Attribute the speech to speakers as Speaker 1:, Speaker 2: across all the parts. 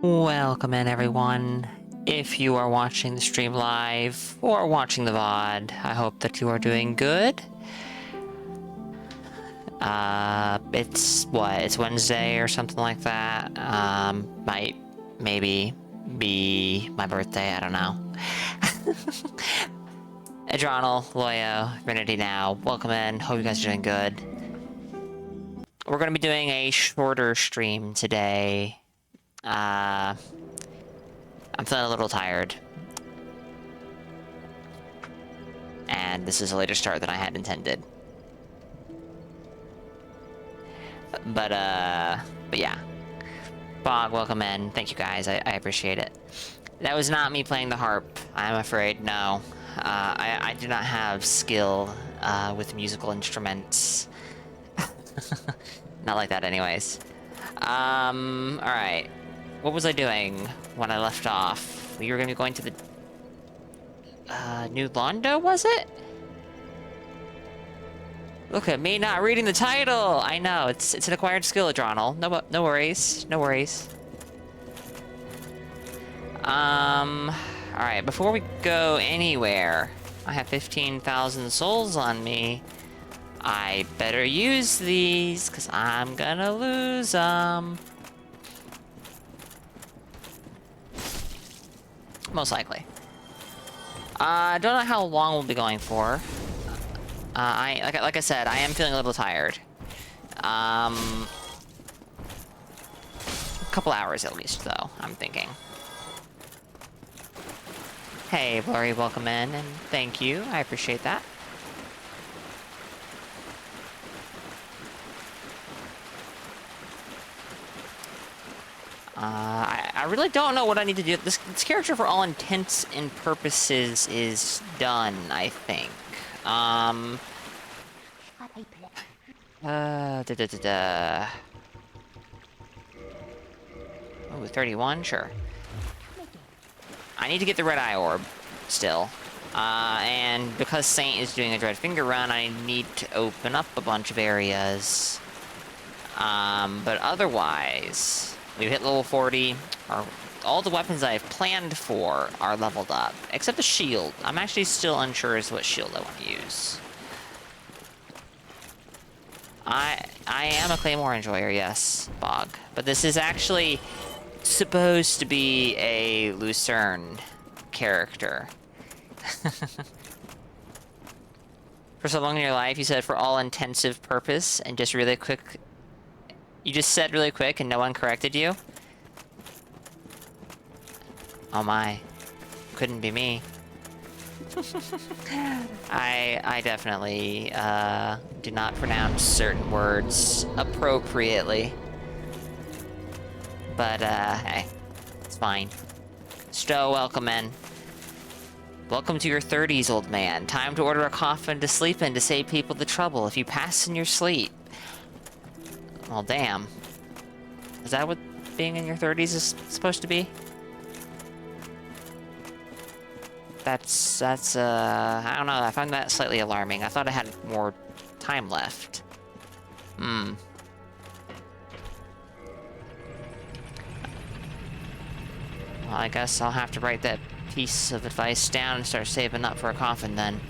Speaker 1: Welcome in, everyone. If you are watching the stream live or watching the VOD, I hope that you are doing good. It's Wednesday or something like that. Might maybe be my birthday, I don't know. Adronal, Loyo, Trinity now, welcome in, hope you guys are doing good. We're gonna be doing a shorter stream today. I'm feeling a little tired. And this is a later start than I had intended. But yeah. Bog, welcome in. Thank you guys, I appreciate it. That was not me playing the harp, I'm afraid, no. I do not have skill with musical instruments. Not like that anyways. Alright. What was I doing when I left off? We were gonna be going to the New Londo, was it? Look at me not reading the title! I know, it's an acquired skill, Adronal. No worries, no worries. Alright, before we go anywhere, I have 15,000 souls on me. I better use these, because I'm gonna lose them. Most likely. I don't know how long we'll be going for. Like I said, I am feeling a little tired. A couple hours at least, though, I'm thinking. Hey, Blurry, welcome in, and thank you. I appreciate that. I really don't know what I need to do. This character, for all intents and purposes, is done, I think. Oh, 31? Sure. I need to get the red eye orb, still. And because Saint is doing a Dread Finger run, I need to open up a bunch of areas. But otherwise, we've hit level 40. All the weapons I've planned for are leveled up, except the shield. I'm actually still unsure as to what shield I want to use. I am a Claymore enjoyer, yes, Bog. But this is actually supposed to be a Lucerne character. For so long in your life, you said for all intensive purpose, and just really quick... You just said really quick and no one corrected you? Oh my. Couldn't be me. I definitely, do not pronounce certain words appropriately. But, hey. It's fine. Stowe, welcome in. Welcome to your 30s, old man. Time to order a coffin to sleep in to save people the trouble if you pass in your sleep. Well, damn. Is that what being in your 30s is supposed to be? That's, I don't know, I find that slightly alarming. I thought I had more time left. Well, I guess I'll have to write that piece of advice down and start saving up for a coffin then.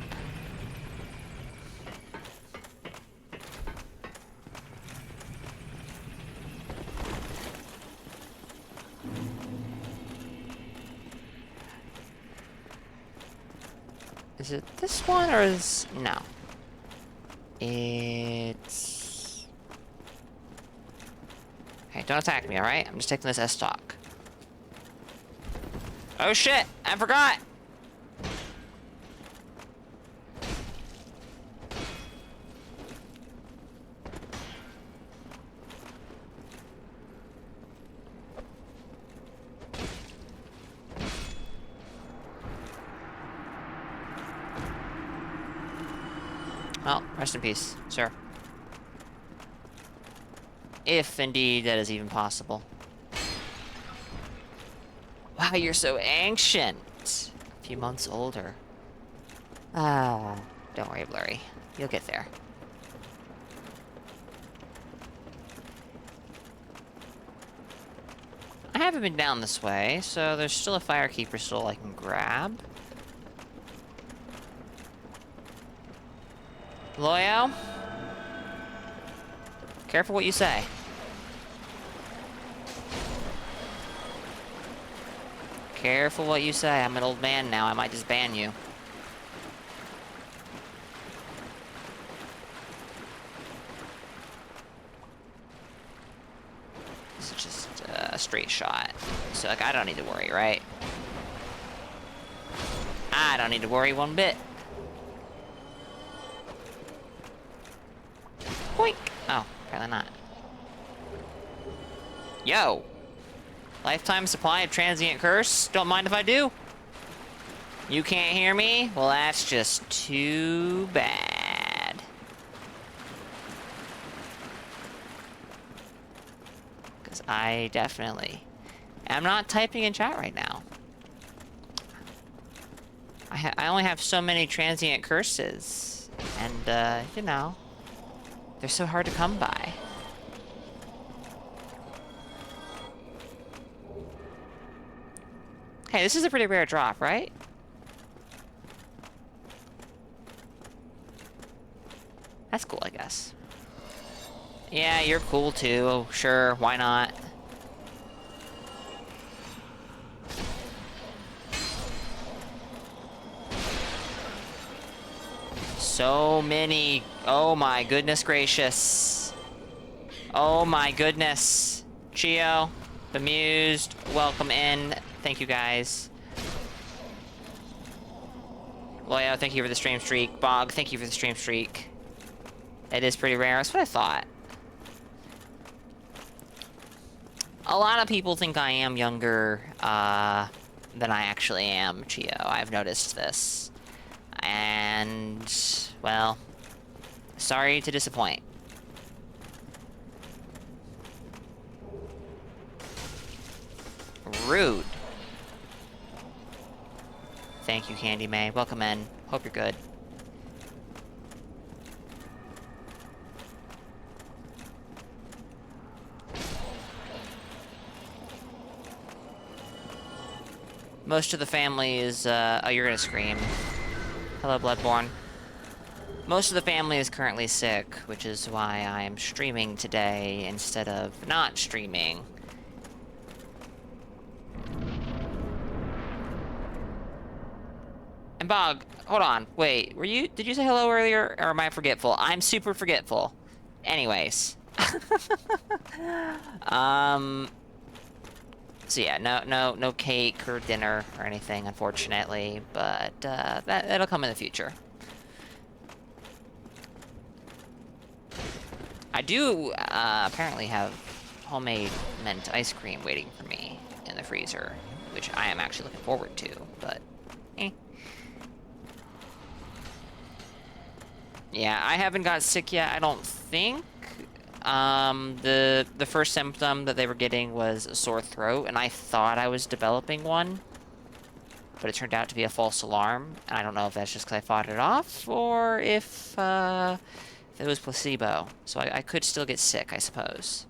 Speaker 1: Is it this one, or is... No. It's... Hey, don't attack me, alright? I'm just taking this as stock. Oh shit! I forgot! Well, rest in peace, sir. If indeed that is even possible. Wow, you're so ancient. A few months older. Don't worry, Blurry. You'll get there. I haven't been down this way, so there's still a firekeeper soul I can grab. Loyo? Careful what you say. Careful what you say. I'm an old man now. I might just ban you. This is just a straight shot. So, like, I don't need to worry, right? I don't need to worry one bit. Boink! Oh, apparently not. Yo! Lifetime supply of transient curse? Don't mind if I do. You can't hear me? Well, that's just too bad. Because I definitely am not typing in chat right now. I only have so many transient curses. And, you know, they're so hard to come by. Hey, this is a pretty rare drop, right? That's cool, I guess. Yeah, you're cool too. Oh, sure, why not? So many. Oh my goodness gracious. Oh my goodness. Chio, Bemused, welcome in. Thank you guys. Loyo, thank you for the stream streak. Bog, thank you for the stream streak. It is pretty rare. That's what I thought. A lot of people think I am younger than I actually am, Chio. I've noticed this. And, well, sorry to disappoint. Rude. Thank you, Candy May. Welcome in. Hope you're good. Most of the family is, oh, you're gonna scream. Hello, Bloodborne. Most of the family is currently sick, which is why I am streaming today instead of not streaming. And Bog, hold on, wait, did you say hello earlier, or am I forgetful? I'm super forgetful. Anyways. So yeah, no cake or dinner or anything, unfortunately, but, that'll come in the future. I do, apparently have homemade mint ice cream waiting for me in the freezer, which I am actually looking forward to, but, Yeah, I haven't got sick yet, I don't think. The first symptom that they were getting was a sore throat, and I thought I was developing one, but it turned out to be a false alarm. And I don't know if that's just because I fought it off, or if it was placebo. So I could still get sick, I suppose.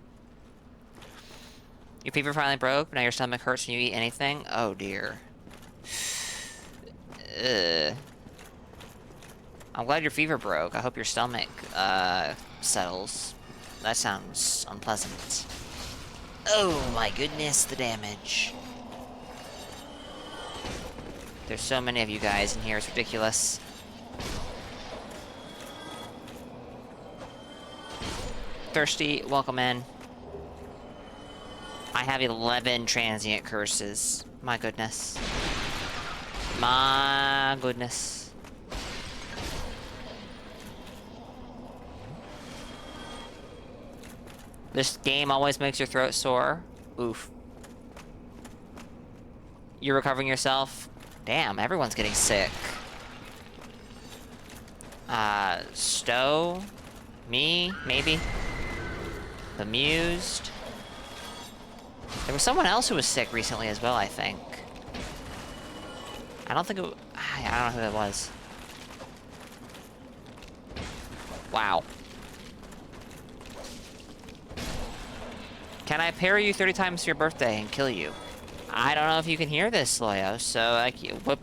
Speaker 1: Your fever finally broke, but now your stomach hurts when you eat anything? Oh, dear. Ugh. I'm glad your fever broke. I hope your stomach, settles. That sounds unpleasant. Oh my goodness, the damage. There's so many of you guys in here, it's ridiculous. Thirsty, welcome in. I have 11 transient curses. My goodness. My goodness. This game always makes your throat sore. Oof. You're recovering yourself? Damn, everyone's getting sick. Stowe? Me? Maybe? Bemused? There was someone else who was sick recently as well, I think. I don't think it... I don't know who it was. Wow. Can I parry you 30 times for your birthday and kill you? I don't know if you can hear this, Loyo, so like,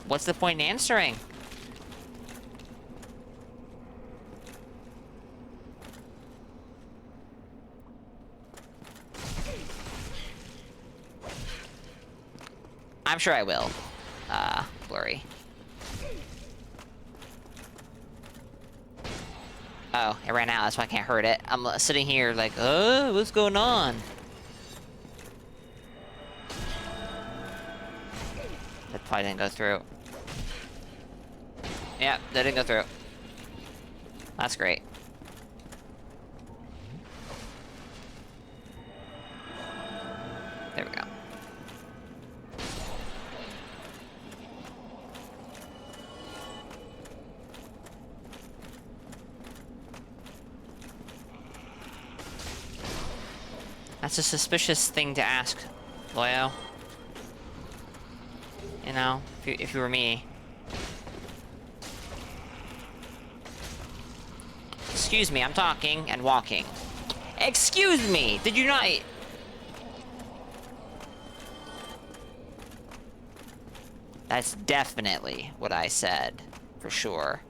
Speaker 1: what's the point in answering? I'm sure I will. Blurry. Oh, it ran out, that's why I can't hurt it. I'm sitting here like, oh, what's going on? That probably didn't go through. Yeah, that didn't go through. That's great. There we go. That's a suspicious thing to ask, Loyo. You know, if you were me. Excuse me, I'm talking and walking. Excuse me, did you not... That's definitely what I said, for sure.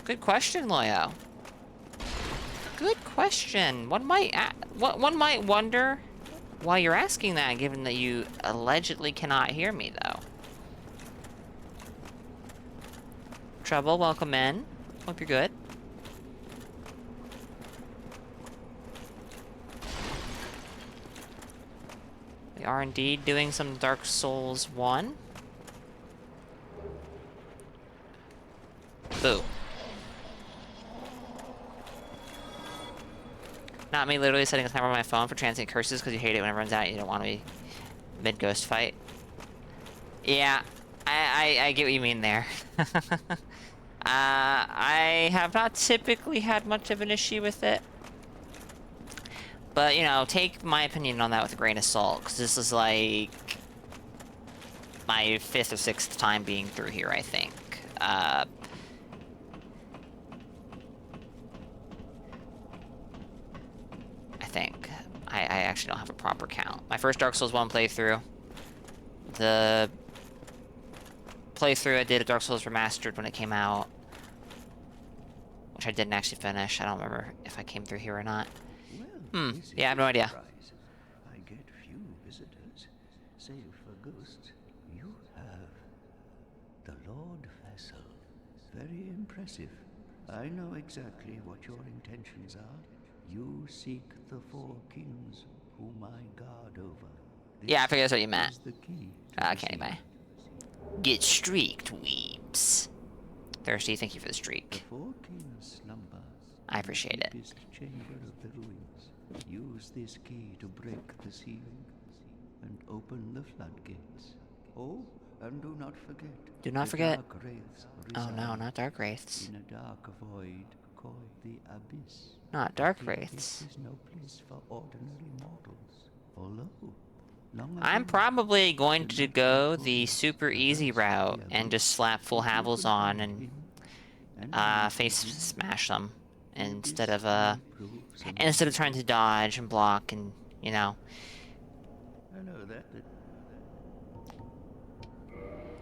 Speaker 1: Good question, Loyo. Good question. One might wonder why you're asking that, given that you allegedly cannot hear me, though. Trouble, welcome in. Hope you're good. We are indeed doing some Dark Souls 1. Boo. Not me literally setting a timer on my phone for transient curses because you hate it when it runs out and you don't want to be mid-ghost fight. Yeah, I get what you mean there. I have not typically had much of an issue with it. But, you know, take my opinion on that with a grain of salt, because this is like my 5th or 6th time being through here, I think. I actually don't have a proper count. My first Dark Souls 1 playthrough. The playthrough I did of Dark Souls Remastered when it came out. Which I didn't actually finish. I don't remember if I came through here or not.
Speaker 2: Well,
Speaker 1: yeah, I have no idea.
Speaker 2: I get few visitors, save for ghosts. You have the Lord Vessel. Very impressive. I know exactly what your intentions are. You seek the 4 kings whom I guard over.
Speaker 1: Yeah, I figured that's what you meant.
Speaker 2: The key to
Speaker 1: Okay, anyway. Get streaked, weeps. Thirsty, thank you for the streak.
Speaker 2: The 4 kings slumber.
Speaker 1: I appreciate it.
Speaker 2: Deepest chamber of the ruins. Use this key to break the ceiling and open the floodgates. Oh, and do not forget.
Speaker 1: Do not forget.
Speaker 2: Dark wraiths
Speaker 1: Oh no,
Speaker 2: reside
Speaker 1: not dark wraiths.
Speaker 2: in a dark void called the Abyss.
Speaker 1: Not dark
Speaker 2: The
Speaker 1: wraiths.
Speaker 2: Abyss is no place for ordinary mortals. Although, long
Speaker 1: I'm
Speaker 2: ago,
Speaker 1: probably going to go the super easy route and just slap full Havels on and face smash them instead of trying to dodge and block and, you know,
Speaker 2: I know that.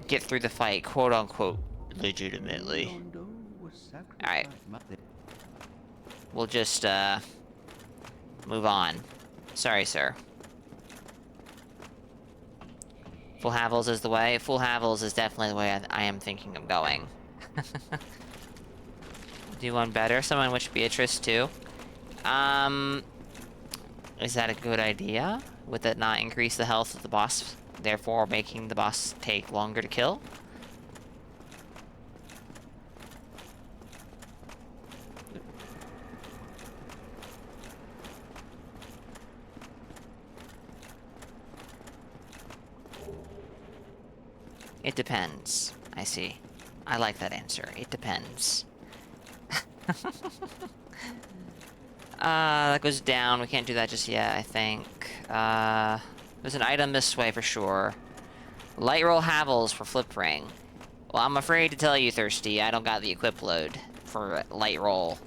Speaker 1: get through the fight, quote unquote, legitimately. Alright. We'll just move on. Sorry, sir. Full Havels is the way. Full Havels is definitely the way I am thinking of going. Do one better. Someone wish Beatrice too. Is that a good idea? Would that not increase the health of the boss, therefore making the boss take longer to kill? It depends. I see. I like that answer. It depends. That goes down. We can't do that just yet, I think. There's an item this way for sure. Light roll Havels for flip ring. Well, I'm afraid to tell you, Thirsty, I don't got the equip load for light roll.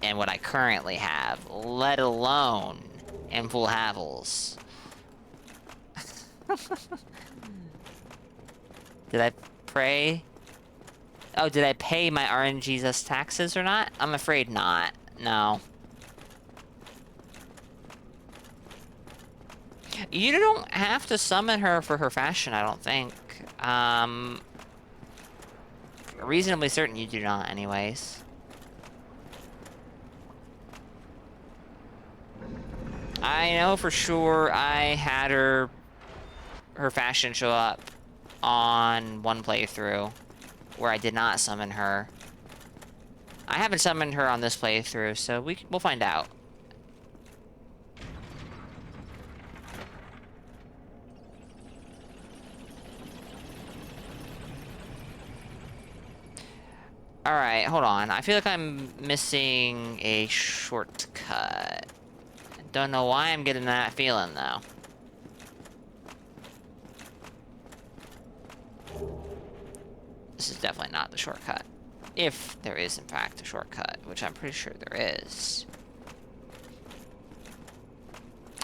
Speaker 1: and what I currently have, let alone in full Havels. Did I pray? Oh, did I pay my RNGesus taxes or not? I'm afraid not. No. You don't have to summon her for her fashion, I don't think. Reasonably certain you do not, anyways. I know for sure I had her fashion show up on one playthrough where I did not summon her. I haven't summoned her on this playthrough, so we'll find out. Alright, hold on. I feel like I'm missing a shortcut. Don't know why I'm getting that feeling, though. This is definitely not the shortcut. If there is, in fact, a shortcut, which I'm pretty sure there is.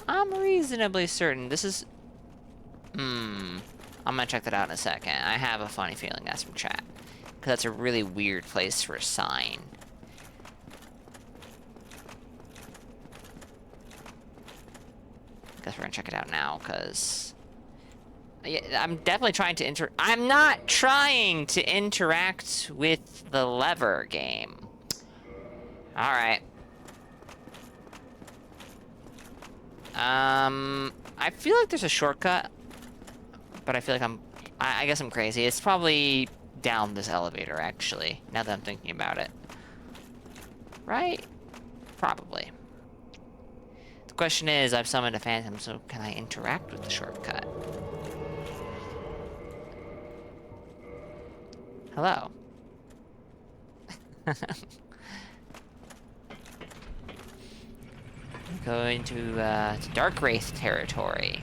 Speaker 1: I'm reasonably certain this is... I'm gonna check that out in a second. I have a funny feeling that's from chat. Because that's a really weird place for a sign. Guess we're gonna check it out now, because... Yeah, I'm definitely trying to I'm not trying to interact with the lever game. Alright. I feel like there's a shortcut, but I feel like I guess I'm crazy. It's probably down this elevator, actually, now that I'm thinking about it. Right? Probably. The question is, I've summoned a phantom, so can I interact with the shortcut? Hello. Going to Dark Wraith territory.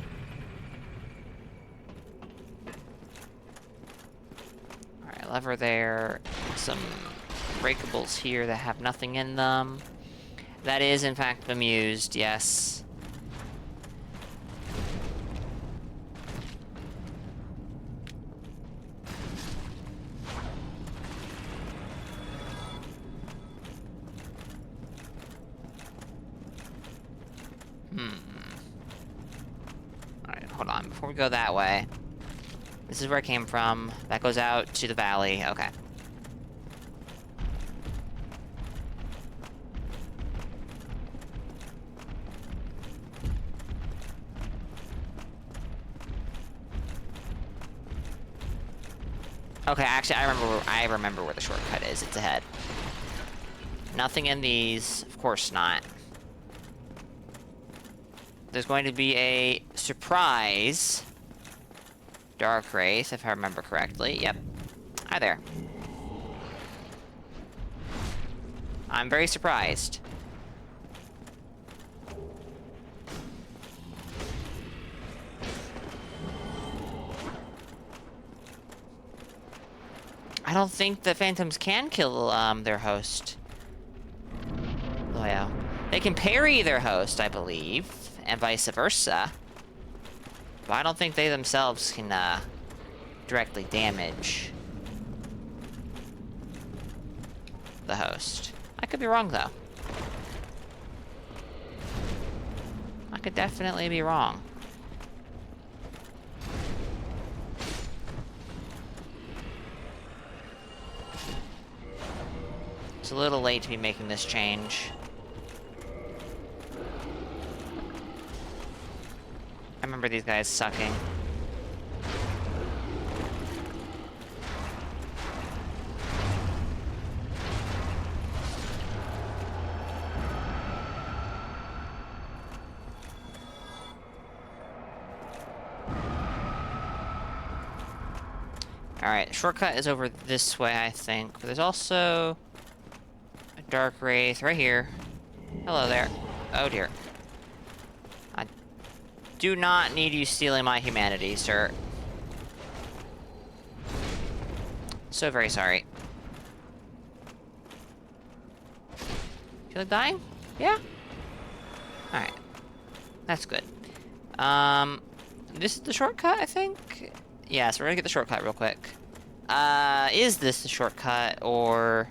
Speaker 1: Alright, lever there. Some breakables here that have nothing in them. That is, in fact, bemused, yes. Alright, hold on. Before we go that way. This is where I came from. That goes out to the valley. Okay. Okay, actually, I remember where the shortcut is. It's ahead. Nothing in these. Of course not. There's going to be a surprise Dark Wraith, if I remember correctly. Yep. Hi there. I'm very surprised. I don't think the phantoms can kill their host. Oh yeah. They can parry their host, I believe, and vice versa. But I don't think they themselves can directly damage the host. I could be wrong, though. I could definitely be wrong. It's a little late to be making this change. I remember these guys sucking. Alright, shortcut is over this way, I think. But there's also a Dark Wraith right here. Hello there. Oh dear. I do not need you stealing my humanity, sir. So very sorry. Feel like dying? Yeah? Alright. That's good. This is the shortcut, I think? Yeah, so we're gonna get the shortcut real quick. Is this the shortcut, or...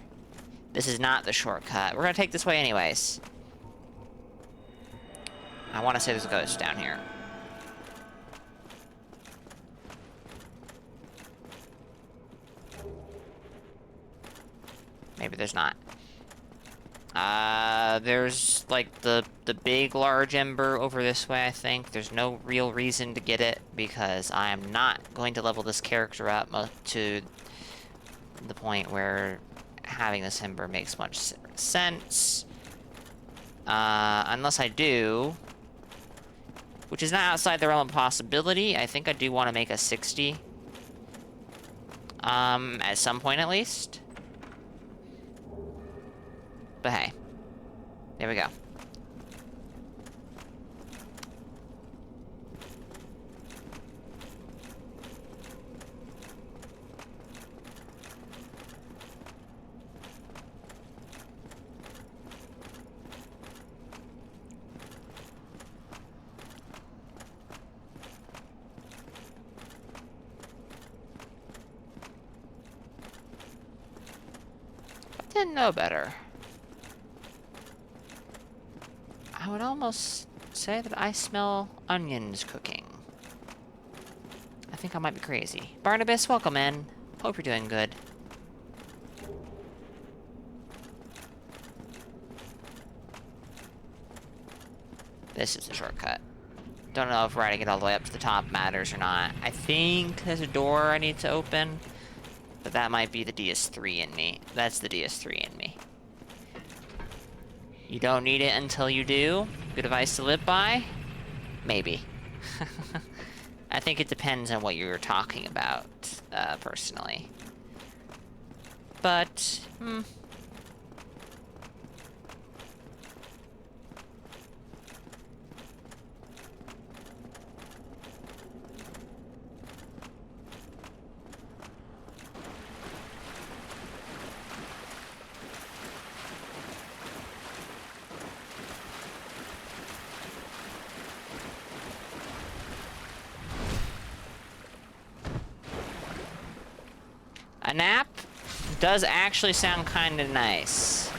Speaker 1: This is not the shortcut. We're gonna take this way anyways. I want to say there's a ghost down here. Maybe there's not. There's, like, the big, large ember over this way, I think. There's no real reason to get it, because I am not going to level this character up to the point where having this ember makes much sense. Unless I do, which is not outside the realm of possibility. I think I do want to make a 60. At some point at least. But hey, there we go. Didn't know better. I would almost say that I smell onions cooking. I think I might be crazy. Barnabas, welcome in. Hope you're doing good. This is the shortcut. Don't know if riding it all the way up to the top matters or not. I think there's a door I need to open, but that might be the DS3 in me. That's the DS3 in me. You don't need it until you do. Good advice to live by? Maybe. I think it depends on what you're talking about, personally. But, a nap does actually sound kind of nice.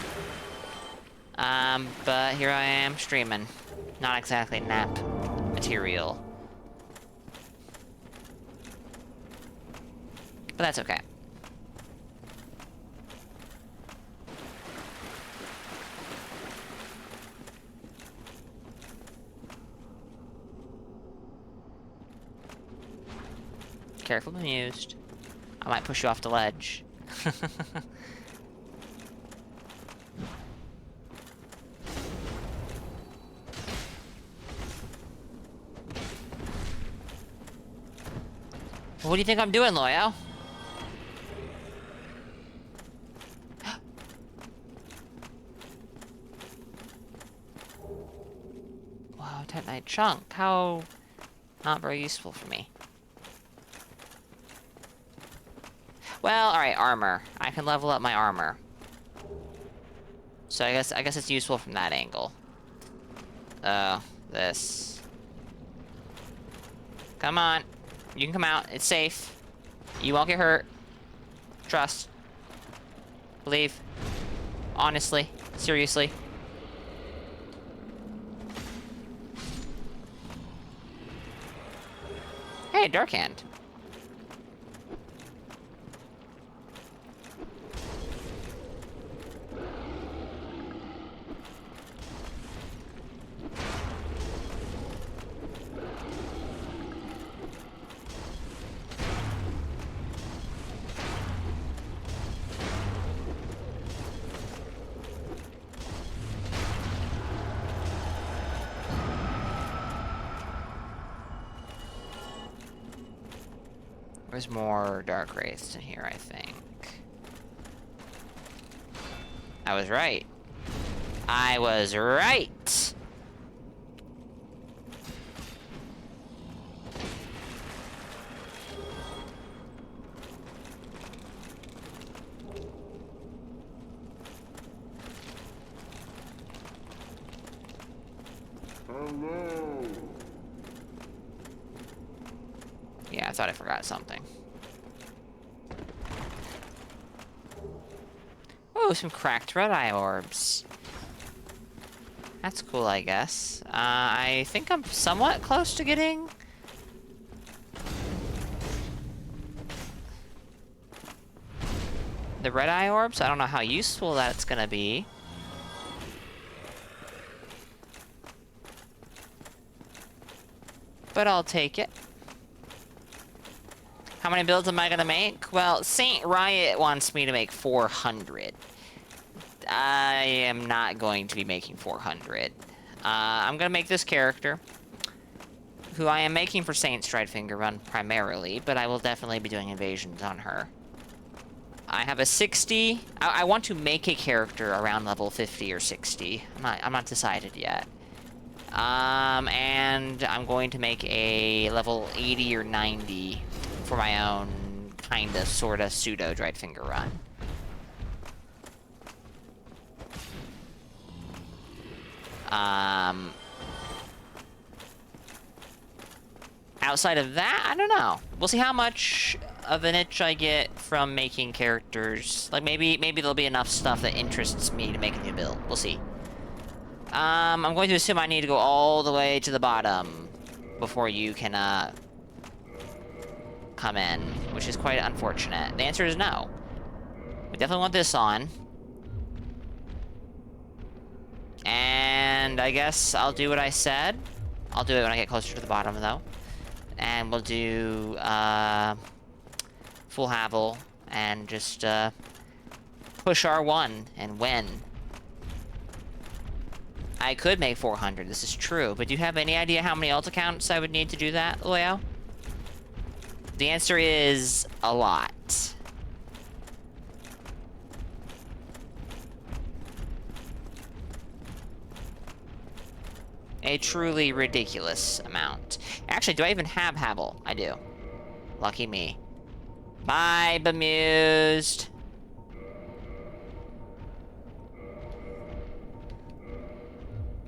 Speaker 1: But here I am streaming. Not exactly nap material. But that's okay. Careful, amused. I might push you off the ledge. What do you think I'm doing, Loyo? Wow, Titanite chunk. How not very useful for me. Well, alright, armor. I can level up my armor. So I guess it's useful from that angle. This. Come on. You can come out. It's safe. You won't get hurt. Trust. Believe. Honestly. Seriously. Hey, Dark Hand. There's more dark wraiths in here, I think. I was right. I was right! thought I forgot something. Oh, some cracked red eye orbs. That's cool, I guess. I think I'm somewhat close to getting... the red eye orbs. I don't know how useful that's gonna be. But I'll take it. How many builds am I gonna make? Well, Saint Riot wants me to make 400. I am not going to be making 400. I'm gonna make this character, who I am making for Saint's Stridefinger Run primarily, but I will definitely be doing invasions on her. I have a 60. I want to make a character around level 50 or 60. I'm not decided yet. And I'm going to make a level 80 or 90 for my own kind of, sort of, pseudo Stridefinger Run. Outside of that, I don't know. We'll see how much of an itch I get from making characters. Like, maybe there'll be enough stuff that interests me to make a new build. We'll see. I'm going to assume I need to go all the way to the bottom before you can, come in, which is quite unfortunate. The answer is no. We definitely want this on. And I guess I'll do what I said. I'll do it when I get closer to the bottom, though. And we'll do, full Havel and just, push R1 and win. I could make 400, this is true, but do you have any idea how many ult accounts I would need to do that, Leo? The answer is a lot. A truly ridiculous amount. Actually, do I even have Havel? I do. Lucky me. Bye, bemused.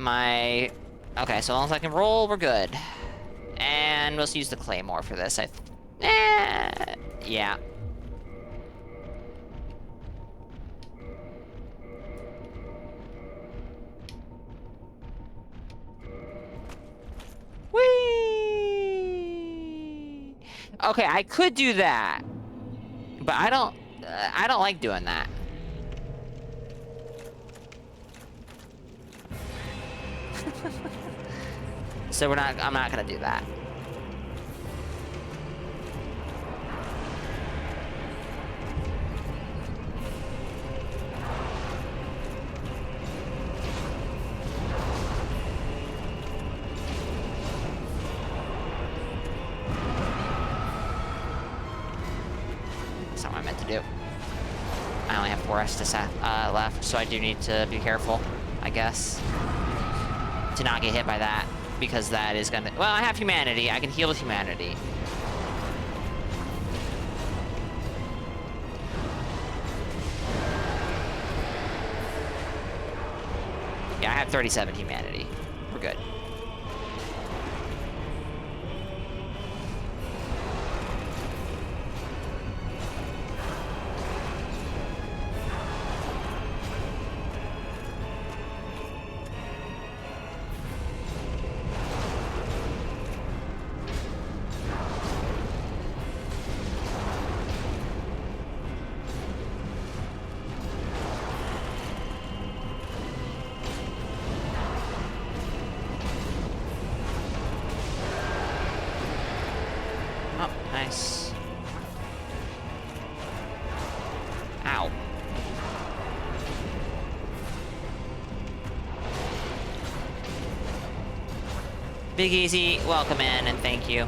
Speaker 1: Okay, so as long as I can roll, we're good. And let's use the Claymore for this. Yeah. Whee! Okay, I could do that, but I don't like doing that. So I'm not gonna do that. That's not what I meant to do. I only have 4 Estus left, so I do need to be careful, I guess, to not get hit by that, because that is gonna... Well, I have humanity. I can heal with humanity. Yeah, I have 37 humanity. We're good. Nice. Ow. Big Easy, welcome in and thank you.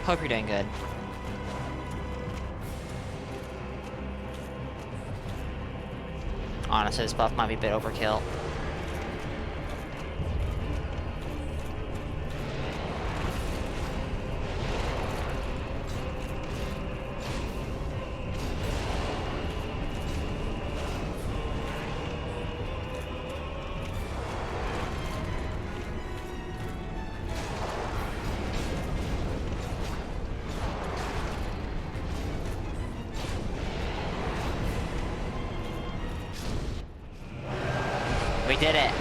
Speaker 1: Hope you're doing good. Honestly, this buff might be a bit overkill. We did it.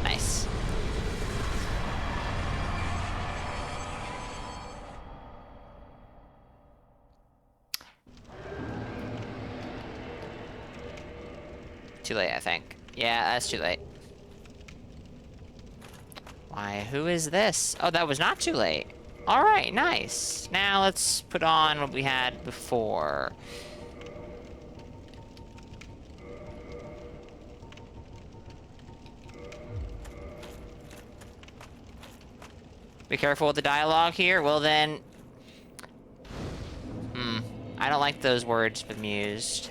Speaker 1: Nice. Too late, I think. Yeah, that's too late. Why, who is this? Oh, that was not too late. Alright, nice. Now let's put on what we had before. Be careful with the dialogue here. Well then... I don't like those words bemused.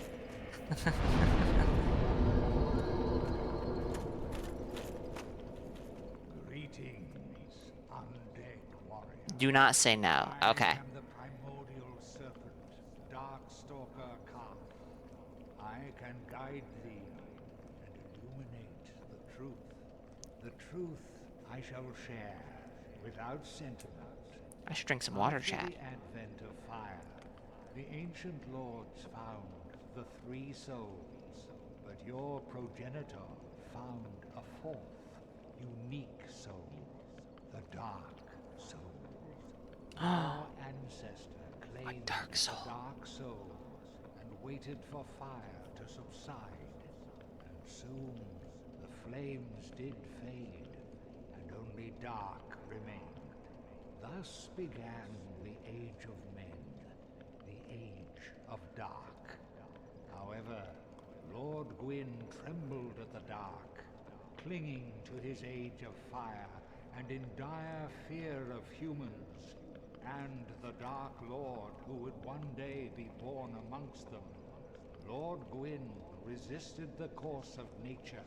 Speaker 1: Do not say no. Okay.
Speaker 3: I am the primordial serpent, Darkstalker Khan. I can guide thee and illuminate the truth. The truth I shall share without sentiment.
Speaker 1: I should drink some water,
Speaker 3: After
Speaker 1: chat.
Speaker 3: the advent of fire, the ancient lords found the three souls, but your progenitor found a fourth, unique soul, the dark soul. Our ancestor claimed
Speaker 1: dark soul.
Speaker 3: the dark soul and waited for fire to subside. And soon the flames did fade, and only dark remained. Thus began the Age of Men, the Age of Dark. However, Lord Gwyn trembled at the dark, clinging to his Age of Fire, and in dire fear of humans, and the Dark Lord who would one day be born amongst them. Lord Gwyn resisted the course of nature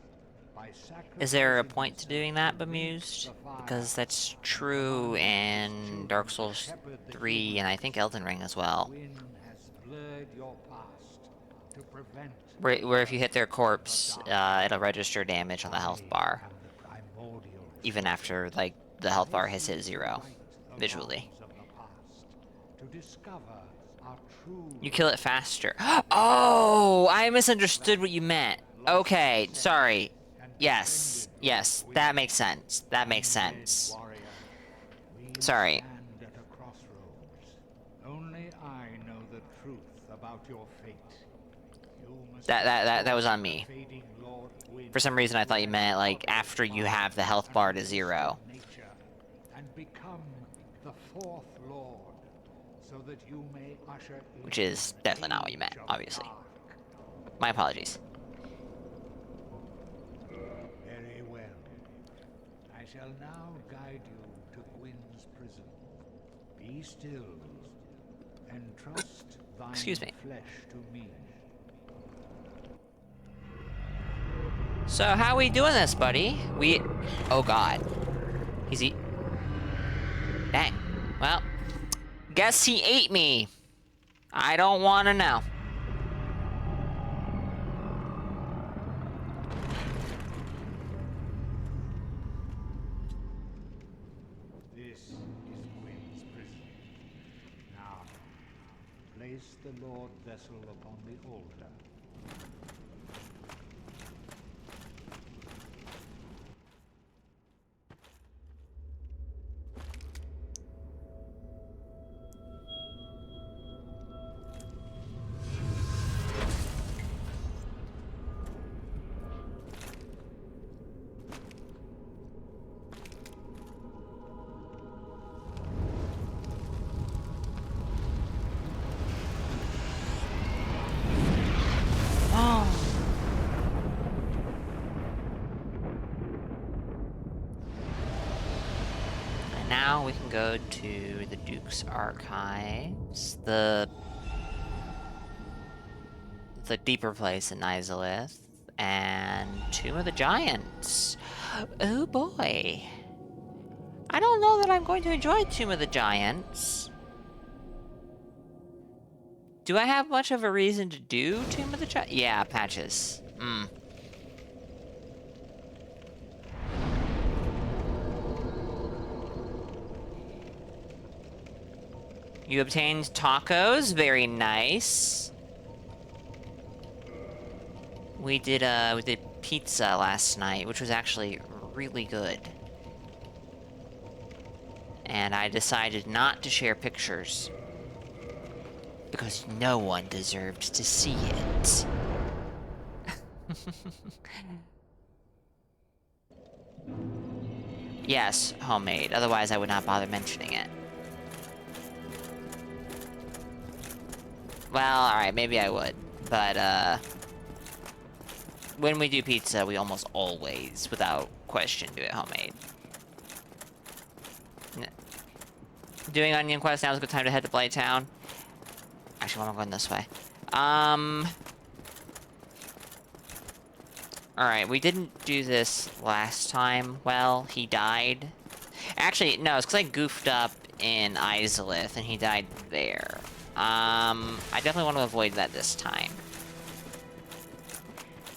Speaker 3: by sacrificing
Speaker 1: Is there a point to doing that, bemused? Because that's true in Dark Souls 3 and I think Elden Ring as well.
Speaker 3: Gwyn has blurred your past to prevent
Speaker 1: Where if you hit their corpse, it'll register damage on the health bar.
Speaker 3: the primordial
Speaker 1: Even after, like, the health bar has hit 0. Visually.
Speaker 3: of the past to discover our true
Speaker 1: You kill it faster. Oh! I misunderstood what you meant. Okay, sorry. Yes, yes, that makes sense. That makes sense.
Speaker 3: warrior. We
Speaker 1: Sorry.
Speaker 3: stand at a crossroads. Only I know the truth about your fate. You must
Speaker 1: That was on me.
Speaker 3: fading Lord Gwyn
Speaker 1: For some reason I thought you meant, like, after you have the health bar to 0.
Speaker 3: nature and become the fourth Lord, so that you may usher in
Speaker 1: Which is
Speaker 3: the
Speaker 1: definitely not what you meant,
Speaker 3: age of
Speaker 1: obviously.
Speaker 3: dark.
Speaker 1: My apologies.
Speaker 3: Very well. I shall now guide you to Gwyn's prison. Be still and trust thine
Speaker 1: Excuse me.
Speaker 3: flesh to me.
Speaker 1: So how we doing this, buddy? Oh god. Dang. Well, guess he ate me. I don't want to know.
Speaker 3: This is Gwyn's prison. Now, place the Lord vessel upon the altar.
Speaker 1: And now we can go to the Duke's Archives, the deeper place in Izalith, and Tomb of the Giants. Oh boy. I don't know that I'm going to enjoy Tomb of the Giants. Do I have much of a reason to do Tomb of the Giants? Yeah, patches. You obtained tacos, very nice. We did pizza last night, which was actually really good. And I decided not to share pictures. Because no one deserved to see it. Yes, homemade. Otherwise, I would not bother mentioning it. Well, alright, maybe I would. But, when we do pizza, we almost always, without question, do it homemade. Doing Onion Quest now is a good time to head to Blighttown. Actually, why am I going this way? Alright, we didn't do this last time. Well, he died. Actually, no, it's because I goofed up in Izalith, and he died there. I definitely want to avoid that this time.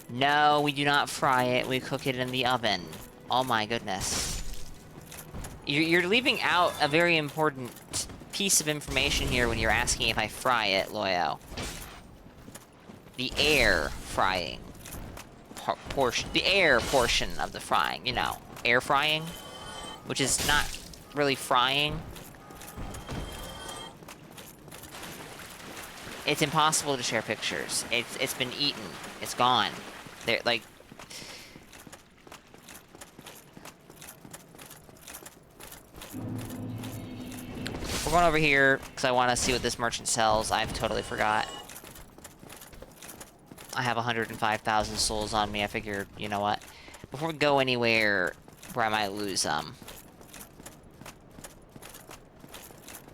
Speaker 1: No, we do not fry it, we cook it in the oven. Oh my goodness. You're leaving out a very important piece of information here when you're asking if I fry it, Loyo. The air frying portion. The air portion of the frying, you know. Air frying. Which is not really frying. It's impossible to share pictures. It's been eaten. It's gone. They're like... We're going over here because I want to see what this merchant sells. I've totally forgot. I have 105,000 souls on me. I figured, you know what? Before we go anywhere where I might lose them.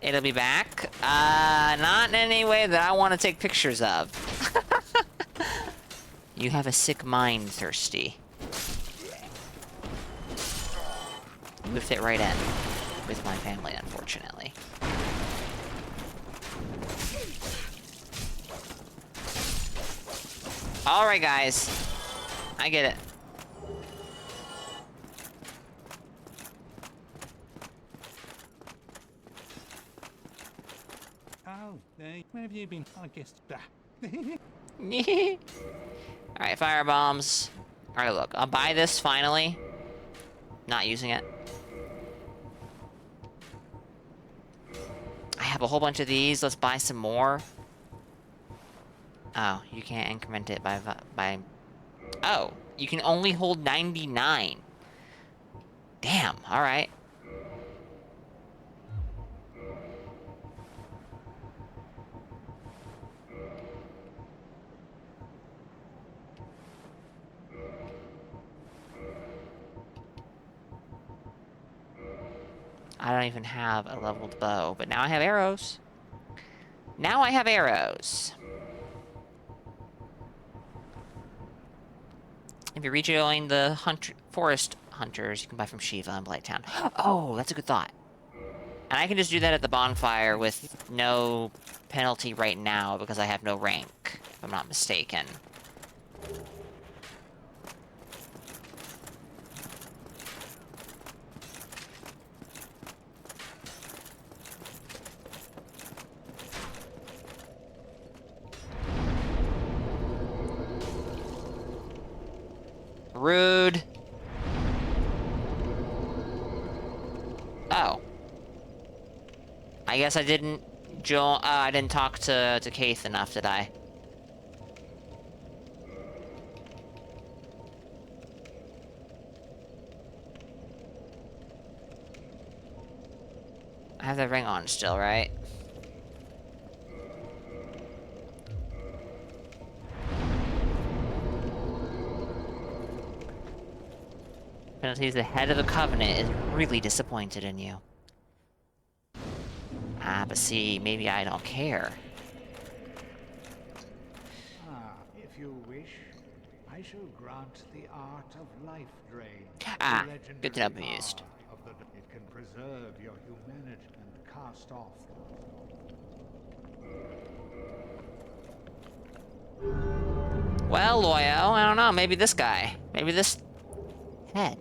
Speaker 1: It'll be back. Not in any way that I want to take pictures of. You have a sick mind, Thirsty. You would fit right in with my family, unfortunately. Alright, guys. I get it.
Speaker 4: Oh, where have you been? I guess.
Speaker 1: Alright, fire bombs. Alright, look. I'll buy this finally. Not using it. I have a whole bunch of these. Let's buy some more. Oh, you can't increment it by... Oh, you can only hold 99. Damn, alright. I don't even have a leveled bow, but now I have arrows. Now I have arrows. If you rejoin the forest hunters, you can buy from Shiva in Blighttown. Oh, that's a good thought. And I can just do that at the bonfire with no penalty right now because I have no rank, if I'm not mistaken. Rude. Oh. I guess I didn't I didn't talk to Keith enough, did I? I have the ring on still, right? Penalties, the head of the Covenant is really disappointed in you. Ah, but see, maybe I don't care.
Speaker 3: If you wish, I shall grant the art of life drain.
Speaker 1: Ah,
Speaker 3: The
Speaker 1: good to know I'm
Speaker 3: legendary
Speaker 1: used.
Speaker 3: power of the... It can preserve your humanity and cast off.
Speaker 1: Well, Loyo, I don't know, maybe this guy. Maybe this head.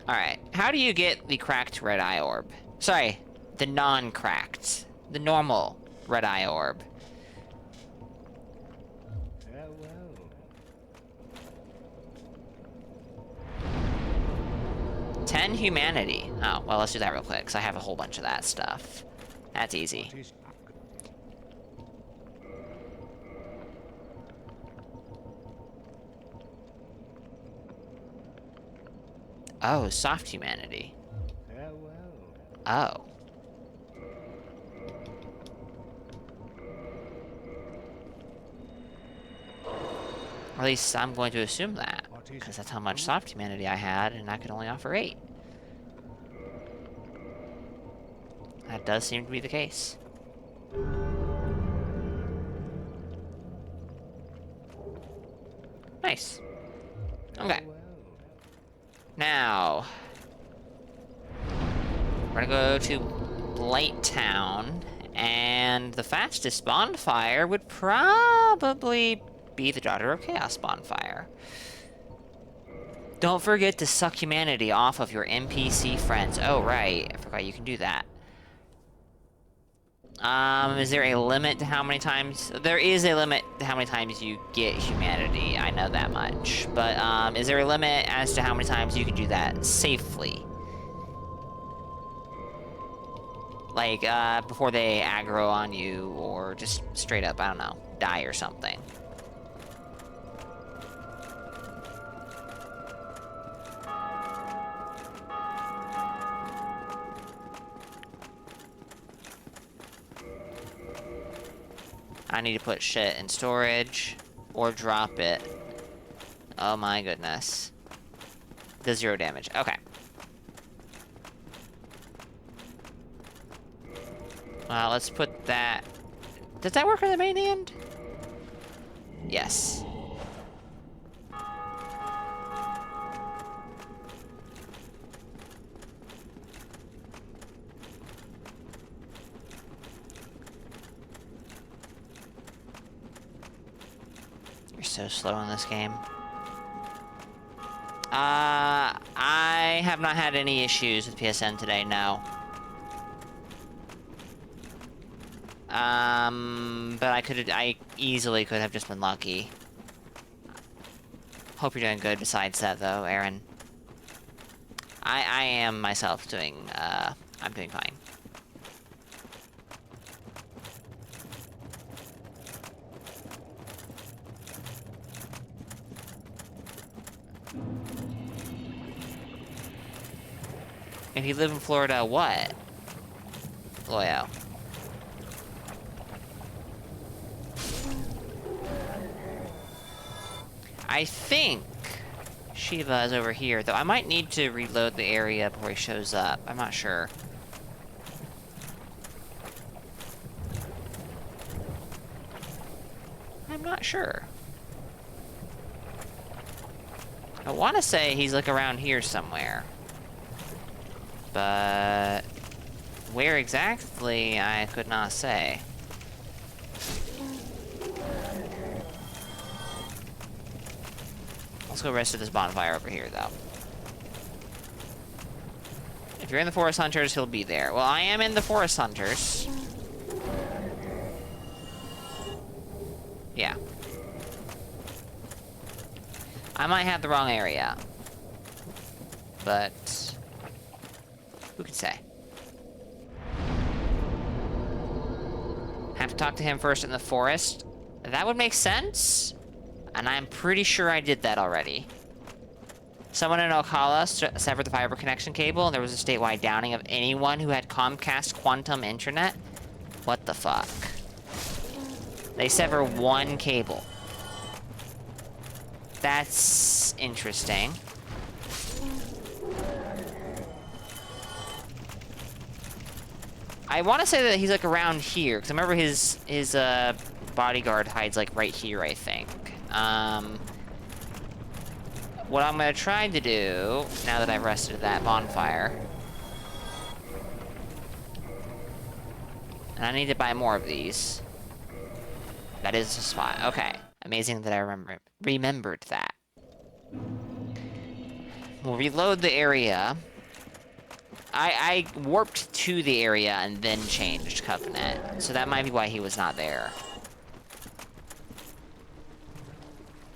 Speaker 1: Alright, how do you get the cracked red eye orb? Sorry, the non-cracked. The normal red eye orb.
Speaker 3: Farewell.
Speaker 1: 10 humanity. Oh, well, let's do that real quick, because I have a whole bunch of that stuff. That's easy.
Speaker 3: What is-
Speaker 1: Oh, soft humanity.
Speaker 3: Farewell.
Speaker 1: Oh. Or at least I'm going to assume that, because that's how much soft humanity I had, and I could only offer 8. That does seem to be the case. Nice. Okay.
Speaker 3: Farewell.
Speaker 1: Now, we're gonna go to Blight Town, and the fastest bonfire would probably be the Daughter of Chaos bonfire. Don't forget to suck humanity off of your NPC friends. Oh, right. I forgot you can do that. Is there a limit to how many times? There is a limit to how many times you get humanity. I know that much. But, is there a limit as to how many times you can do that safely? Like, before they aggro on you, or just straight up, I don't know, die or something. I need to put shit in storage, or drop it. Oh my goodness. Does 0 damage. Okay. Let's put that... Does that work on the main hand? Yes. You're so slow in this game. I have not had any issues with PSN today, no. But I easily could have just been lucky. Hope you're doing good besides that, though, Aaron. I am myself doing, I'm doing fine. If you live in Florida, what? Loyo. I think Shiva is over here, though I might need to reload the area before he shows up. I'm not sure. I'm not sure. I want to say he's like around here somewhere. But where exactly, I could not say. Let's go rest of this bonfire over here, though. If you're in the Forest Hunters, he'll be there. Well, I am in the Forest Hunters. Yeah. I might have the wrong area. But who could say? Have to talk to him first in the forest. That would make sense. And I'm pretty sure I did that already. Someone in Ocala severed the fiber connection cable, and there was a statewide downing of anyone who had Comcast Quantum Internet. What the fuck? They sever one cable. That's interesting. I want to say that he's like around here, because I remember his bodyguard hides like right here, I think. What I'm gonna try to do, now that I've rested that bonfire, and I need to buy more of these. That is the spot. Okay. Amazing that I remembered that. We'll reload the area. I warped to the area and then changed Covenant, so that might be why he was not there.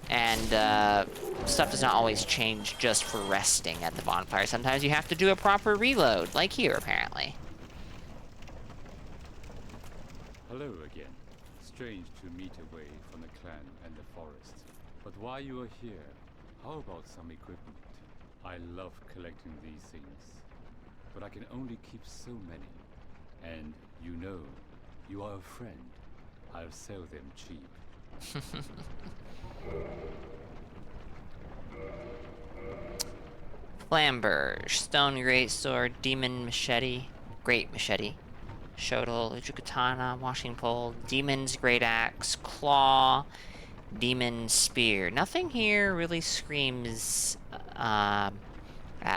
Speaker 1: And, stuff does not always change just for resting at the bonfire. Sometimes you have to do a proper reload, like here, apparently.
Speaker 5: Hello again. Strange to meet away from the clan and the forest. But while you are here, how about some equipment? I love collecting these things, but I can only keep so many. And you know, you are a friend. I'll sell them cheap.
Speaker 1: Flamberge, Stone Greatsword, Demon Machete, Great Machete, Shotel, Ujukatana, Washing Pole, Demon's Great Axe, Claw, Demon Spear. Nothing here really screams at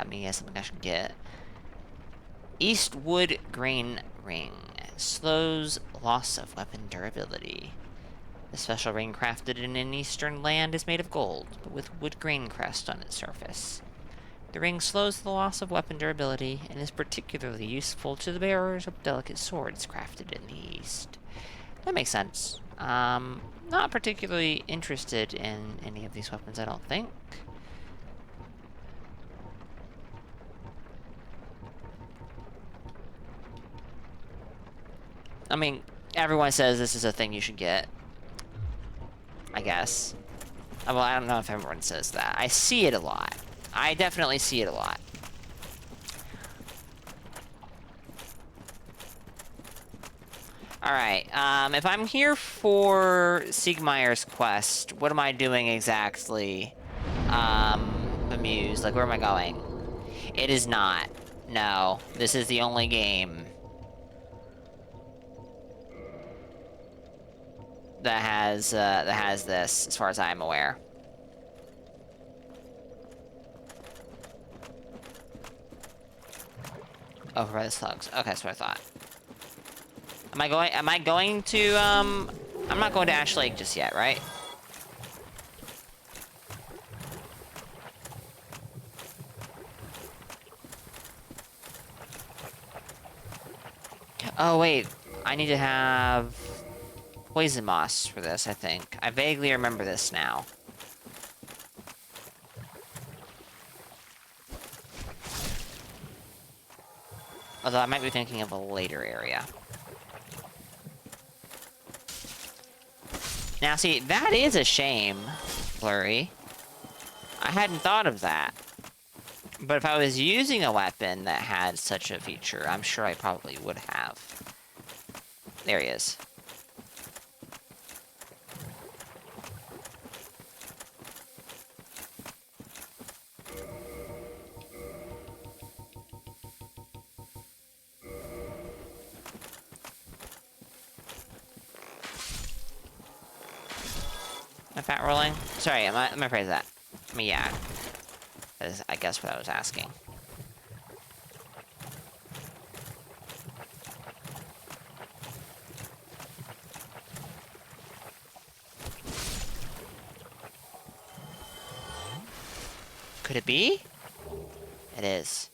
Speaker 1: me as something I should get. Eastwood Grain Ring. Slows loss of weapon durability. The special ring crafted in an eastern land is made of gold, but with wood grain crest on its surface. The ring slows the loss of weapon durability and is particularly useful to the bearers of delicate swords crafted in the east. That makes sense. Not particularly interested in any of these weapons, I don't think. I mean, everyone says this is a thing you should get. I guess. Well, I don't know if everyone says that. I see it a lot. I definitely see it a lot. Alright, if I'm here for Siegmeyer's quest, what am I doing exactly? Bemused, like, where am I going? It is not. No, this is the only game that has this, as far as I'm aware. Over by the slugs. Okay, that's what I thought. Am I going to, I'm not going to Ash Lake just yet, right? Oh, wait. I need to have poison moss for this, I think. I vaguely remember this now. Although I might be thinking of a later area. Now, see, that is a shame, Blurry. I hadn't thought of that. But if I was using a weapon that had such a feature, I'm sure I probably would have. There he is. Am I fat rolling? Sorry, am I phrase that? I mean, yeah. That is, I guess, what I was asking. Could it be? It is.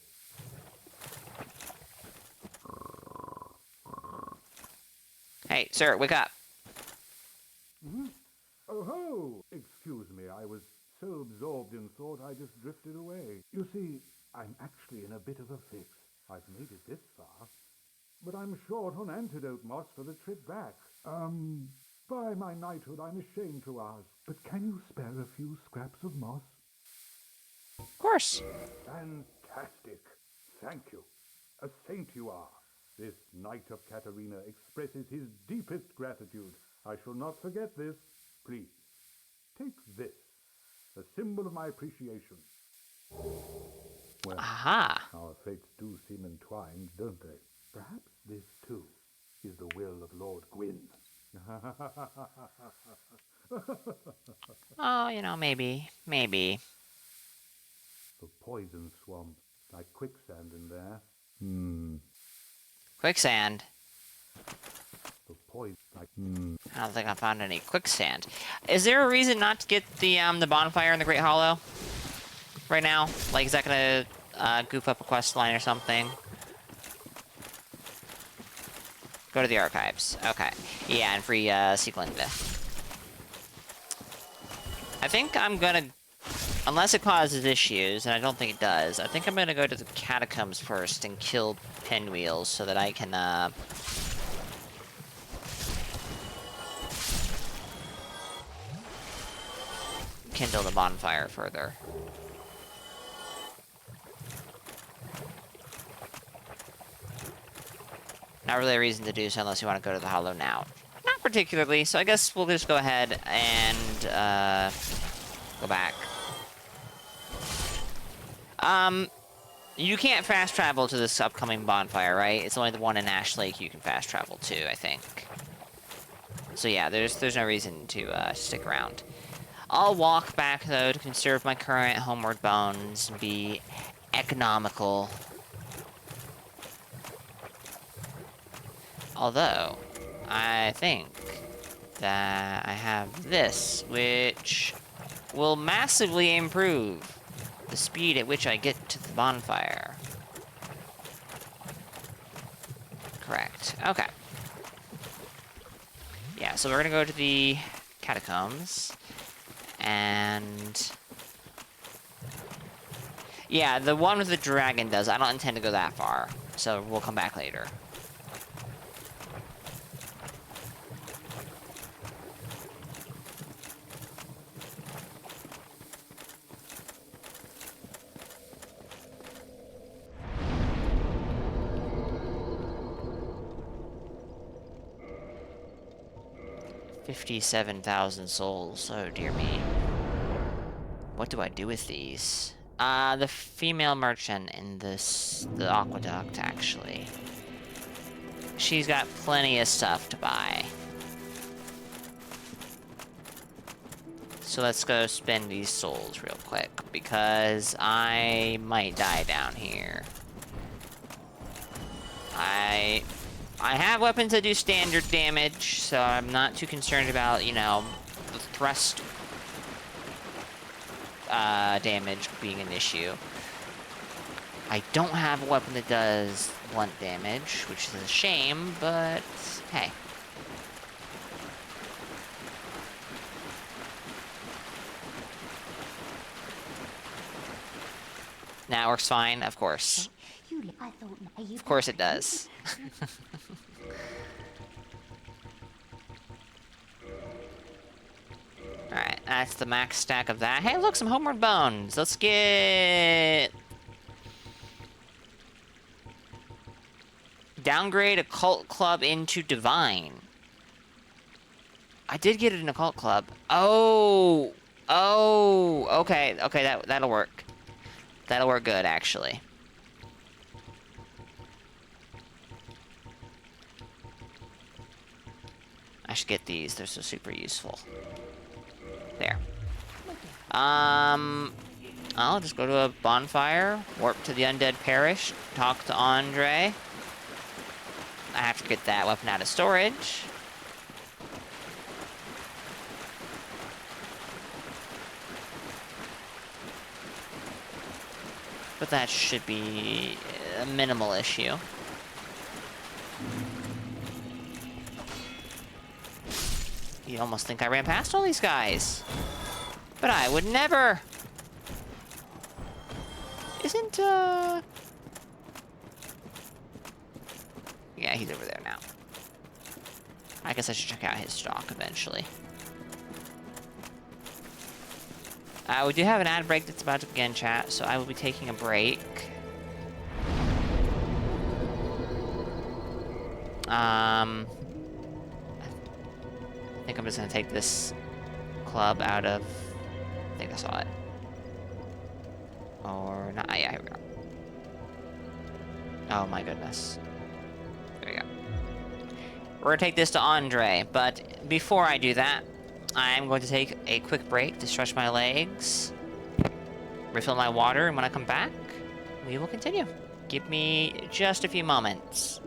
Speaker 1: Hey, sir, wake up.
Speaker 3: Oh ho! Excuse me, I was so absorbed in thought I just drifted away. You see, I'm actually in a bit of a fix. I've made it this far, but I'm short on antidote moss for the trip back. By my knighthood, I'm ashamed to ask, but can you spare a few scraps of moss?
Speaker 1: Of course.
Speaker 3: Fantastic. Thank you. A saint you are. This Knight of Katarina expresses his deepest gratitude. I shall not forget this. Please, take this, a symbol of my appreciation. Well,
Speaker 1: Aha.
Speaker 3: our fates do seem entwined, don't they? Perhaps this, too, is the will of Lord Gwyn.
Speaker 1: Oh, you know, maybe. Maybe.
Speaker 3: The poison swamp, like quicksand in there.
Speaker 1: Quicksand.
Speaker 3: The poison, like,
Speaker 1: I don't think I found any quicksand. Is there a reason not to get the bonfire in the Great Hollow right now? Like, is that gonna goof up a quest line or something? Go to the archives. Okay. Yeah, and free Sequelinda. I think I'm gonna... Unless it causes issues, and I don't think it does, I think I'm gonna go to the catacombs first and kill pinwheels so that I can, kindle the bonfire further. Not really a reason to do so unless you want to go to the Hollow now. Not particularly, so I guess we'll just go ahead and, go back. You can't fast travel to this upcoming bonfire, right? It's only the one in Ash Lake you can fast travel to, I think. So yeah, there's no reason to, stick around. I'll walk back, though, to conserve my current homeward bones and be economical. Although, I think that I have this, which will massively improve the speed at which I get to the bonfire. Correct. Okay. Yeah, so we're gonna go to the catacombs. And... yeah, the one with the dragon does. I don't intend to go that far, so we'll come back later. $57,000 souls. Oh, dear me. What do I do with these? The female merchant in the aqueduct, actually. She's got plenty of stuff to buy. So let's go spend these souls real quick, because I might die down here. I have weapons that do standard damage, so I'm not too concerned about, you know, the thrust damage being an issue. I don't have a weapon that does blunt damage, which is a shame, but hey. Now it works fine, of course. Of course it does. Alright, that's the max stack of that. Hey, look, some homeward bones. Let's get... downgrade occult club into divine. I did get it in occult club. Oh! Oh! Okay, okay, that'll work. That'll work good, actually. I should get these. They're so super useful. There. I'll just go to a bonfire, warp to the Undead Parish, talk to Andre. I have to get that weapon out of storage. But that should be a minimal issue. You almost think I ran past all these guys. But I would never. Isn't, yeah, he's over there now. I guess I should check out his stock eventually. We do have an ad break that's about to begin, chat, so I will be taking a break. I think I'm just gonna take this club out of... I think I saw it. Or not. Yeah, here we go. Oh my goodness. There we go. We're gonna take this to Andre, but before I do that, I'm going to take a quick break to stretch my legs, refill my water, and when I come back, we will continue. Give me just a few moments.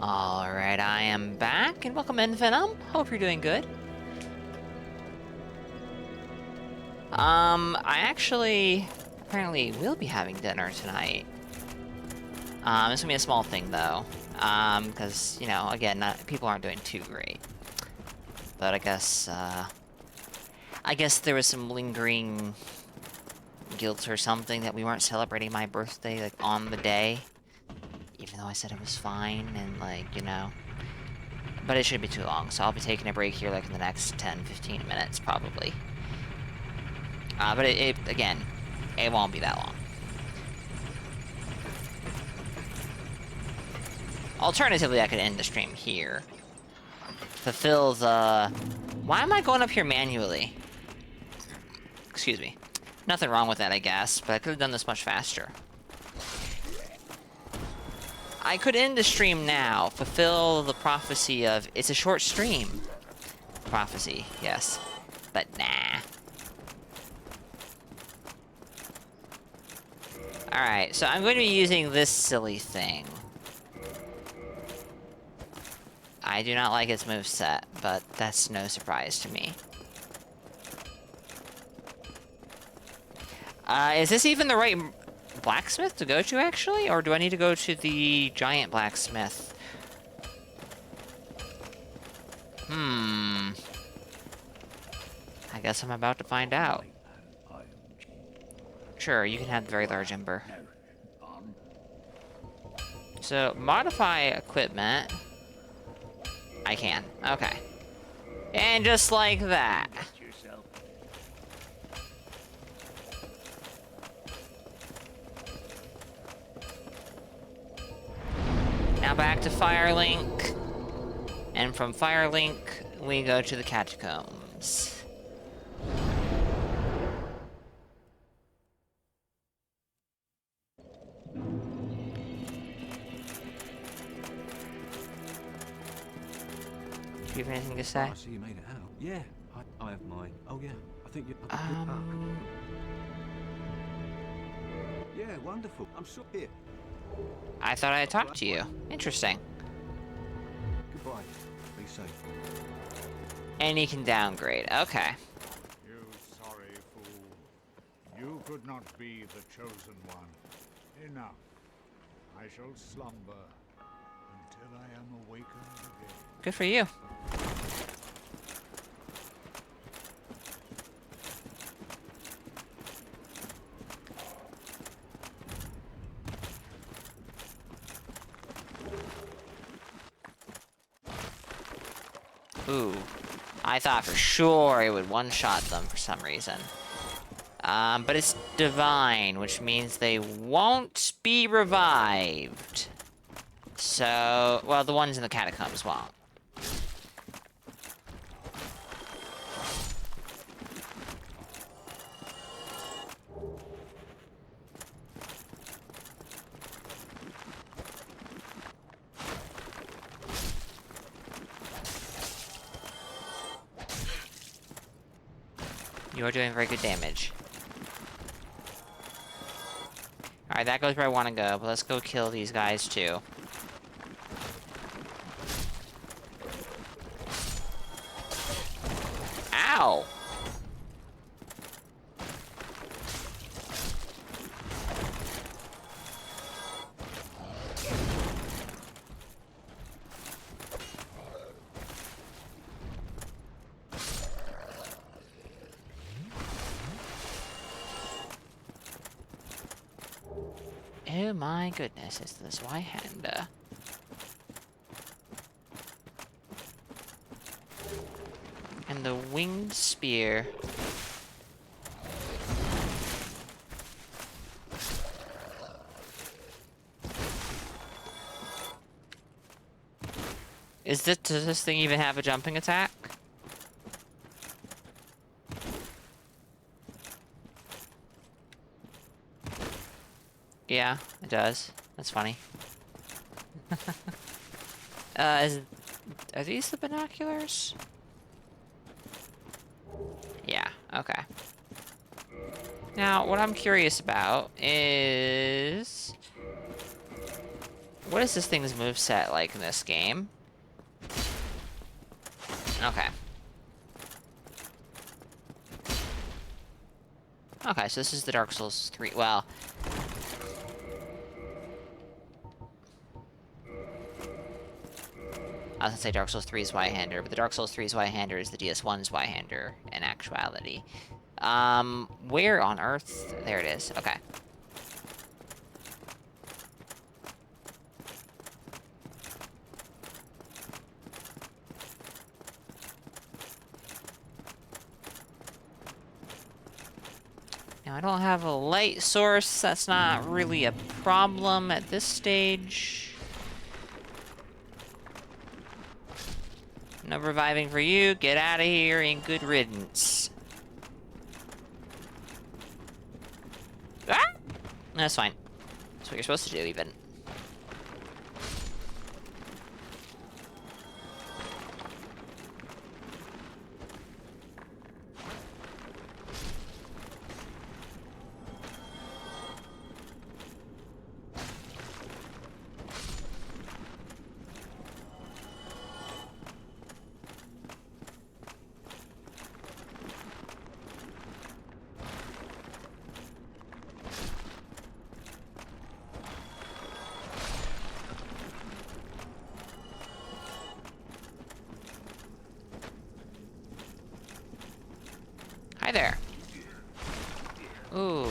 Speaker 1: Alright, I am back, and welcome in, Venom. Hope you're doing good. I actually apparently will be having dinner tonight. It's gonna be a small thing, though. Because, you know, again, people aren't doing too great. But I guess there was some lingering guilt or something that we weren't celebrating my birthday, like, on the day. Even though I said it was fine, and, like, you know. But it shouldn't be too long, so I'll be taking a break here, like, in the next 10-15 minutes, probably. But again, it won't be that long. Alternatively, I could end the stream here. Fulfill the... Why am I going up here manually? Excuse me. Nothing wrong with that, I guess, but I could have done this much faster. I could end the stream now. Fulfill the prophecy of... It's a short stream. Prophecy, yes. But nah. Alright, so I'm going to be using this silly thing. I do not like its moveset, but that's no surprise to me. Is this even the right blacksmith to go to, actually? Or do I need to go to the giant blacksmith? I guess I'm about to find out. Sure, you can have the very large ember. So, modify equipment. I can. Okay. And just like that. Now back to Firelink. And from Firelink, we go to the catacombs. Do you have anything to say?
Speaker 6: I see you made it out. Yeah, I have mine. Oh yeah, I think you. Yeah, wonderful. I'm so here.
Speaker 1: I thought I had talked to you. Interesting.
Speaker 6: Goodbye. Be safe.
Speaker 1: And he can downgrade. Okay.
Speaker 3: You sorry fool. You could not be the chosen one. Enough. I shall slumber until I am awakened again.
Speaker 1: Good for you. Ooh. I thought for sure it would one-shot them for some reason. But it's divine, which means they won't be revived. So, well, the ones in the catacombs won't. You are doing very good damage. Alright, that goes where I want to go, but let's go kill these guys too. Ow! Oh my goodness, it's this Y-hander. And the winged spear. Does this thing even have a jumping attack? Yeah, it does. That's funny. Are these the binoculars? Yeah, okay. Now, what I'm curious about is... What is this thing's moveset like in this game? Okay. Okay, so this is the Dark Souls 3. Well... I was gonna say Dark Souls 3's Y-Hander, but the Dark Souls 3's Y-Hander is the DS1's Y-Hander in actuality. Where on Earth? There it is. Okay. Now, I don't have a light source. That's not really a problem at this stage. No reviving for you. Get out of here and good riddance. Ah! That's fine. That's what you're supposed to do, even. Hi there. Ooh.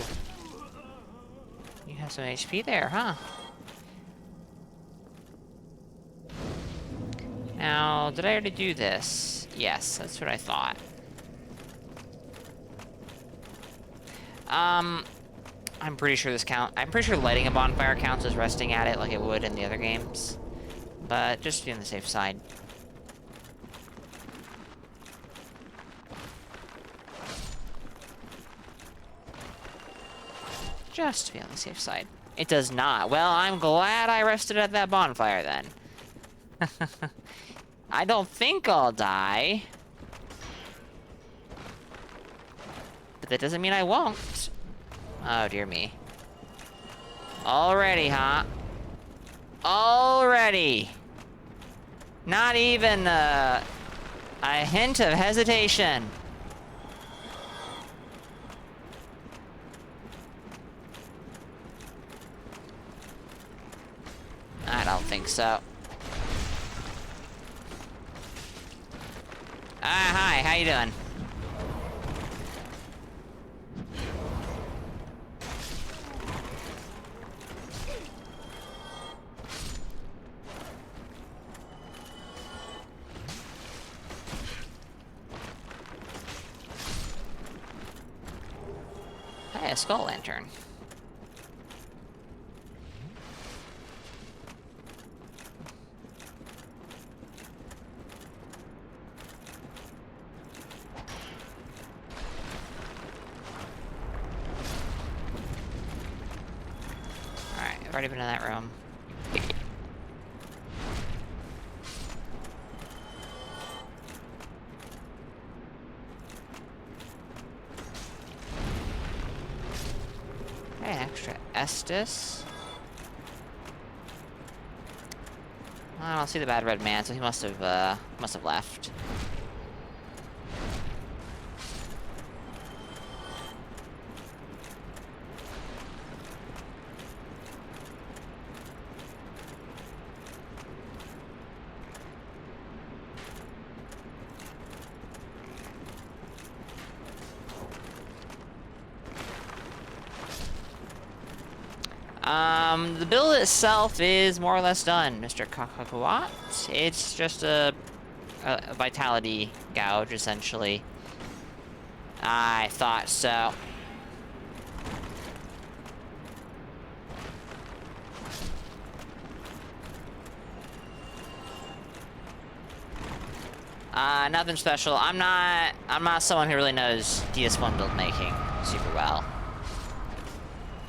Speaker 1: You have some HP there, huh? Now, did I already do this? Yes, that's what I thought. I'm pretty sure I'm pretty sure lighting a bonfire counts as resting at it like it would in the other games. But just to be on the safe side. Just to be on the safe side. It does not. Well, I'm glad I rested at that bonfire then. I don't think I'll die. But that doesn't mean I won't. Oh, dear me. Already, huh? Already. Not even a hint of hesitation. I don't think so. Hi, how you doing? Hey, a skull lantern. I've already been in that room. Hey, extra Estus. I don't see the bad red man, so he must have left. The build itself is more or less done, Mr. Kakakuat. It's just a vitality gouge, essentially. I thought so. Nothing special. I'm not someone who really knows DS1 build making super well.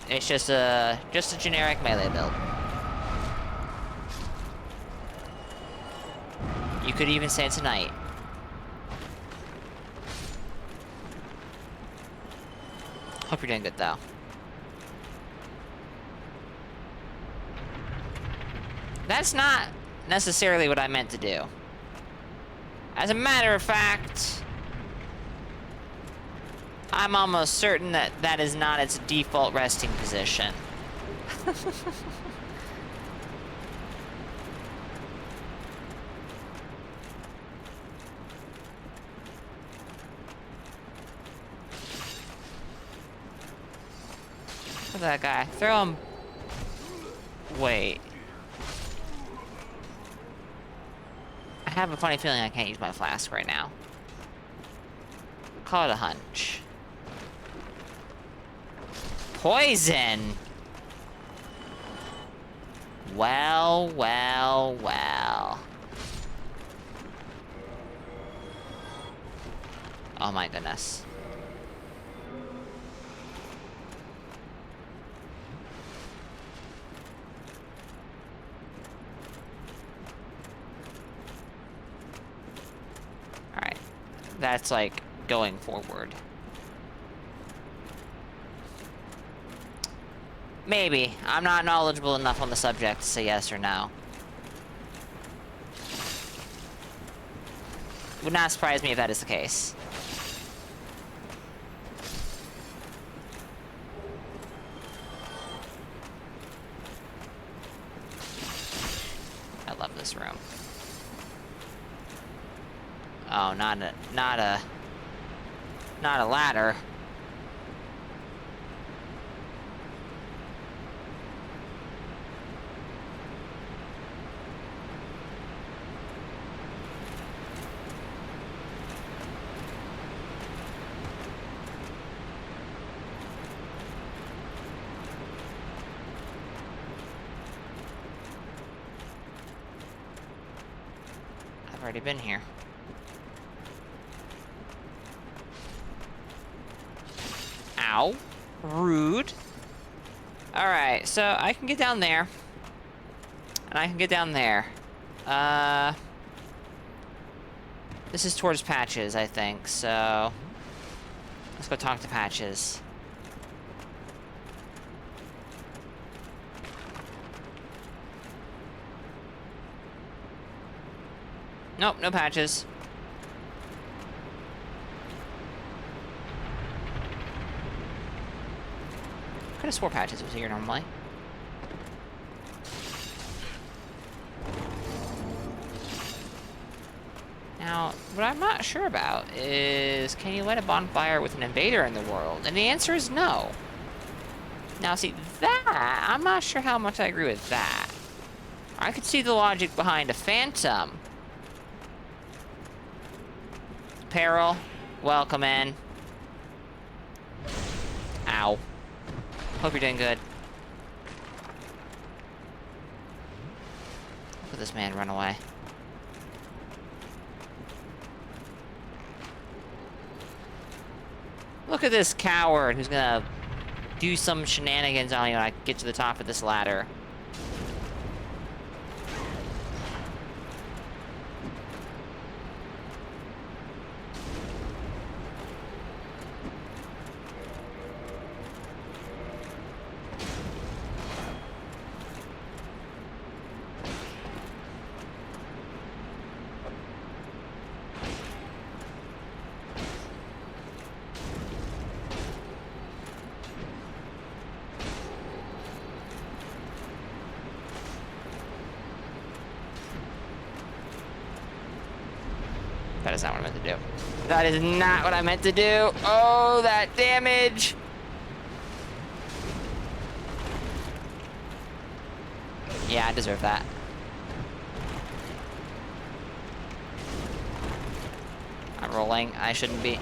Speaker 1: It's just a generic melee build. You could even say it's a knight. Hope you're doing good though. That's not necessarily what I meant to do. As a matter of fact, I'm almost certain that that is not its default resting position. Look at that guy. Throw him. Wait. I have a funny feeling I can't use my flask right now. Call it a hunch. Poison! Well, well, well. Oh my goodness. Alright. That's like going forward. Maybe. I'm not knowledgeable enough on the subject to say yes or no. Would not surprise me if that is the case. I love this room. Oh, not a ladder. I've already been here. Ow. Rude. Alright, so I can get down there. And I can get down there. This is towards Patches, I think, so... Let's go talk to Patches. Nope, no Patches. Could have swore Patches was here normally. Now, what I'm not sure about is, can you light a bonfire with an invader in the world? And the answer is no. Now, see, that, I'm not sure how much I agree with that. I could see the logic behind a phantom. Peril, welcome in. Ow. Hope you're doing good. Look at this man run away. Look at this coward who's gonna do some shenanigans on you when I get to the top of this ladder. That is not what I meant to do. That is not what I meant to do. Oh, that damage. Yeah, I deserve that. I'm rolling. I shouldn't be.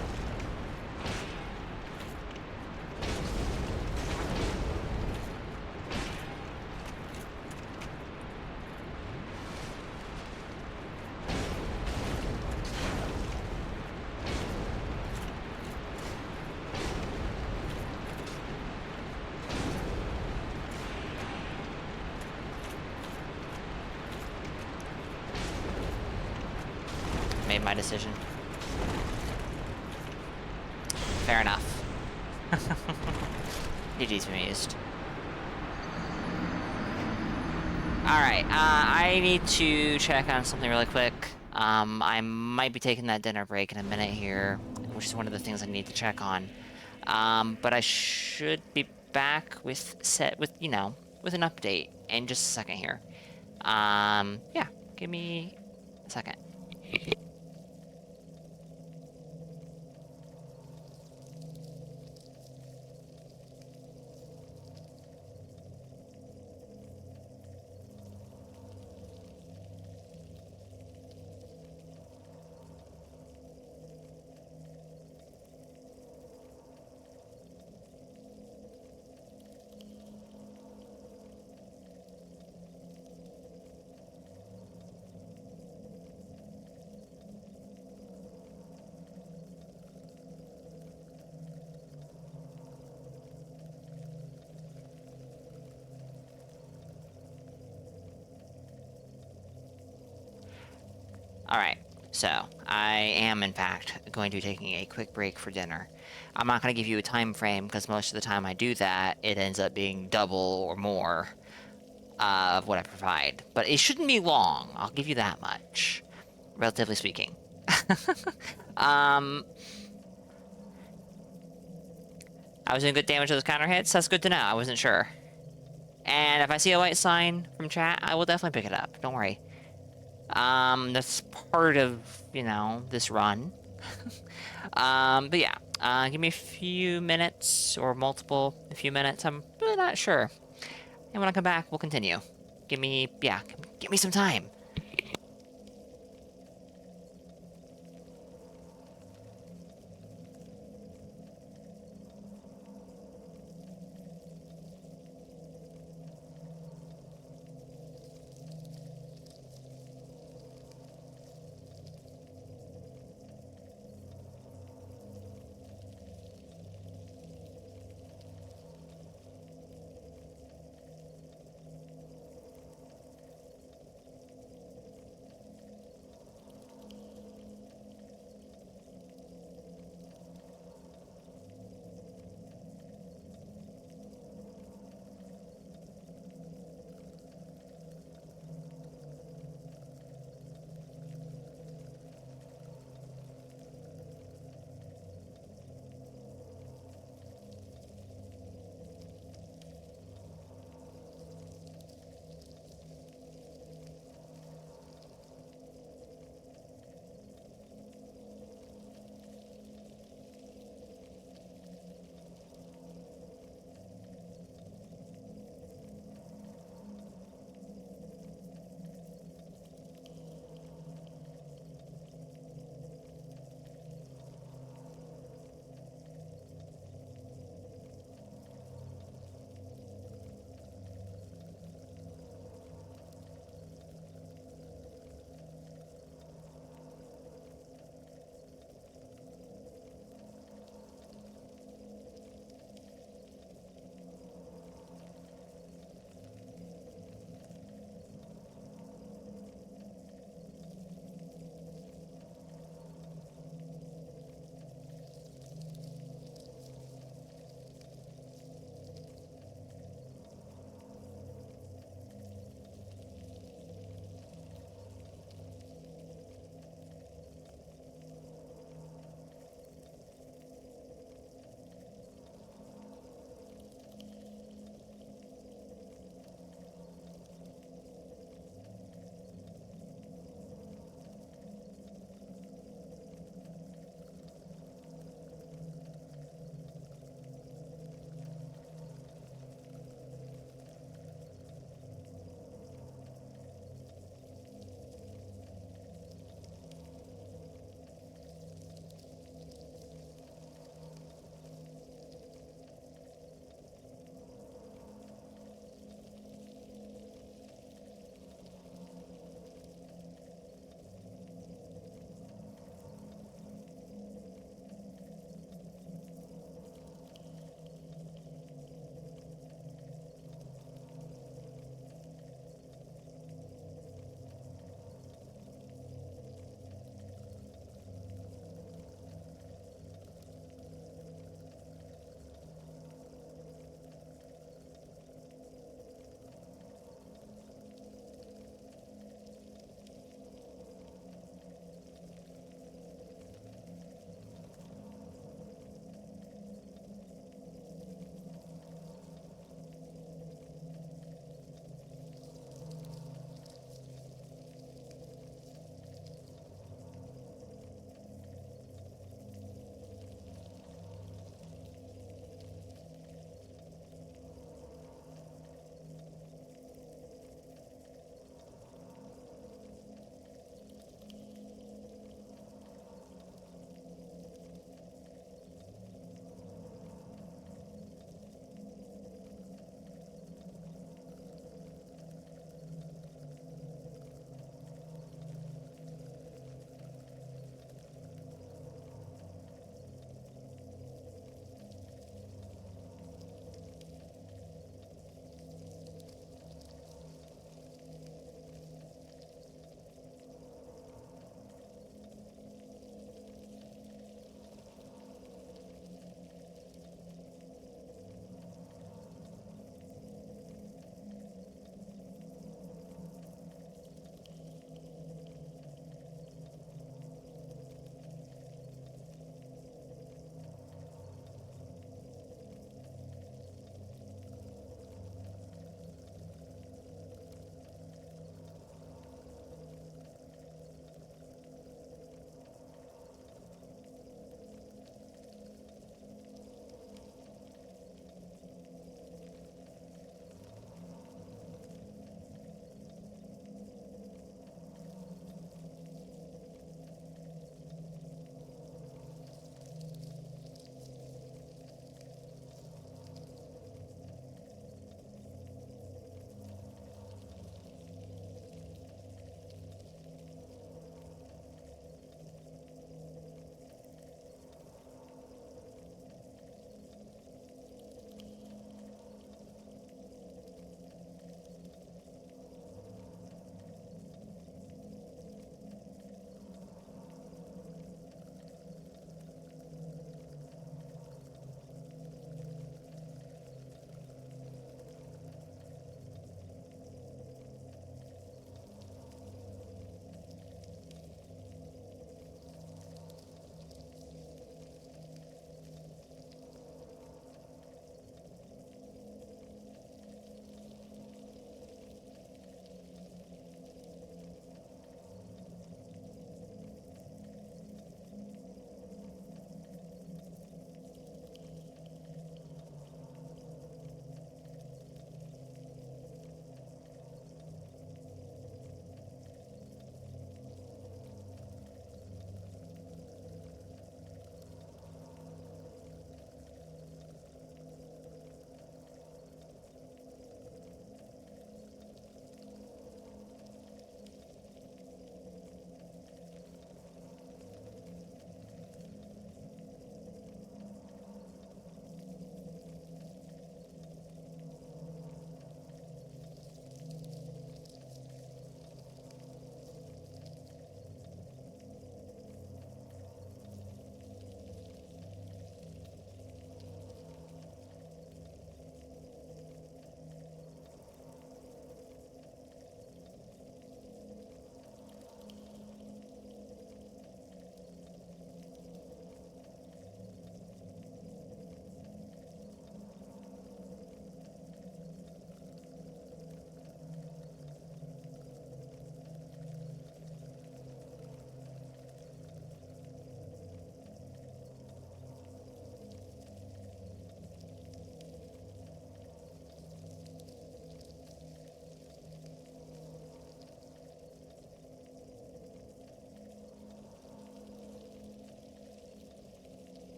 Speaker 1: Made my decision. Fair enough. GG's amused. Alright, I need to check on something really quick. I might be taking that dinner break in a minute here, which is one of the things I need to check on. But I should be back with with an update in just a second here. Yeah, give me a second. Alright, so I am in fact going to be taking a quick break for dinner. I'm not going to give you a time frame because most of the time I do that, it ends up being double or more of what I provide. But it shouldn't be long, I'll give you that much, relatively speaking. I was doing good damage to those counter hits, that's good to know, I wasn't sure. And if I see a white sign from chat, I will definitely pick it up, don't worry. That's part of, this run. But yeah, give me a few minutes, or a few minutes, I'm really not sure. And when I come back, we'll continue. Give me some time.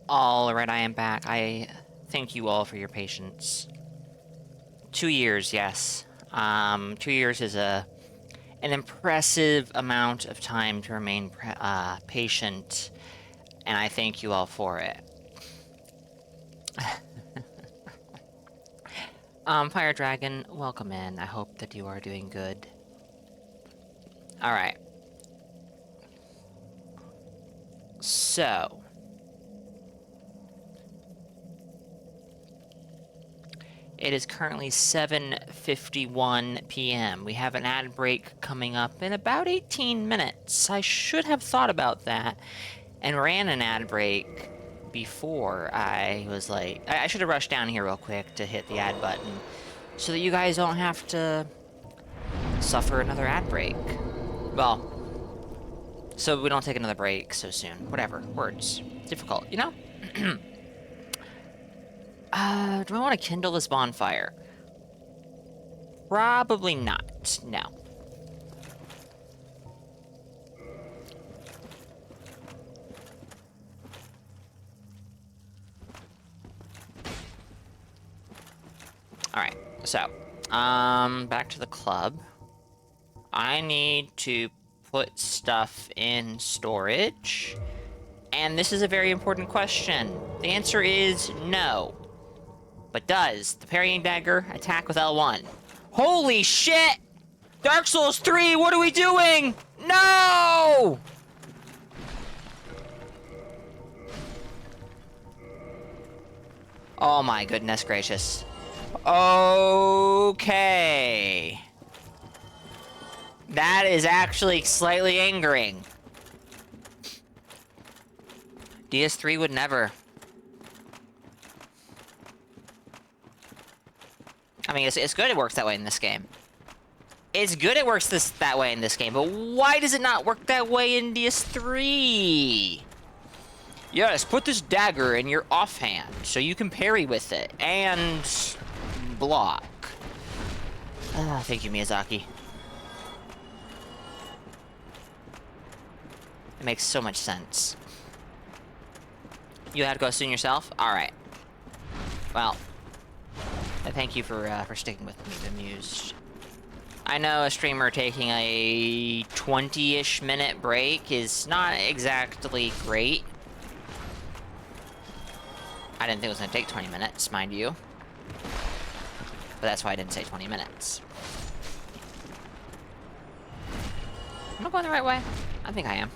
Speaker 1: All right, I am back. I thank you all for your patience. 2 years, yes. 2 years is an impressive amount of time to remain patient, and I thank you all for it. Fire Dragon, welcome in. I hope that you are doing good. Alright. So. It is currently 7:51 p.m. We have an ad break coming up in about 18 minutes. I should have thought about that and ran an ad break before I was like... I should have rushed down here real quick to hit the ad button so that you guys don't have to suffer another ad break. Well, so we don't take another break so soon. Whatever. Words. Difficult, you know? Do I want to kindle this bonfire? Probably not. No. Alright, so, back to the club. I need to put stuff in storage. And this is a very important question. The answer is no. But does the parrying dagger attack with L1? Holy shit! Dark Souls 3, what are we doing? No! Oh my goodness gracious. Okay. That is actually slightly angering. DS3 would never. I mean, it's good it works that way in this game. It's good it works that way in this game, but why does it not work that way in DS3? Yes, put this dagger in your offhand so you can parry with it and block. Thank you, Miyazaki. It makes so much sense. You had to go soon yourself? Alright. Well, thank you for sticking with me, Bemused. I know a streamer taking a 20-ish minute break is not exactly great. I didn't think it was going to take 20 minutes, mind you. But that's why I didn't say 20 minutes. Am I going the right way? I think I am.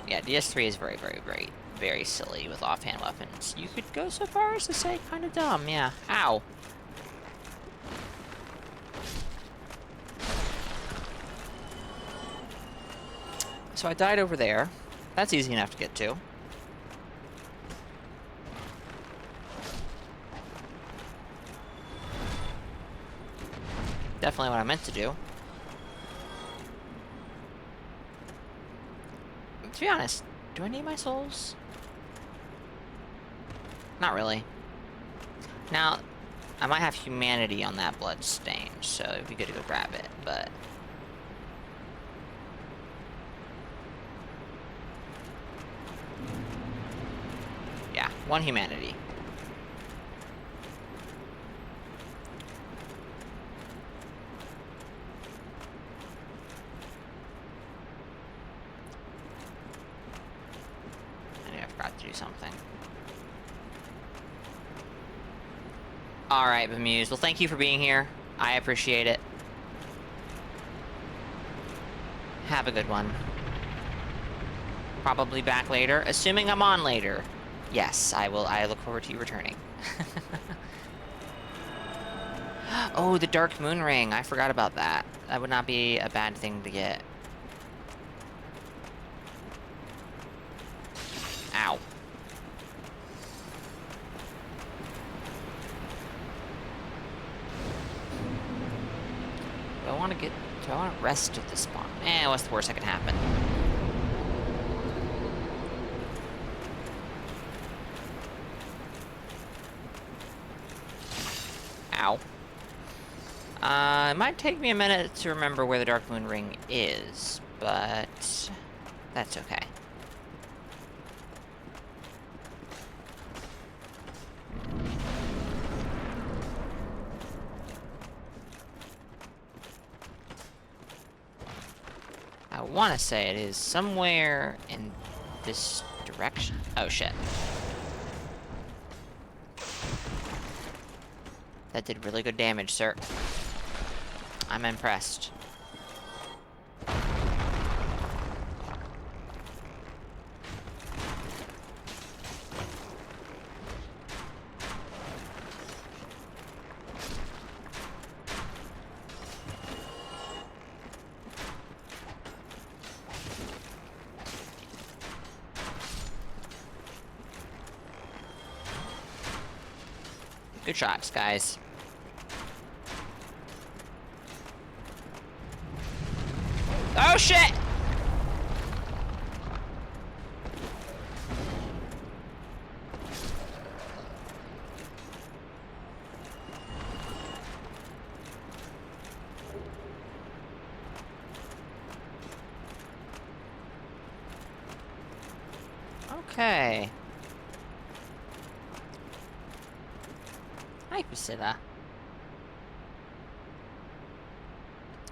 Speaker 1: Yeah, DS3 is very, very, very, very silly with offhand weapons. You could go so far as to say kind of dumb, yeah. Ow. So I died over there. That's easy enough to get to. Definitely what I meant to do. To be honest, do I need my souls? Not really. Now, I might have humanity on that blood stain, so it'd be good to go grab it, but... yeah, 1 humanity. To do something. Alright, Bemused. Well, thank you for being here. I appreciate it. Have a good one. Probably back later, assuming I'm on later. Yes, I will. I look forward to you returning. Oh, the Dark Moon Ring. I forgot about that. That would not be a bad thing to get. Ow. Do I want to rest at this spawn? What's the worst that can happen? might take me a minute to remember where the Dark Moon Ring is, but that's okay. I want to say it is somewhere in this direction. Oh, shit. That did really good damage, sir. I'm impressed. Good shots, guys. Oh, shit! Okay. Hi, Priscilla.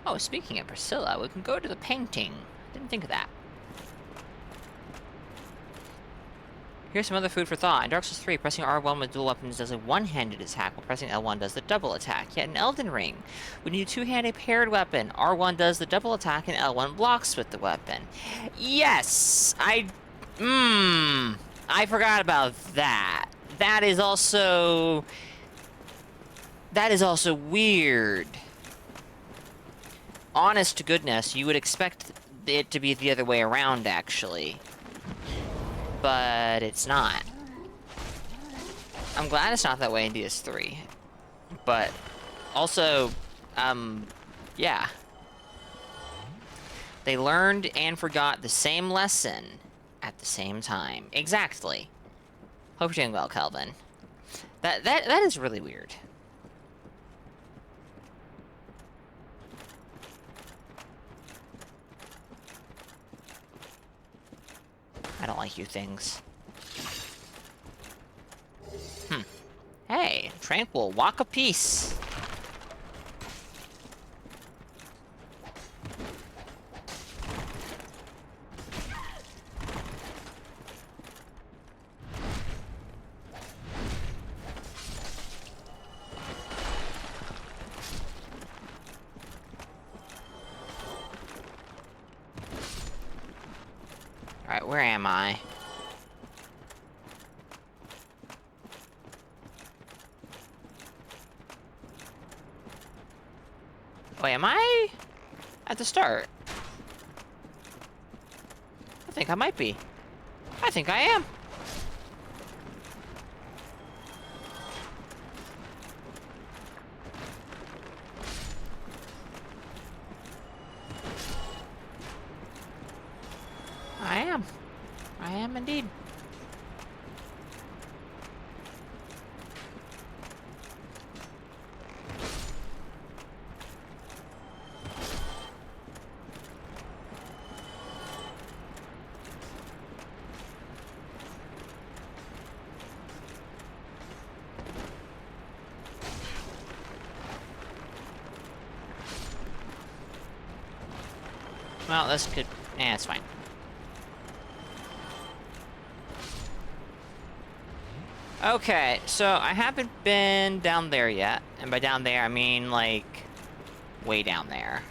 Speaker 1: Oh, speaking of Priscilla, we can go to the painting. Didn't think of that. Here's some other food for thought. In Dark Souls 3, pressing R1 with dual weapons does a one-handed attack, while pressing L1 does the double attack. Yet in Elden Ring, we need a two-handed paired weapon. R1 does the double attack, and L1 blocks with the weapon. Yes! I forgot about that. That is also weird. Honest to goodness, you would expect it to be the other way around, actually. But it's not. I'm glad it's not that way in DS3. But also, yeah. They learned and forgot the same lesson at the same time. Exactly. Hope you're doing well, Kelvin. That is really weird. I don't like you things. Hey, tranquil, walk of peace. Alright, where am I? Wait, am I at the start? I think I might be. I think I am. I am indeed. Well, this could... it's fine. Okay, so I haven't been down there yet. And by down there, I mean, like, way down there.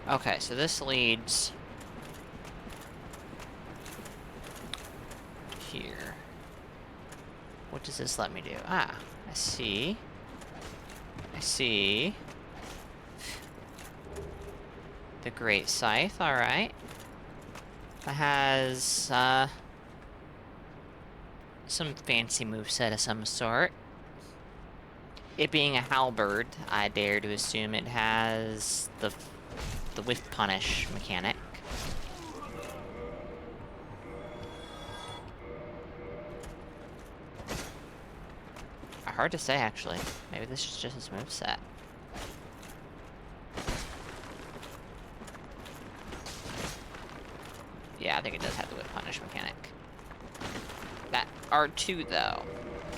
Speaker 1: Okay, so this leads... here. What does this let me do? Ah, I see. I see. The Great Scythe, alright. That has, some fancy moveset of some sort. it being a halberd, I dare to assume it has the whiff punish mechanic. Hard to say, actually. Maybe this is just his moveset. Yeah, I think it does have the whip punish mechanic. That R2, though,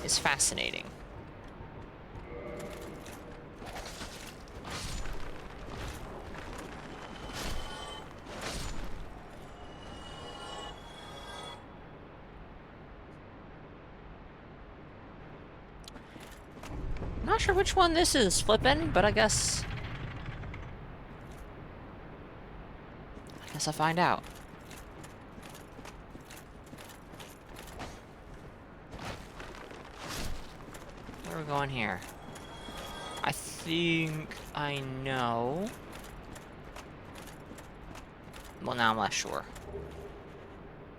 Speaker 1: is fascinating. Not sure which one this is flipping, but I guess I'll find out. Where are we going here? I think I know. Well, now I'm less sure.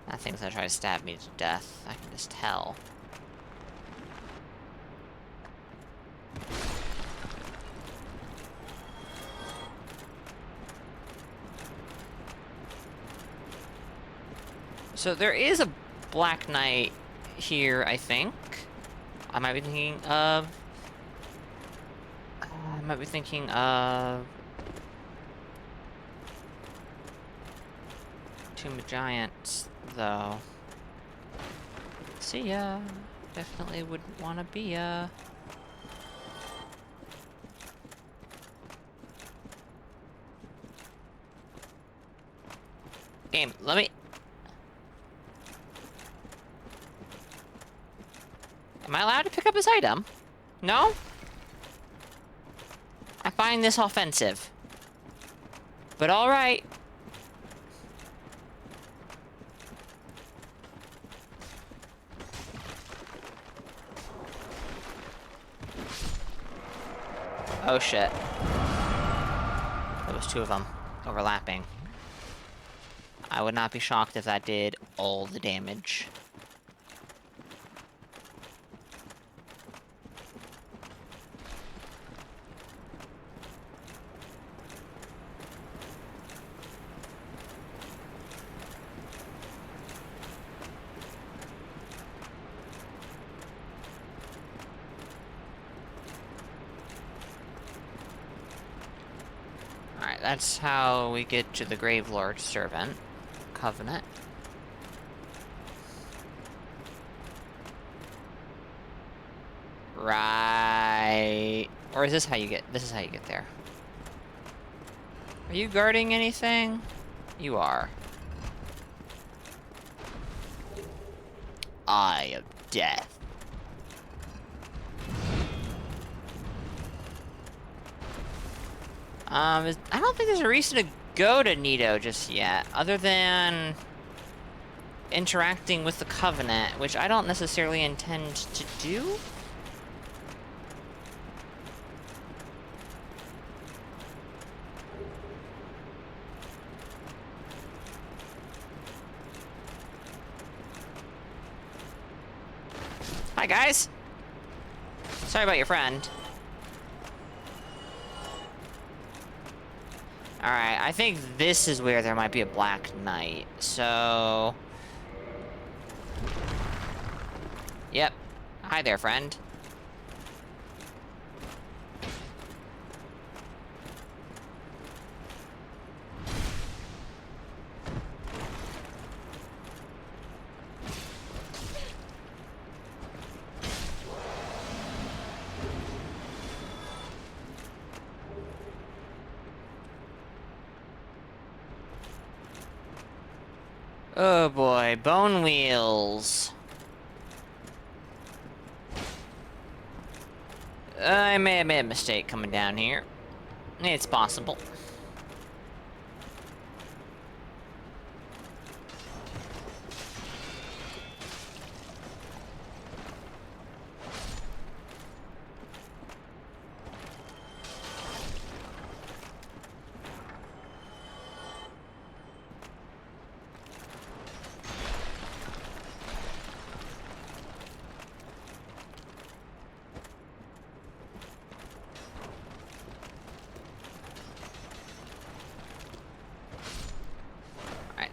Speaker 1: That thing's gonna try to stab me to death. I can just tell. So there is a Black Knight here, I think. I might be thinking of... Tomb of Giants, though. See ya. Definitely wouldn't want to be ya. Game, let me... Am I allowed to pick up his item? No? I find this offensive. But alright. Oh shit. There was two of them overlapping. I would not be shocked if that did all the damage. Alright, that's how we get to the Gravelord Servant Covenant. Right. Or is this how you get... This is how you get there. Are you guarding anything? You are. Eye of Death. I don't think there's a reason to go to Nito just yet, other than interacting with the Covenant, which I don't necessarily intend to do. Hi, guys. Sorry about your friend. Alright, I think this is where there might be a Black Knight, so... Yep. Hi there, friend. Oh boy, bone wheels. I may have made a mistake coming down here. It's possible.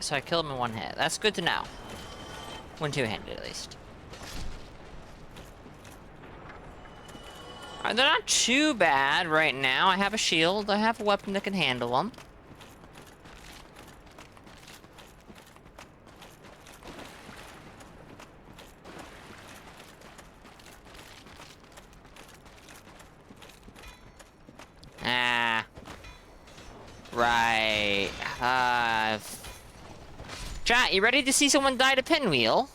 Speaker 1: So I killed him in one hit. That's good to know. When two-handed, at least. They're not too bad right now. I have a shield. I have a weapon that can handle them. Ah. Right. Chat, you ready to see someone die to pinwheel?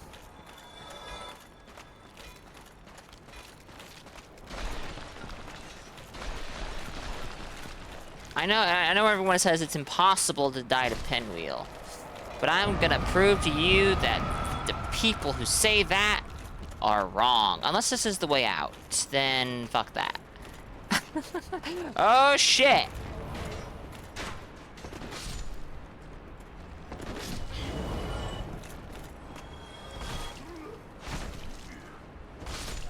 Speaker 1: I know everyone says it's impossible to die to pinwheel. But I'm gonna prove to you that the people who say that are wrong. Unless this is the way out, then fuck that. Oh shit!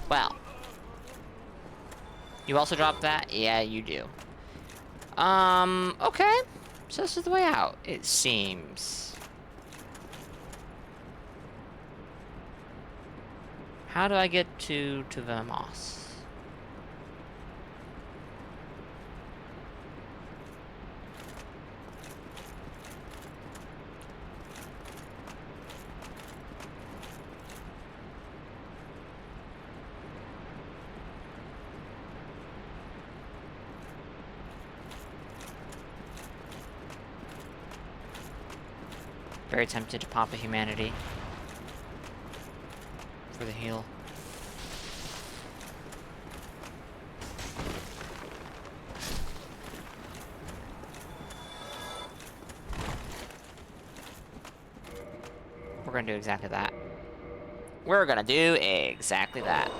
Speaker 1: Well. You also dropped that? Yeah, you do. Okay. So this is the way out, it seems. How do I get to the moss? Very tempted to pop a humanity for the heal. We're gonna do exactly that. We're gonna do exactly that.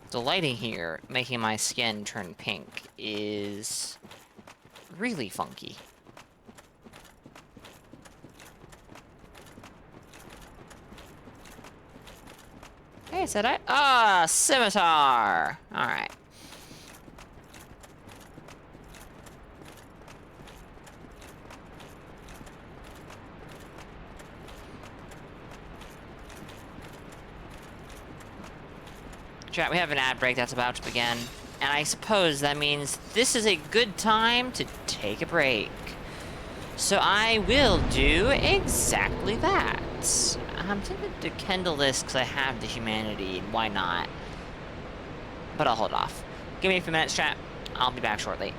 Speaker 1: The lighting here, making my skin turn pink, is really funky. Hey, said I? Ah, scimitar! Alright. Chat, we have an ad break that's about to begin, and I suppose that means this is a good time to take a break. So I will do exactly that. I'm tempted to kindle this because I have the humanity, and why not? But I'll hold off. Give me a few minutes, chat. I'll be back shortly.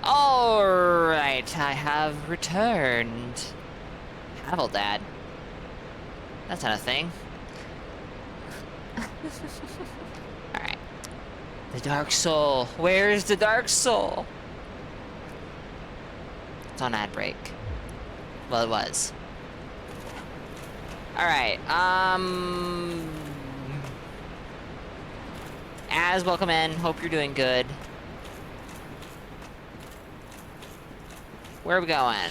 Speaker 1: Alright, I have returned. Havel Dad. That's not a thing. Alright. The Dark Soul. Where's the Dark Soul? It's on ad break. Well, it was. Alright, Az, welcome in. Hope you're doing good. Where are we going?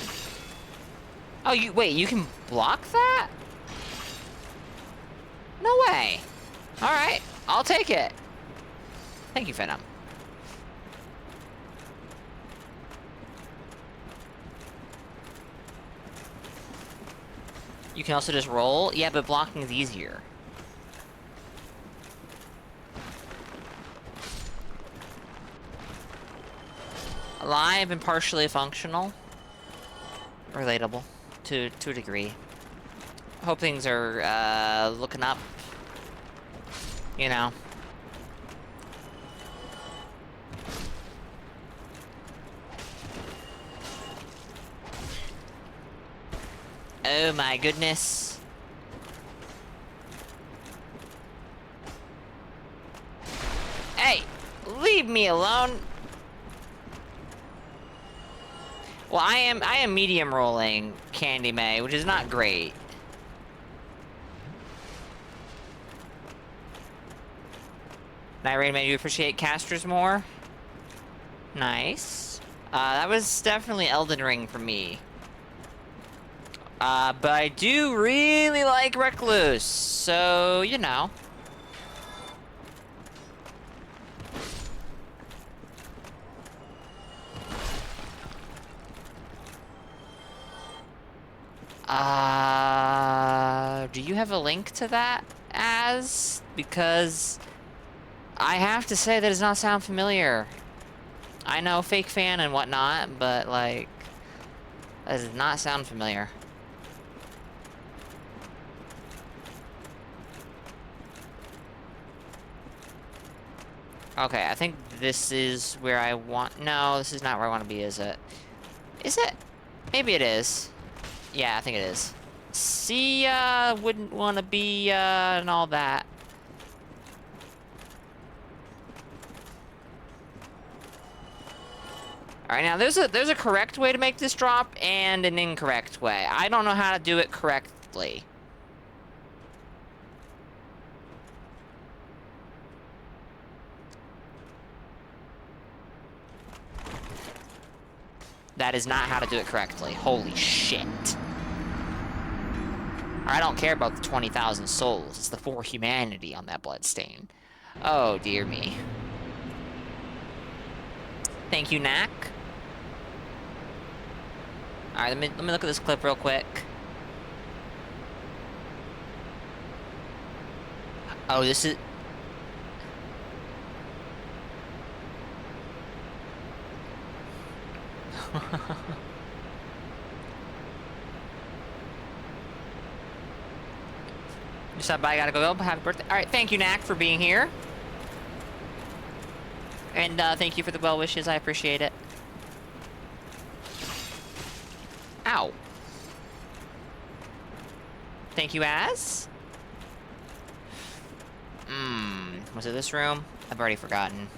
Speaker 1: Oh, wait, you can block that? No way. Alright, I'll take it. Thank you, Venom. You can also just roll? Yeah, but blocking is easier. Alive and partially functional. Relatable. To a degree. Hope things are, looking up. You know. Oh my goodness. Hey! Leave me alone! Well, I am medium rolling Candy May, which is not great. Night Raid made you appreciate casters more? Nice. That was definitely Elden Ring for me. But I do really like Recluse, so, you know. Do you have a link to that, Az? Because I have to say that does not sound familiar. I know, fake fan and whatnot, but, like, that does not sound familiar. Okay, I think this is where I want... No, this is not where I want to be, is it? Is it? Maybe it is. Yeah, I think it is. See ya, wouldn't want to be, and all that. Alright, now there's a correct way to make this drop and an incorrect way. I don't know how to do it correctly. That is not how to do it correctly. Holy shit. I don't care about the 20,000 souls. It's the 4 humanity on that bloodstain. Oh, dear me. Thank you, Knack. Alright, let me look at this clip real quick. Oh, this is... Just stop by, gotta go. Happy birthday. Alright, thank you, Knack, for being here. And thank you for the well wishes, I appreciate it. Ow. Thank you, Az. Was it this room? I've already forgotten.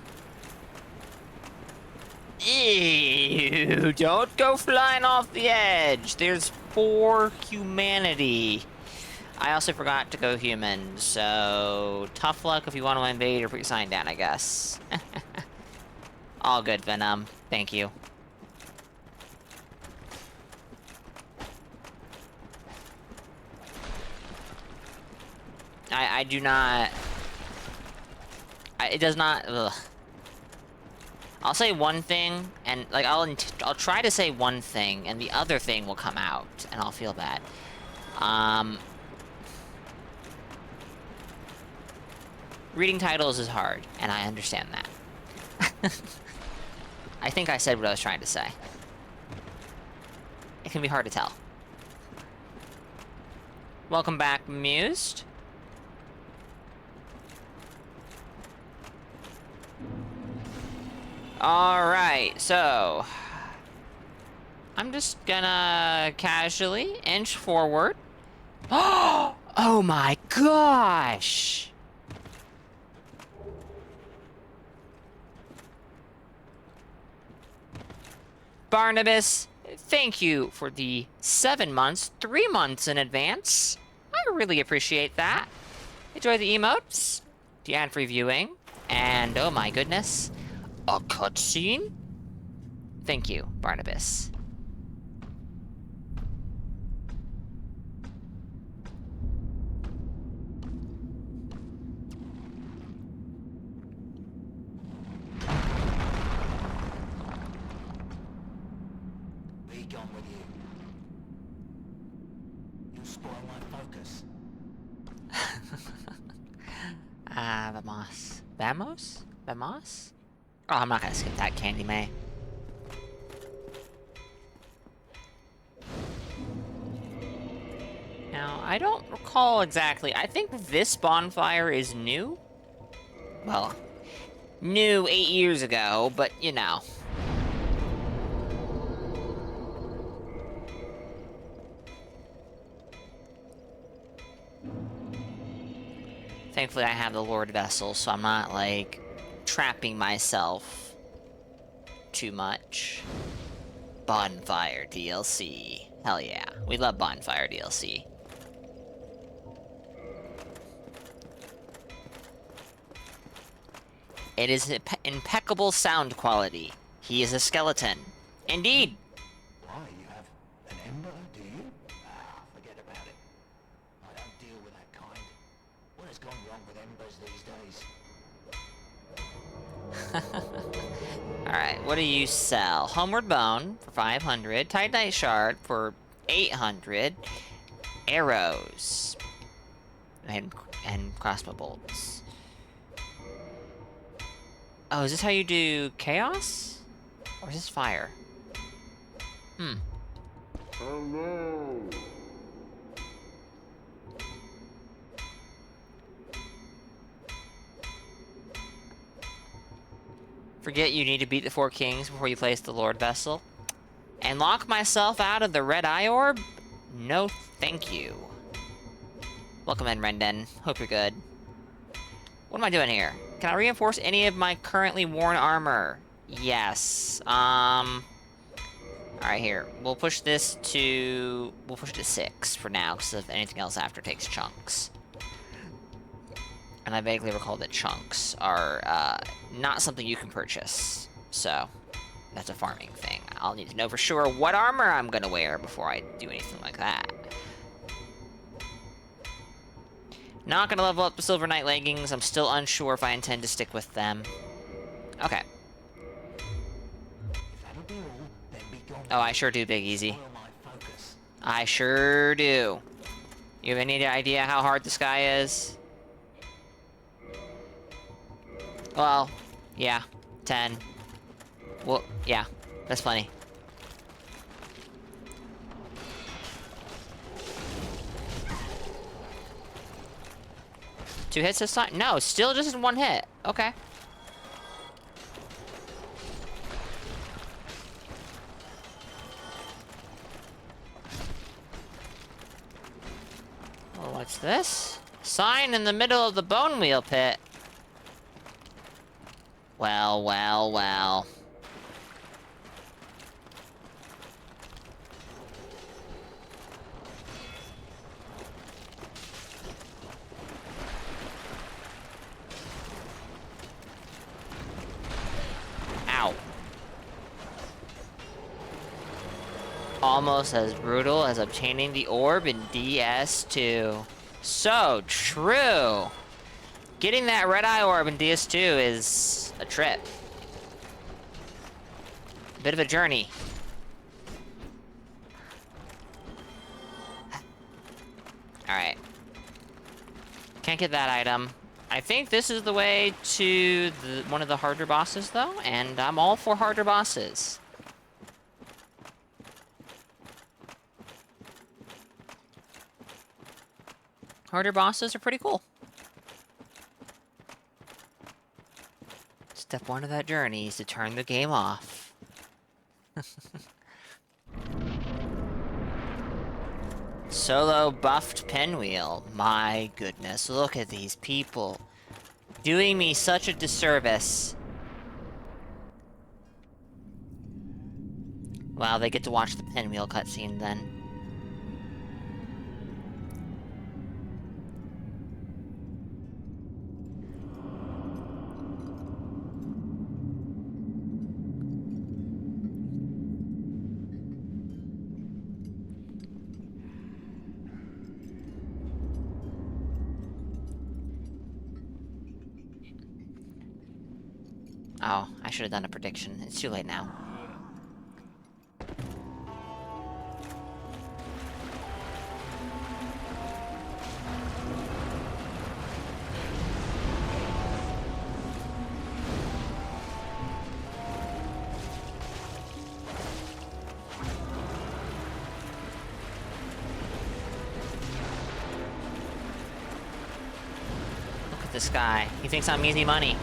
Speaker 1: Ew, don't go flying off the edge. There's 4 humanity. I also forgot to go human, so tough luck if you want to invade or put your sign down, I guess. All good, Venom. Thank you. I do not... it does not... Ugh. I'll say one thing, and, like, I'll try to say one thing, and the other thing will come out, and I'll feel bad. Reading titles is hard, and I understand that. I think I said what I was trying to say. It can be hard to tell. Welcome back, Mused. Alright, so... I'm just gonna casually inch forward. Oh my gosh! Barnabas, thank you for the 7 months, 3 months in advance. I really appreciate that. Enjoy the emotes, the ad-free viewing, and oh my goodness, a cutscene? Thank you, Barnabas.
Speaker 7: Be gone with you. You'll spoil my focus.
Speaker 1: Vamos. Vamos? Vamos? Oh, I'm not gonna skip that, Candy May. Now, I don't recall exactly. I think this bonfire is new? Well, new 8 years ago, but you know. Thankfully, I have the Lord Vessel, so I'm not, like, trapping myself too much. Bonfire DLC. Hell yeah. We love Bonfire DLC. It is impeccable sound quality. He is a skeleton. Indeed.
Speaker 7: Why, you have an ember, do you? Ah, forget about it. I don't deal with that kind. What has gone wrong with embers these days?
Speaker 1: Alright, what do you sell? Homeward Bone for 500. Titanite Shard for 800. Arrows. And crossbow bolts. Oh, is this how you do chaos? Or is this fire?
Speaker 8: Hello.
Speaker 1: Forget you need to beat the 4 kings before you place the Lord Vessel. And lock myself out of the red eye orb? No thank you. Welcome in, Rendon. Hope you're good. What am I doing here? Can I reinforce any of my currently worn armor? Yes. Alright, here. We'll push this to... We'll push it to 6 for now, because if anything else after takes chunks. And I vaguely recall that chunks are, not something you can purchase. So, that's a farming thing. I'll need to know for sure what armor I'm gonna wear before I do anything like that. Not gonna level up the Silver Knight leggings. I'm still unsure if I intend to stick with them. Okay.
Speaker 7: If that'll be all, then be gone.
Speaker 1: Oh, I sure do, Big Easy.
Speaker 7: Spoil my focus.
Speaker 1: I sure do. You have any idea how hard this guy is? Well, yeah. 10. Well, yeah. That's plenty. Two hits this time? No, still just in 1 hit. Okay. Oh, what's this? Sign in the middle of the bone wheel pit. Well, well, well. Ow. Almost as brutal as obtaining the orb in DS2. So true. Getting that red eye orb in DS2 is a trip. A bit of a journey. Alright. Can't get that item. I think this is the way to one of the harder bosses, though, and I'm all for harder bosses. Harder bosses are pretty cool. Step 1 of that journey is to turn the game off. Solo buffed pinwheel. My goodness, look at these people. Doing me such a disservice. Wow, they get to watch the pinwheel cutscene then. Oh, I should have done a prediction. It's too late now. Look at this guy. He thinks I'm easy money.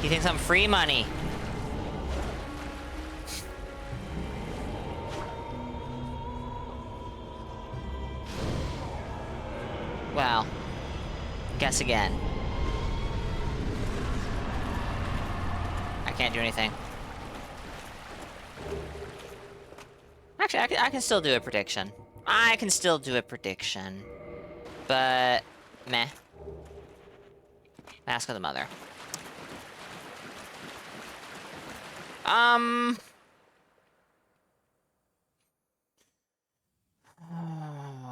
Speaker 1: He thinks I'm free money. Well, guess again. I can't do anything. Actually, I can still do a prediction. I can still do a prediction. But, meh. Ask of the mother. Oh,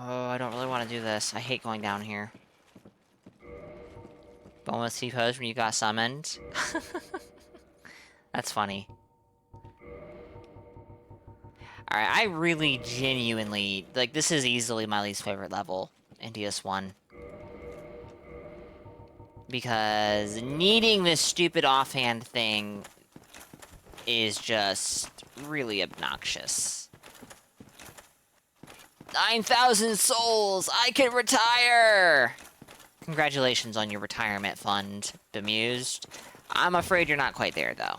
Speaker 1: I don't really want to do this. I hate going down here. Boneless T-pose when you got summoned. That's funny. Alright, I really genuinely... Like, this is easily my least favorite level in DS1. Because needing this stupid offhand thing is just really obnoxious. 9,000 souls! I can retire! Congratulations on your retirement fund, Bemused. I'm afraid you're not quite there, though.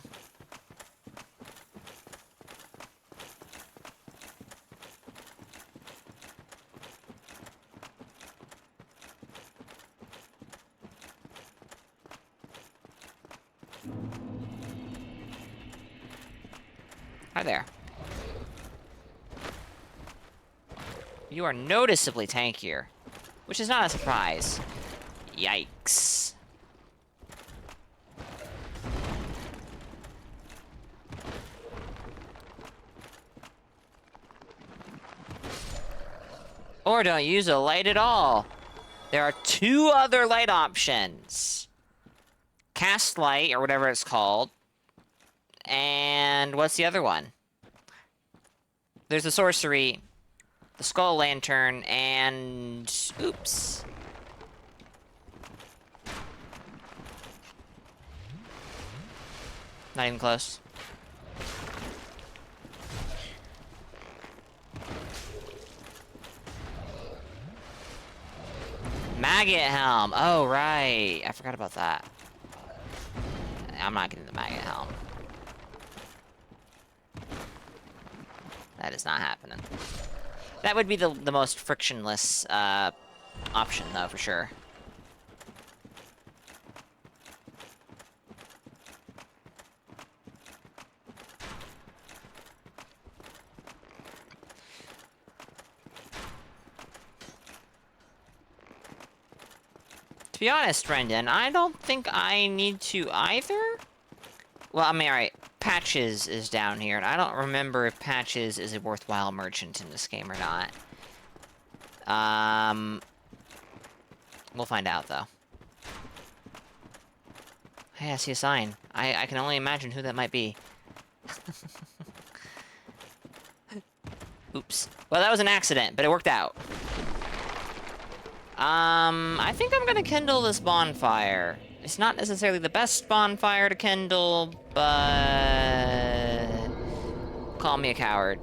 Speaker 1: Hi there. You are noticeably tankier, which is not a surprise. Yikes. Or don't use a light at all. There are two other light options. Cast light, or whatever it's called. And what's the other one? There's the sorcery, the skull lantern, and... oops. Not even close. Maggot helm! Oh, right. I forgot about that. I'm not getting the maggot helm. That is not happening. That would be the most frictionless option, though, for sure. To be honest, Brendan, I don't think I need to either. Well, I mean, alright. Patches is down here, and I don't remember if Patches is a worthwhile merchant in this game or not. We'll find out, though. Hey, I see a sign. I can only imagine who that might be. Oops. Well, that was an accident, but it worked out. I think I'm gonna kindle this bonfire. It's not necessarily the best bonfire to kindle, but... call me a coward.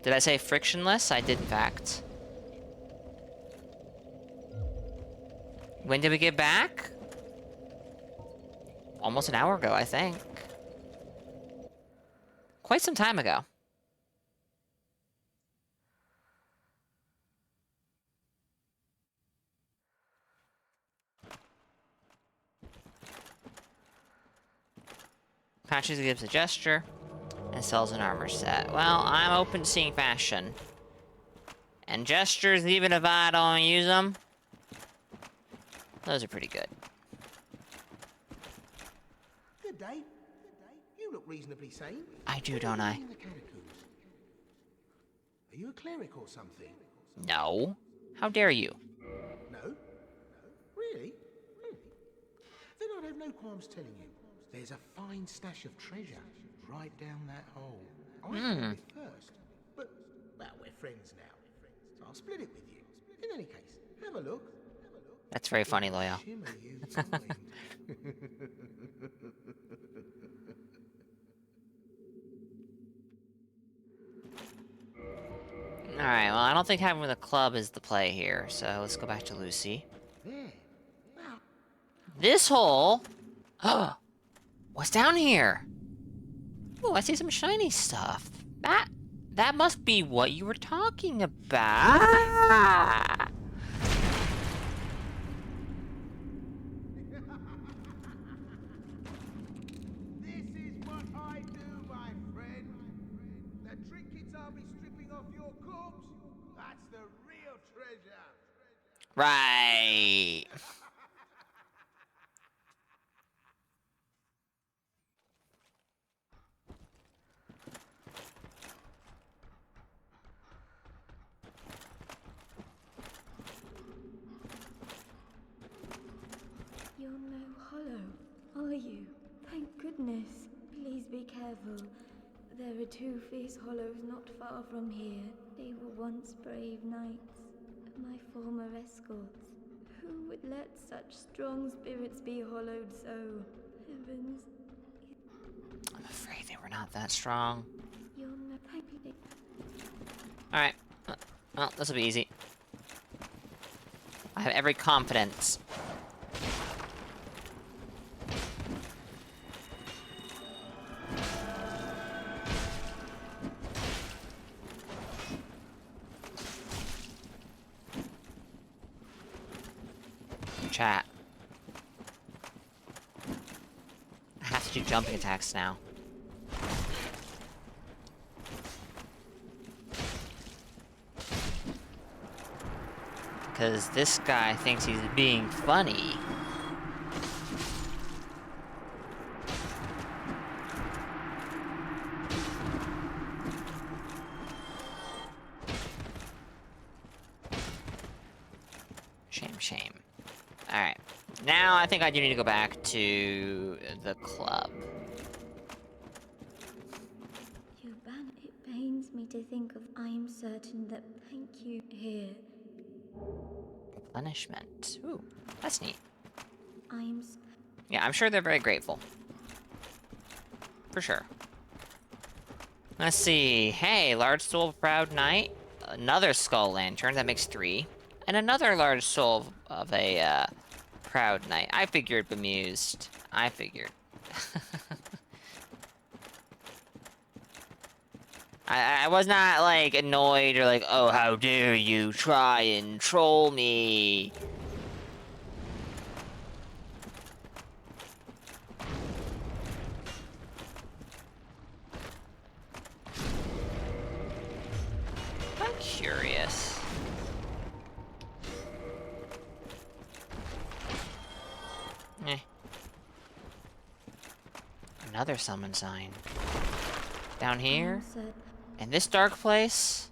Speaker 1: Did I say frictionless? I did, in fact. When did we get back? Almost an hour ago, I think. Quite some time ago. Patches gives a gesture and sells an armor set. Well, I'm open to seeing fashion. And gestures, even if I don't use them, those are pretty good.
Speaker 7: Good day. You look reasonably sane.
Speaker 1: I do, don't I?
Speaker 7: Are you a cleric or something?
Speaker 1: No. How dare you?
Speaker 7: No? Really? Then I'd have no qualms telling you. There's a fine stash of treasure right down that hole. I found it first. But, well, we're friends now. So I'll split it with you. In any case, have a look.
Speaker 1: That's very funny, Loyal.
Speaker 7: Shimmer you find.
Speaker 1: Alright, well, I don't think having the club is the play here, so let's go back to Lucy.
Speaker 7: There. Wow.
Speaker 1: This hole? What's down here? Oh, I see some shiny stuff. That must be what you were talking about.
Speaker 7: This is what I do, my friend. The trinkets I'll be stripping off your corpse, that's the real treasure.
Speaker 1: Right.
Speaker 9: You're no hollow, are you? Thank goodness. Please be careful. There are 2 fierce hollows not far from here. They were once brave knights, my former escorts. Who would let such strong spirits be hollowed so? Heavens.
Speaker 1: I'm afraid they were not that strong.
Speaker 9: You're no...
Speaker 1: Alright. Well, this will be easy. I have every confidence. Chat. I have to do jumping attacks now. Because this guy thinks he's being funny. Shame. Alright. Now I think I do need to go back to the club.
Speaker 9: Your ban, it pains me to think of. I am certain that thank you here.
Speaker 1: Replenishment. Ooh, that's neat.
Speaker 9: Yeah,
Speaker 1: I'm sure they're very grateful. For sure. Let's see. Hey, large soul of proud knight. Another skull lantern, that makes 3. And another large soul of a proud knight. I figured, bemused. I figured. I was not, like, annoyed or like, oh, how dare you try and troll me. I'm curious. Another summon sign. Down here? In this dark place?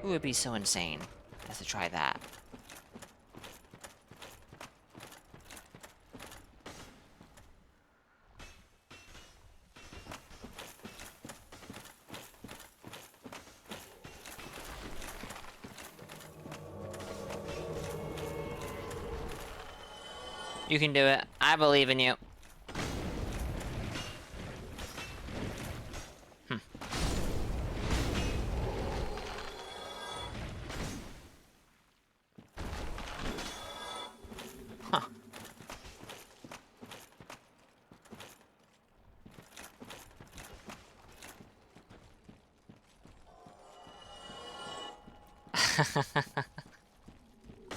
Speaker 1: Who would be so insane as to try that? You can do it. I believe in you. Huh.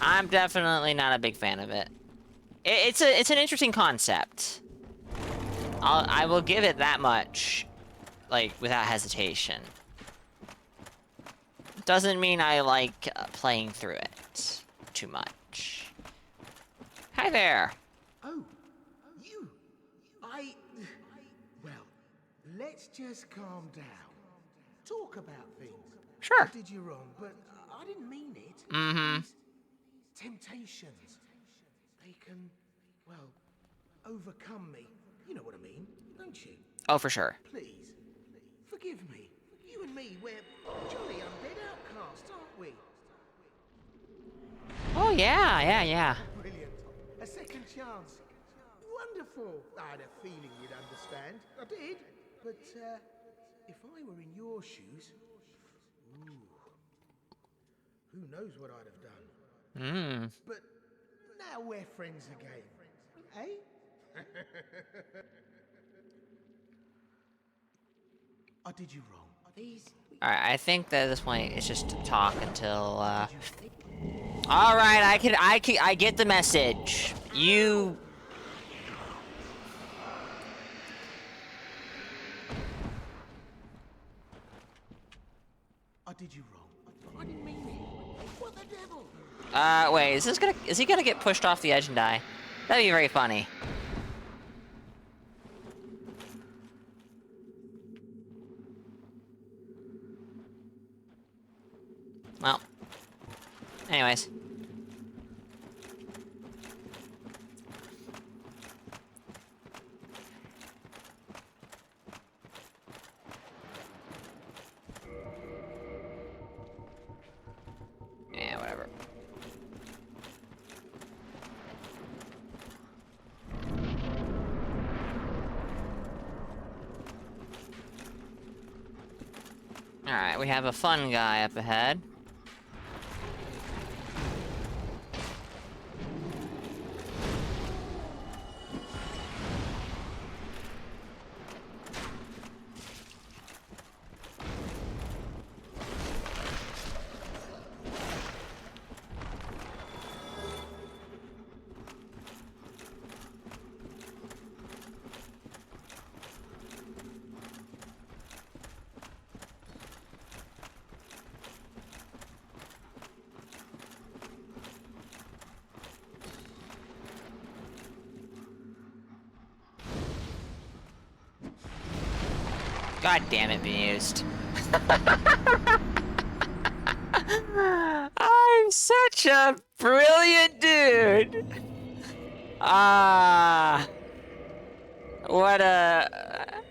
Speaker 1: I'm definitely not a big fan of it. It's an interesting concept. I will give it that much, like, without hesitation. Doesn't mean I like playing through it too much. Hi there.
Speaker 7: Oh, you. Well, let's just calm down. Talk about things.
Speaker 1: Sure.
Speaker 7: I did you wrong, but I didn't mean it.
Speaker 1: Mm-hmm.
Speaker 7: These temptations, they can, well, overcome me. You know what I mean, don't you?
Speaker 1: Oh, for sure.
Speaker 7: Please, forgive me. You and me, we're jolly undead outcasts, aren't we?
Speaker 1: Oh, yeah.
Speaker 7: Brilliant. A second chance. Wonderful. I had a feeling you'd understand. I did. But, if I were in your shoes, ooh, who knows what I'd have done. But now we're friends again. Eh? I did you wrong.
Speaker 1: Alright, I think that at this point it's just talk until, Alright, I get the message. You...
Speaker 7: I did you wrong. I didn't mean it. What the devil?
Speaker 1: Wait, is he gonna get pushed off the edge and die? That'd be very funny. Well. Anyways. Yeah, whatever. Alright, we have a fun guy up ahead. God damn it, Bemused. I'm such a brilliant dude. What a...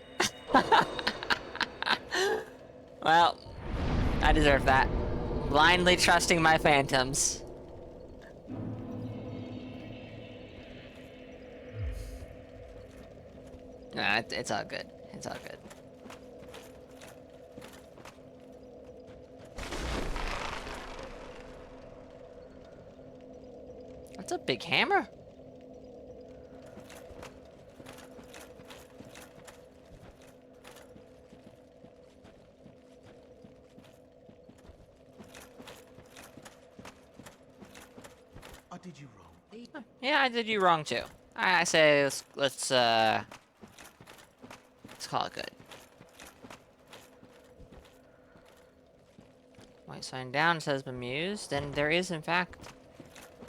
Speaker 1: Well, I deserve that. Blindly trusting my phantoms. Nah, it's all good. It's all good. That's a big hammer.
Speaker 7: I did you wrong.
Speaker 1: Yeah, I did you wrong too. I say let's call it good. White sign down says bemused, and there is in fact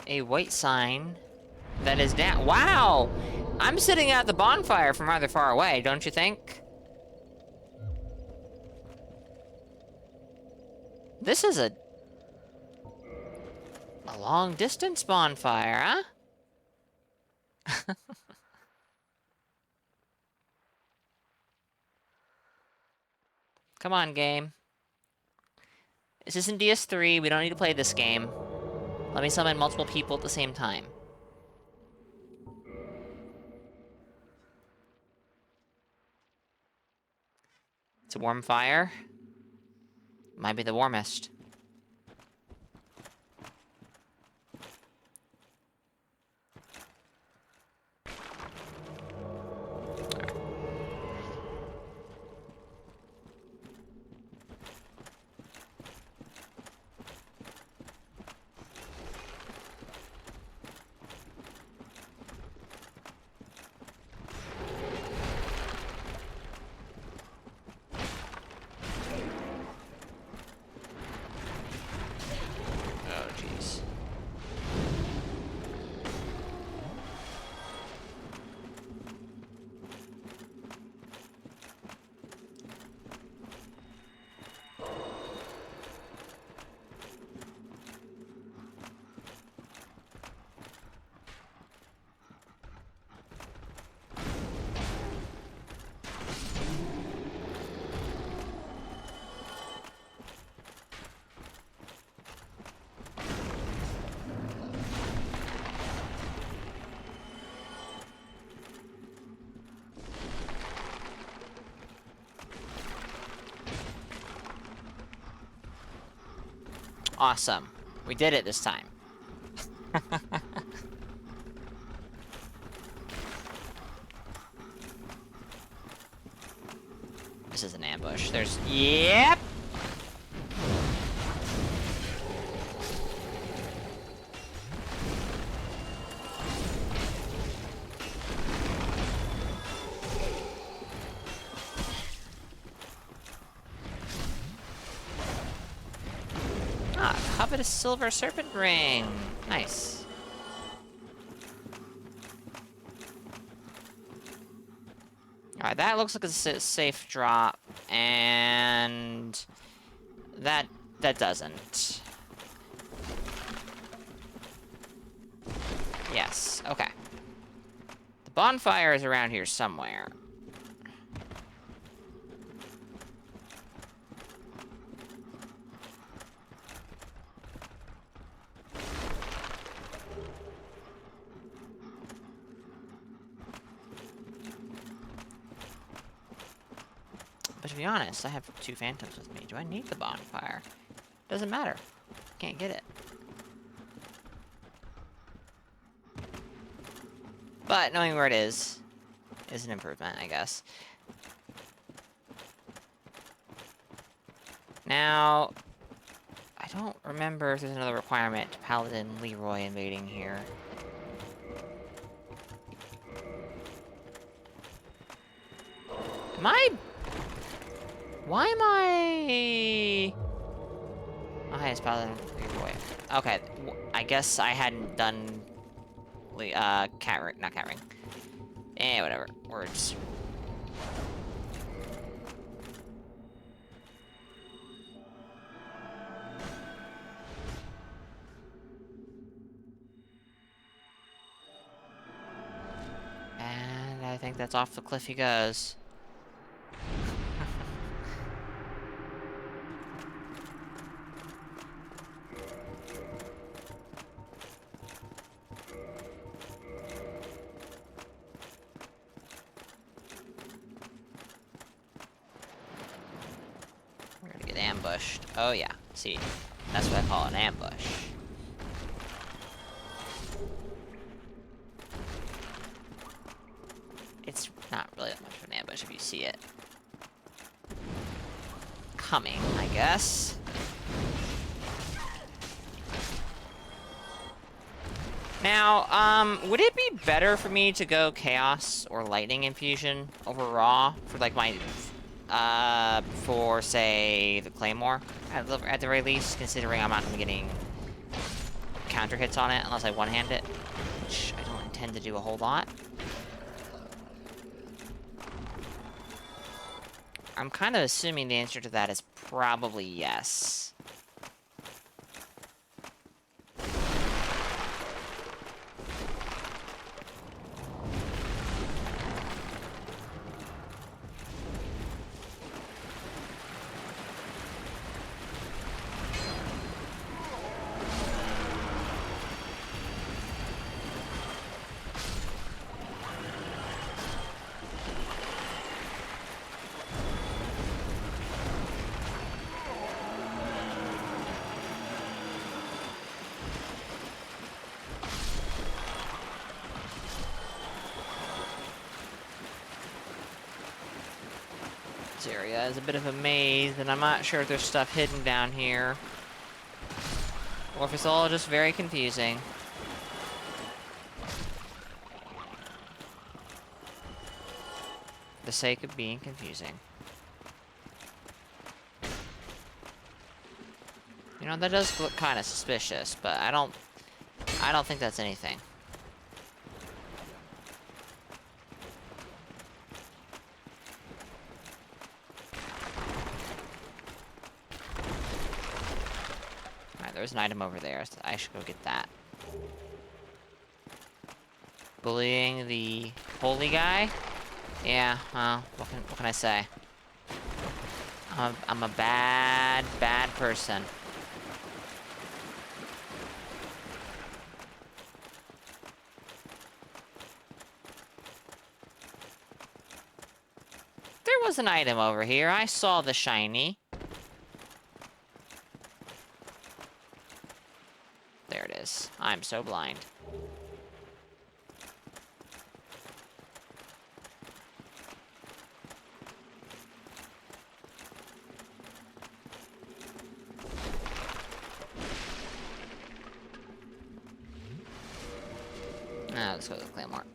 Speaker 1: a white sign that is down. Wow! I'm sitting at the bonfire from rather far away, don't you think? This is a long distance bonfire, huh? Come on, game. This isn't DS3, we don't need to play this game. Let me summon multiple people at the same time. It's a warm fire. Might be the warmest. Awesome. We did it this time. This is an ambush. There's... Yep! Ah, covetous silver serpent ring. Nice. Alright, that looks like a safe drop, and that doesn't. Yes, okay. The bonfire is around here somewhere. But to be honest, I have 2 phantoms with me. Do I need the bonfire? Doesn't matter. Can't get it. But knowing where it is an improvement, I guess. Now, I don't remember if there's another requirement to Paladin Leroy invading here. Am I... Why am I... Oh, hi, it's Paladin Leroy. Okay, I guess I hadn't done... cat ring, not cat ring. Eh, whatever. Words. And I think that's off the cliff he goes. We're gonna get ambushed. Oh yeah, see, that's what I call an ambush. It's not really that much of an ambush if you see it coming, I guess. Now, would it be better for me to go Chaos or Lightning Infusion over Raw for, like, my, for, say, the Claymore, at the very least, considering I'm not going to be getting counter hits on it unless I one-hand it, which I don't intend to do a whole lot. I'm kind of assuming the answer to that is probably yes. This area is a bit of a maze, and I'm not sure if there's stuff hidden down here, or if it's all just very confusing. For the sake of being confusing. You know, that does look kind of suspicious, but I don't think that's anything. There's an item over there, so I should go get that. Bullying the holy guy? Yeah, well, what can I say? I'm a bad person. There was an item over here. I saw the shiny. I'm so blind. Let's go with the Claymore.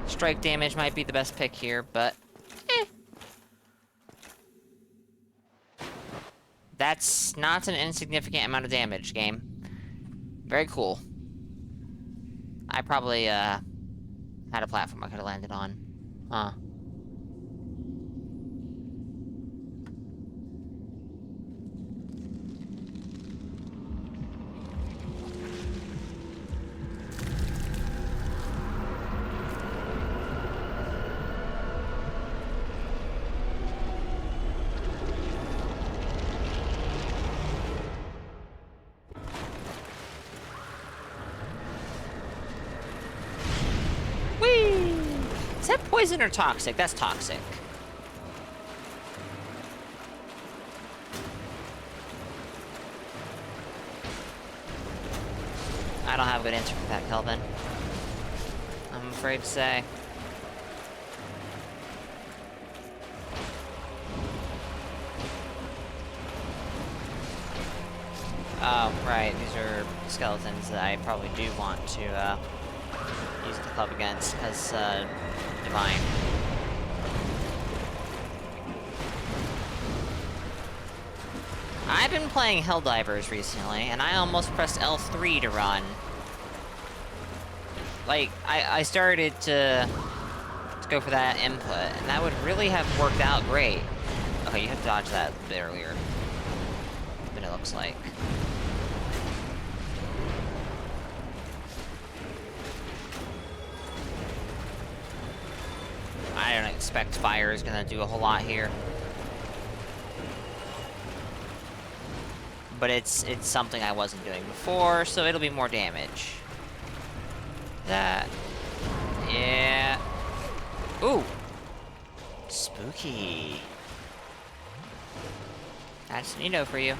Speaker 1: Strike damage might be the best pick here, but... That's not an insignificant amount of damage, game. Very cool. I probably, had a platform I could've landed on. Huh. Is that poison or toxic? That's toxic. I don't have a good answer for that, Kelvin. I'm afraid to say. Oh, right. These are skeletons that I probably do want to, use the club against, because, divine. I've been playing Helldivers recently, and I almost pressed L3 to run. Like, I started to go for that input, and that would really have worked out great. Okay, you have to dodge that a bit earlier than it looks like. I don't expect fire is gonna do a whole lot here. But it's something I wasn't doing before, so it'll be more damage. That. Yeah. Ooh. Spooky. That's neato for you.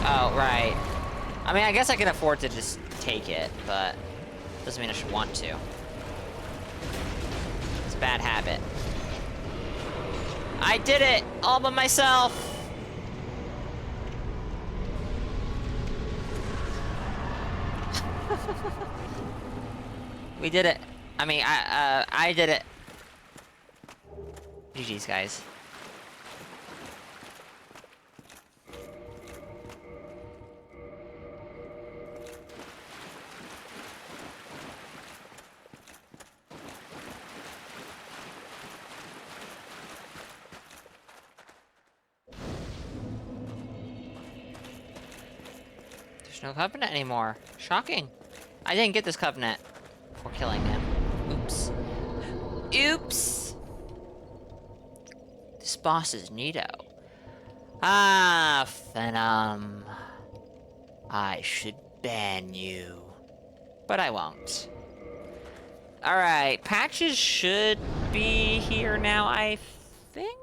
Speaker 1: Oh, right. I mean, I guess I can afford to just take it, but doesn't mean I should want to. It's a bad habit. I did it! All by myself! We did it. I mean, I did it. GG's, guys. There's no covenant anymore. Shocking. I didn't get this covenant before killing him. Oops. Oops! This boss is neato. Ah, Venom. I should ban you. But I won't. Alright, patches should be here now, I think?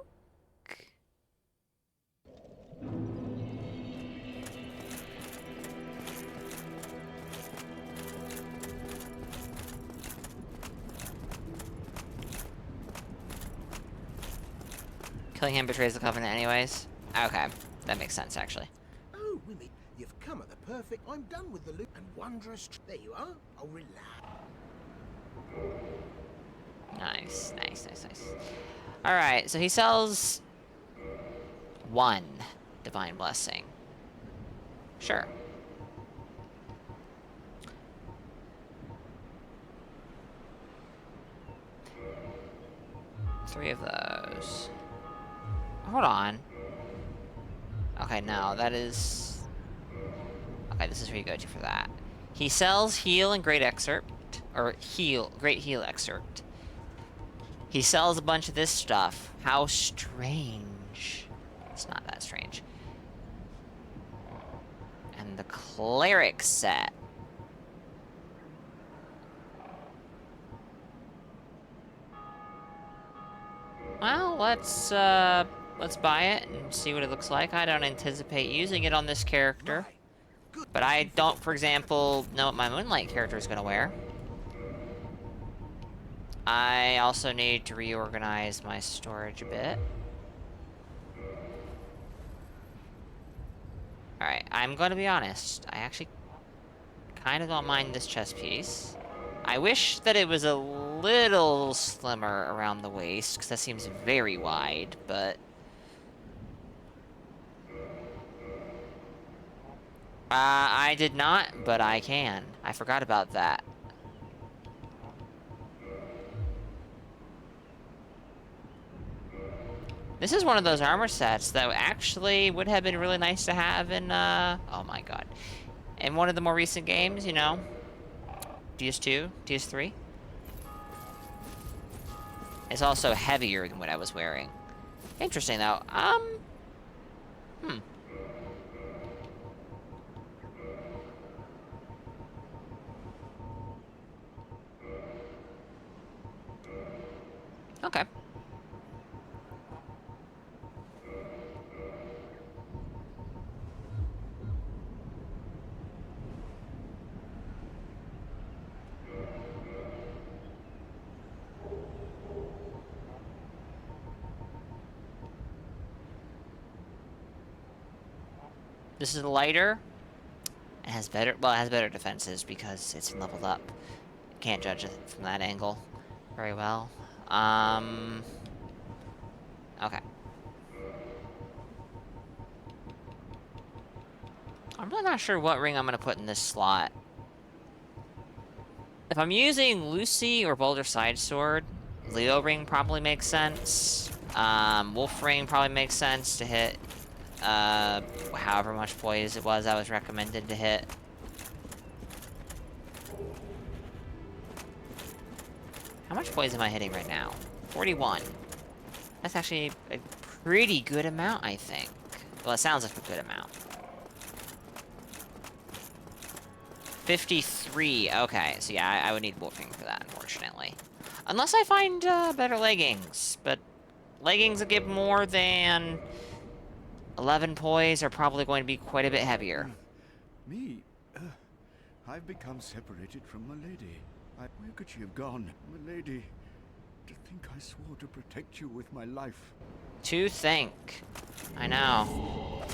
Speaker 1: Killing him betrays the covenant anyways. Okay, that makes sense, actually.
Speaker 7: Oh, Willie, you've come at the perfect... I'm done with the loop and wondrous... There you are. I'll relax.
Speaker 1: Nice, nice, nice, nice. Alright, so he sells... 1 Divine Blessing. Sure. Three of those. Hold on. Okay, no, that is... Okay, this is where you go to for that. He sells Heal and Great Excerpt. Or Heal, Great Heal Excerpt. He sells a bunch of this stuff. How strange. It's not that strange. And the cleric set. Well, let's buy it and see what it looks like. I don't anticipate using it on this character. But I don't, for example, know what my Moonlight character is going to wear. I also need to reorganize my storage a bit. Alright, I'm going to be honest. I actually kind of don't mind this chest piece. I wish that it was a little slimmer around the waist, because that seems very wide, but... I did not, but I can. I forgot about that. This is one of those armor sets that actually would have been really nice to have in, oh my god. In one of the more recent games, you know? DS2, DS3. It's also heavier than what I was wearing. Interesting, though. Okay. This is lighter. It has better, well, it has better defenses because it's leveled up. Can't judge it from that angle very well. Okay. I'm really not sure what ring I'm gonna put in this slot. If I'm using Lucy or Boulder Side Sword, Leo ring probably makes sense. Wolf ring probably makes sense to hit, however much poise it was I was recommended to hit. How much poise am I hitting right now? 41. That's actually a pretty good amount, I think. Well, it sounds like a good amount. 53. Okay, so yeah, I would need wolfing for that, unfortunately. Unless I find better leggings. But leggings that give more than 11 poise are probably going to be quite a bit heavier.
Speaker 2: Me? I've become separated from my lady. Where could she have gone? My lady, to think I swore to protect you with my life.
Speaker 1: To think. I know.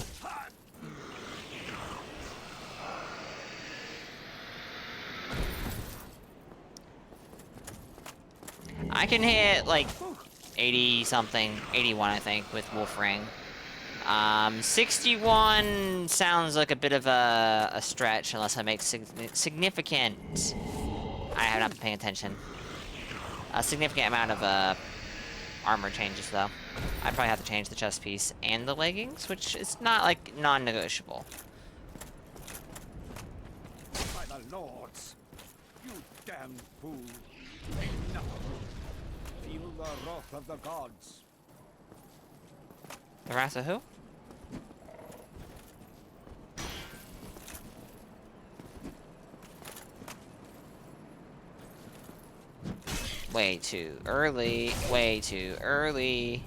Speaker 1: I can hit, like, 80-something, 81, I think, with Wolf Ring. 61 sounds like a bit of a stretch, unless I make significant... I have not been paying attention. A significant amount of, armor changes, though. I'd probably have to change the chest piece and the leggings, which is not, like, non-negotiable.
Speaker 2: By the lords, you damn fool. Enough. Feel the wrath of the gods.
Speaker 1: The wrath of who? Way too early. Way too early.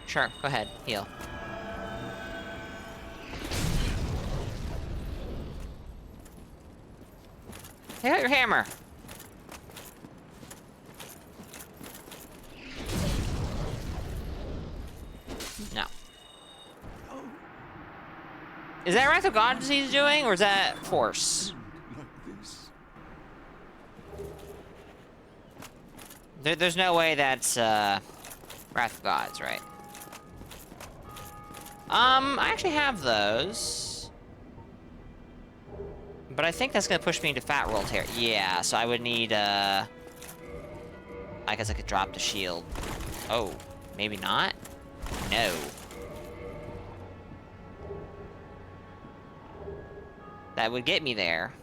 Speaker 1: Sure, go ahead. Heal. Take out your hammer. No. Is that Wrath of God he's doing, or is that Force?
Speaker 2: Like this.
Speaker 1: There's no way that's, Wrath of Gods, right? I actually have those. But I think that's gonna push me into Fat Roll Tear. Yeah, so I would need, I guess I could drop the shield. Oh, maybe not? No. That would get me there.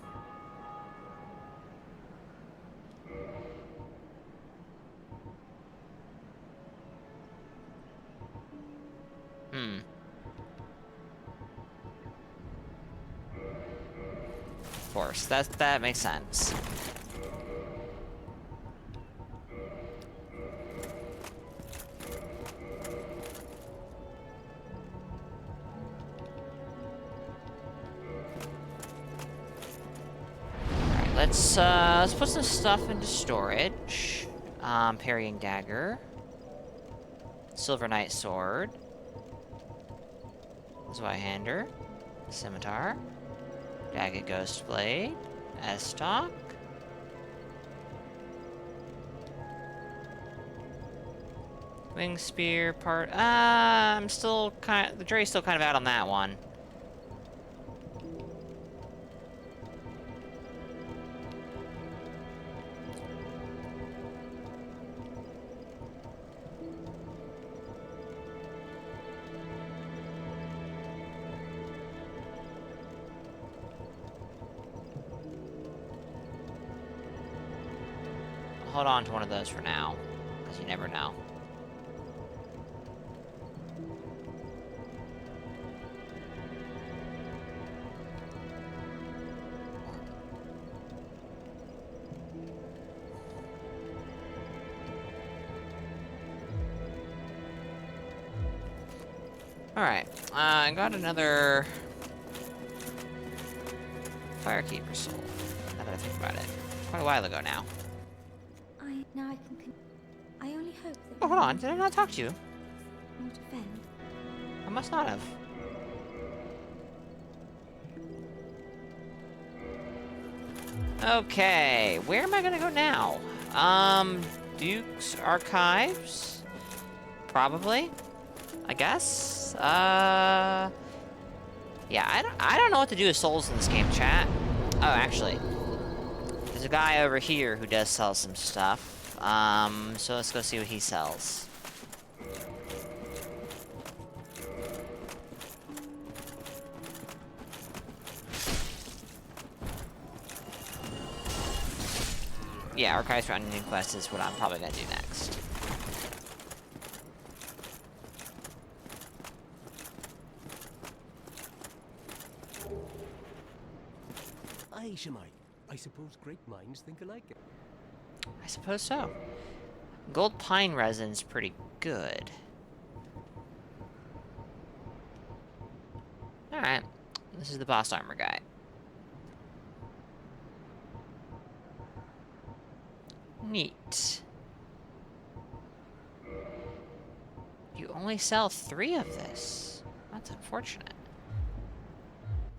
Speaker 1: course. That makes sense. Let's put some stuff into storage. Parrying dagger. Silver Knight sword. Zweihander. Scimitar. Jagged Ghost blade. Estoc. Wing spear part. I'm still the jury's still kind of out on that one. Hold on to one of those for now, because you never know. Alright, I got another Firekeeper soul, now that I think about it. Quite a while ago now.
Speaker 9: I only hope that...
Speaker 1: Oh, hold on, did I not talk to you?
Speaker 9: ...not offend.
Speaker 1: I must not have. Okay, where am I gonna go now? Duke's Archives? Probably, I guess. Yeah, I don't know what to do with souls in this game, chat. Oh, actually, there's a guy over here who does sell some stuff. So let's go see what he sells. Yeah, Archives for Onion Quest is what I'm probably gonna do next.
Speaker 10: Aye, Shemai. I suppose great minds think alike.
Speaker 1: I suppose so. Gold pine resin's pretty good. Alright. This is the boss armor guy. Neat. You only sell 3 of this. That's unfortunate.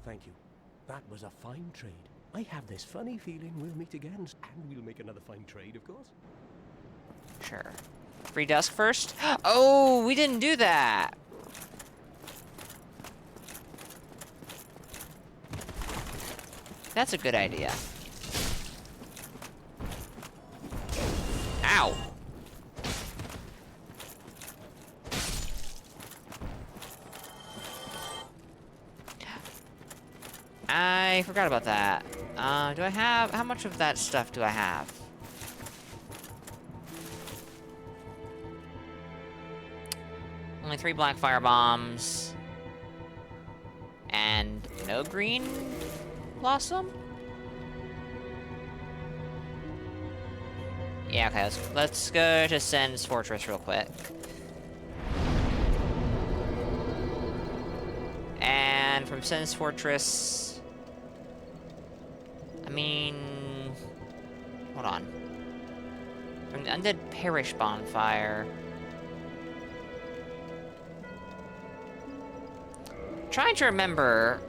Speaker 10: Thank you. That was a fine trade. I have this funny feeling we'll meet again, and we'll make another fine trade, of course.
Speaker 1: Sure. Free dusk first? Oh, we didn't do that! That's a good idea. Ow! I forgot about that. Do I have... How much of that stuff do I have? Only 3 black fire bombs. And no green blossom? Yeah, okay, let's go to Sen's Fortress real quick. And from Sen's Fortress... I mean... Hold on. From the Undead Parish bonfire... Trying to remember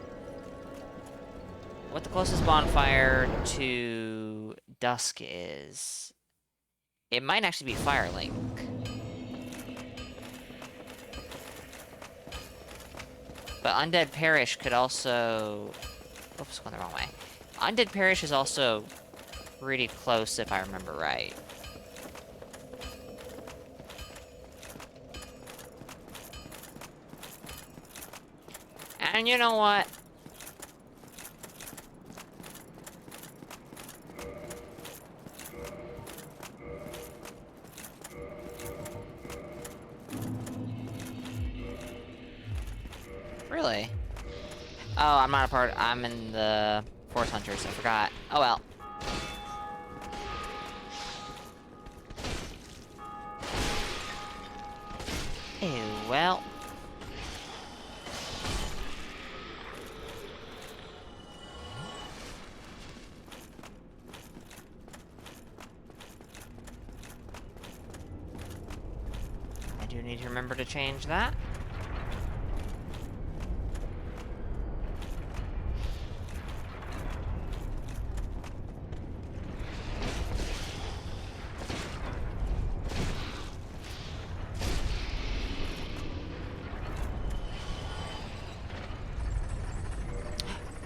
Speaker 1: what the closest bonfire to dusk is. It might actually be Firelink. But Undead Parish could also... Oops, going the wrong way. Undead Parish is also pretty close, if I remember right. And you know what? Really? Oh, I'm not a part. I'm in the Forest Hunters, I forgot. Oh well. Oh well. I do need to remember to change that.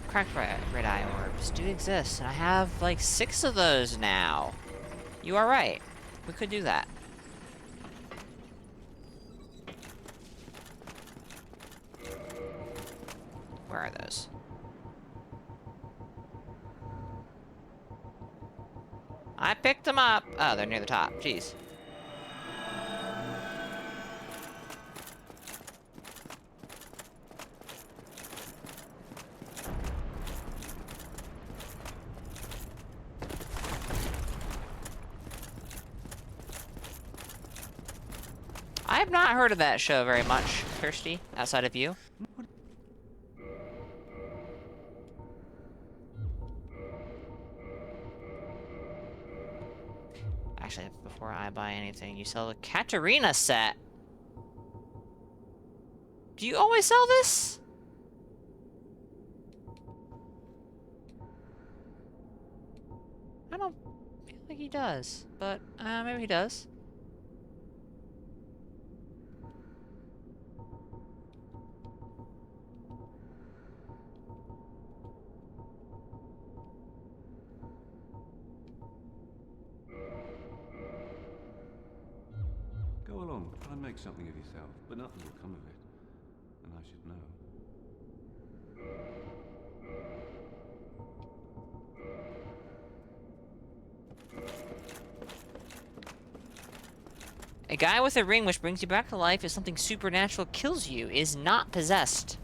Speaker 1: Cracked red eye orbs do exist, and I have like 6 of those now. You are right. We could do that. Where are those? I picked them up. Oh, they're near the top. Jeez. I have not heard of that show very much, Kirsty, outside of you. Actually, before I buy anything, you sell the Katarina set. Do you always sell this? I don't feel like he does, but maybe he does.
Speaker 6: Go along, try and make something of yourself, but nothing will come of it. And I should know.
Speaker 1: A guy with a ring which brings you back to life if something supernatural kills you is not possessed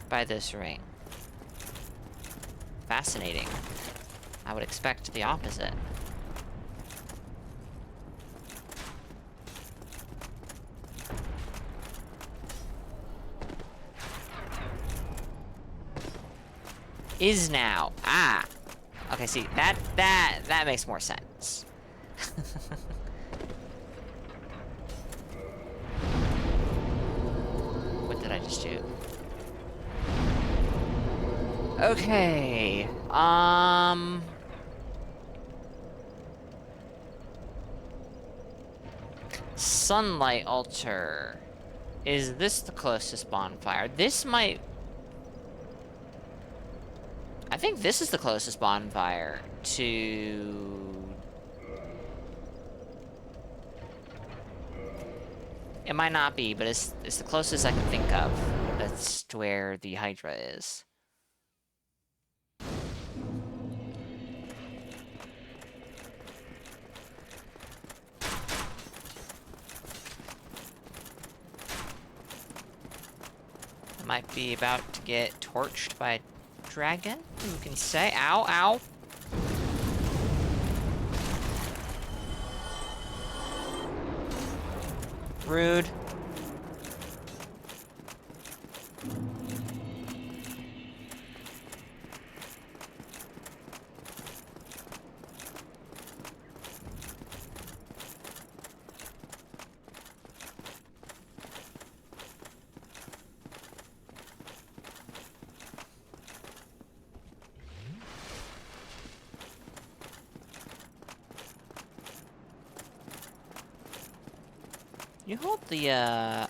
Speaker 1: by this ring. Fascinating. I would expect the opposite. Is now. Ah. Okay, see, that makes more sense. What did I just do? Okay. Sunlight altar. Is this the closest bonfire? This might... I think this is the closest bonfire to... It might not be, but it's the closest I can think of. That's to where the Hydra is. I might be about to get torched by a dragon, who can say, ow, ow. Rude. You hold the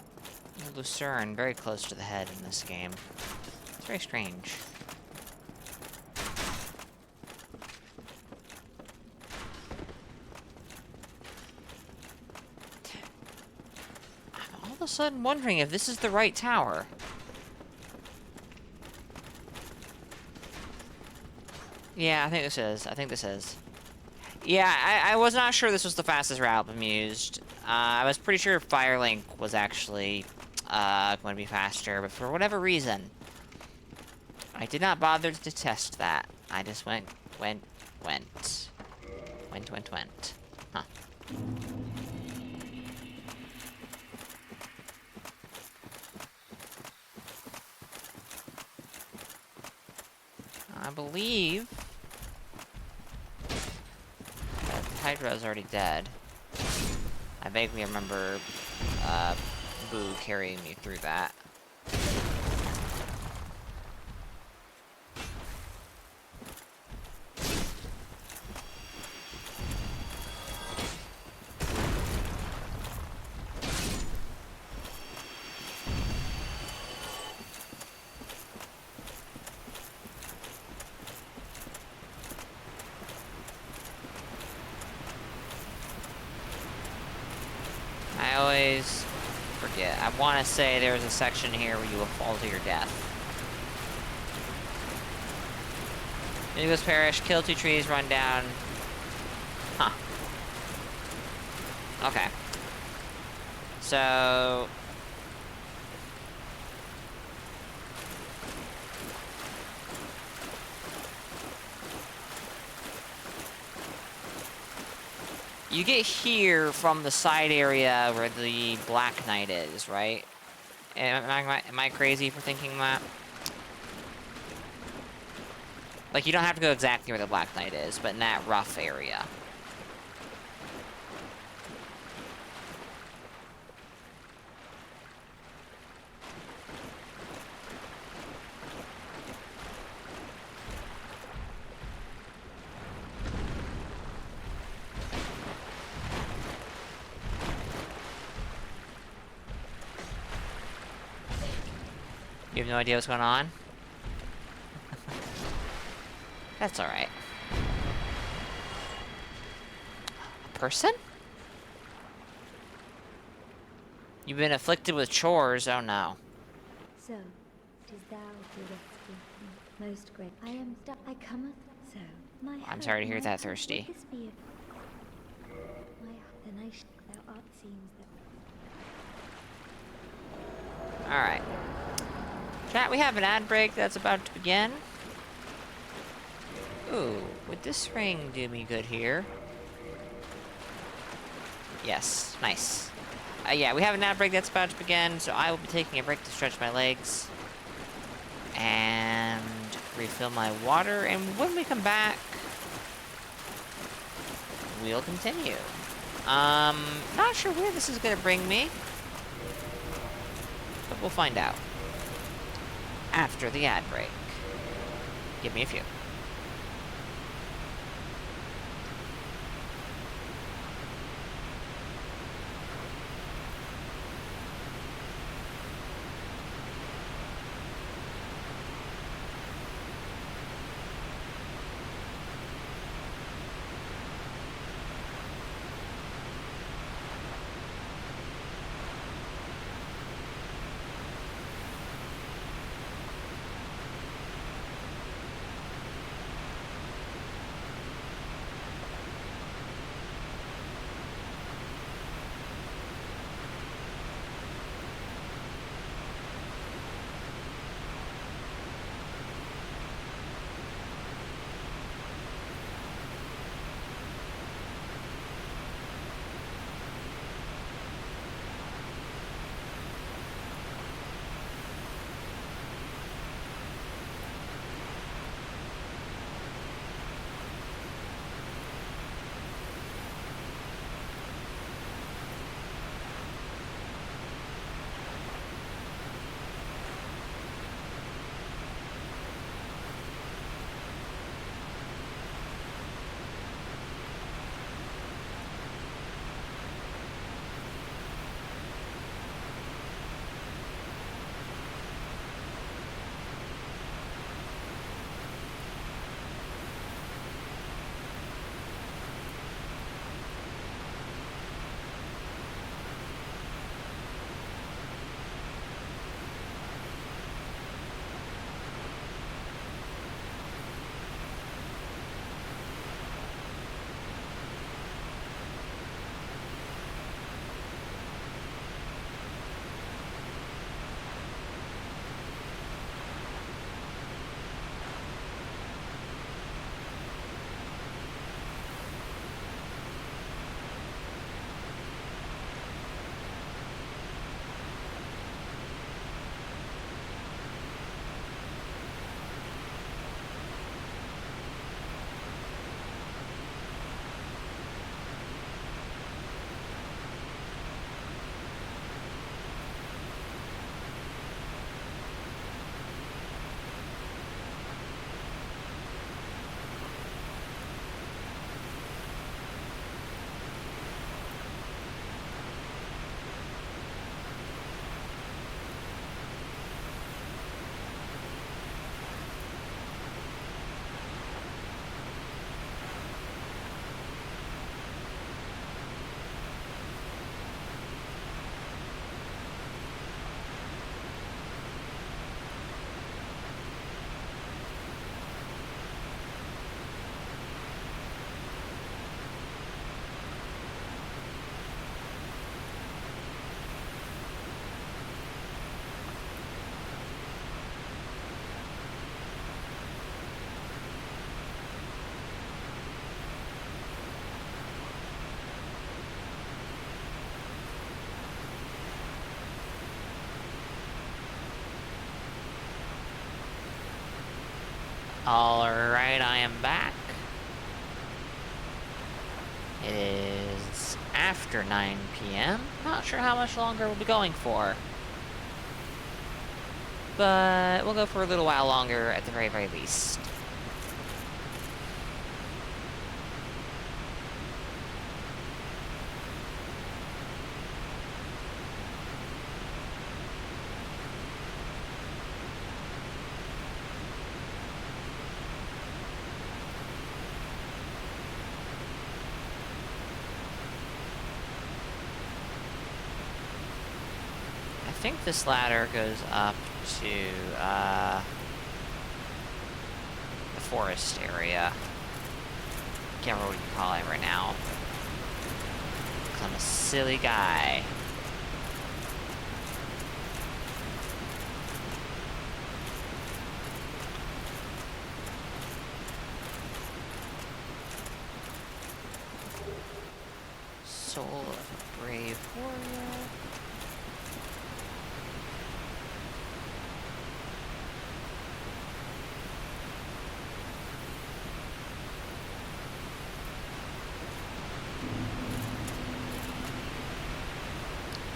Speaker 1: Lucerne very close to the head in this game. It's very strange. I'm all of a sudden wondering if this is the right tower. Yeah, I think this is. I think this is. Yeah, I was not sure this was the fastest route bemused. I was pretty sure Firelink was actually going to be faster, but for whatever reason, I did not bother to test that. I just went. Huh. I believe that Hydra is already dead. I vaguely remember Boo carrying me through that. I always forget. I want to say there's a section here where you will fall to your death. Indigo's perish, kill 2 trees, run down. Huh. Okay. So... you get here from the side area where the Black Knight is, right? Am I crazy for thinking that? Like, you don't have to go exactly where the Black Knight is, but in that rough area. You have no idea what's going on? That's alright. A person? You've been afflicted with chores, oh no.
Speaker 9: So, 'tis thou who dost speak me, most great. I am stuck. I cometh. So, my
Speaker 1: I'm sorry to hear
Speaker 9: my
Speaker 1: that,
Speaker 9: hope,
Speaker 1: Thirsty.
Speaker 9: would this be then thou art seems that.
Speaker 1: Alright. Chat, we have an ad break that's about to begin. Ooh, would this ring do me good here? Yes, nice. Yeah, we have an ad break that's about to begin, so I will be taking a break to stretch my legs. And refill my water, and when we come back, we'll continue. Not sure where this is gonna bring me, but we'll find out after the ad break. Give me a few. Alright, I am back. It is after 9 p.m. Not sure how much longer we'll be going for. But we'll go for a little while longer at the very, very least. I think this ladder goes up to the forest area. Can't remember what you call it right now. 'Cause I'm a silly guy. Soul of a brave warrior.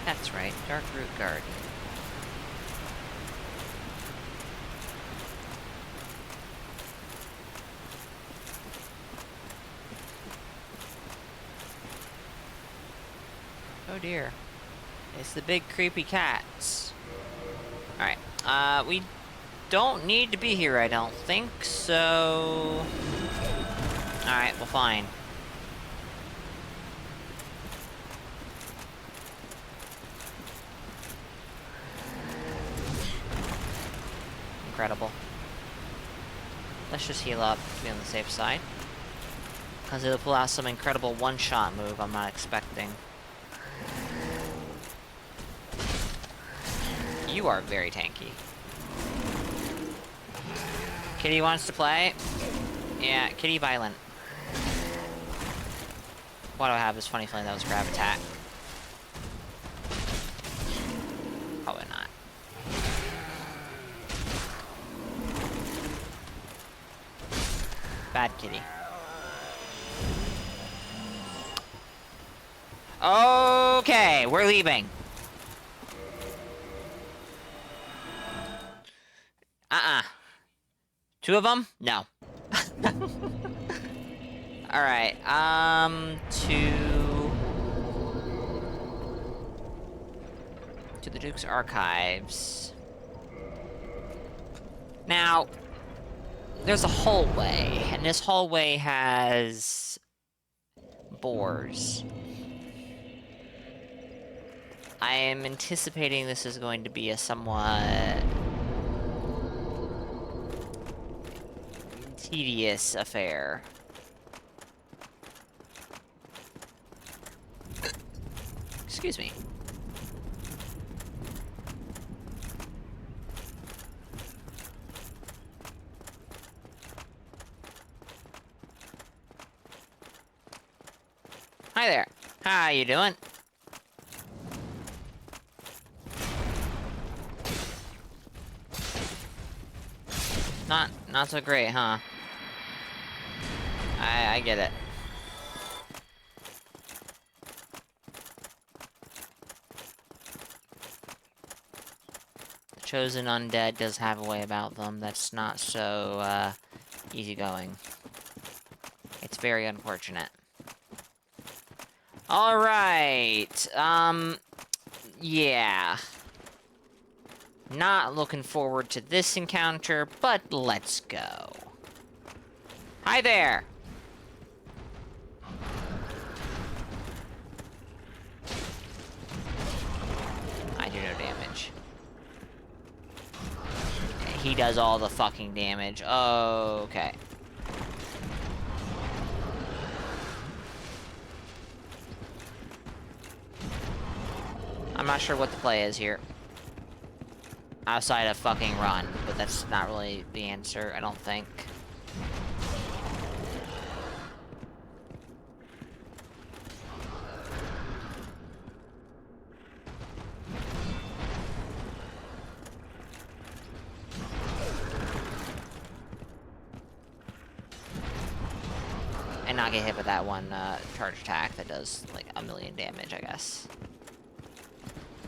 Speaker 1: That's right, Dark Root Garden. Oh dear. It's the big creepy cats. Alright, we don't need to be here, I don't think, so... Alright, well fine. Incredible. Let's just heal up to be on the safe side. Because it'll pull out some incredible one-shot move I'm not expecting. You are very tanky. Kitty wants to play? Yeah, Kitty violent. Why do I have this funny feeling that was grab attack? Probably not. Bad kitty. Okay, we're leaving. Two of them? No. Alright, to the Duke's Archives. Now, there's a hallway, and this hallway has boars. I am anticipating this is going to be a somewhat tedious affair. Excuse me. Hi there. How you doing? Not so great, huh? I get it. The chosen undead does have a way about them that's not so, easygoing. It's very unfortunate. Alright, yeah. Not looking forward to this encounter, but let's go. Hi there! I do no damage. He does all the fucking damage. Okay. I'm not sure what the play is here. Outside of fucking run, but that's not really the answer, I don't think. And not get hit with that one charge attack that does like 1,000,000 damage, I guess.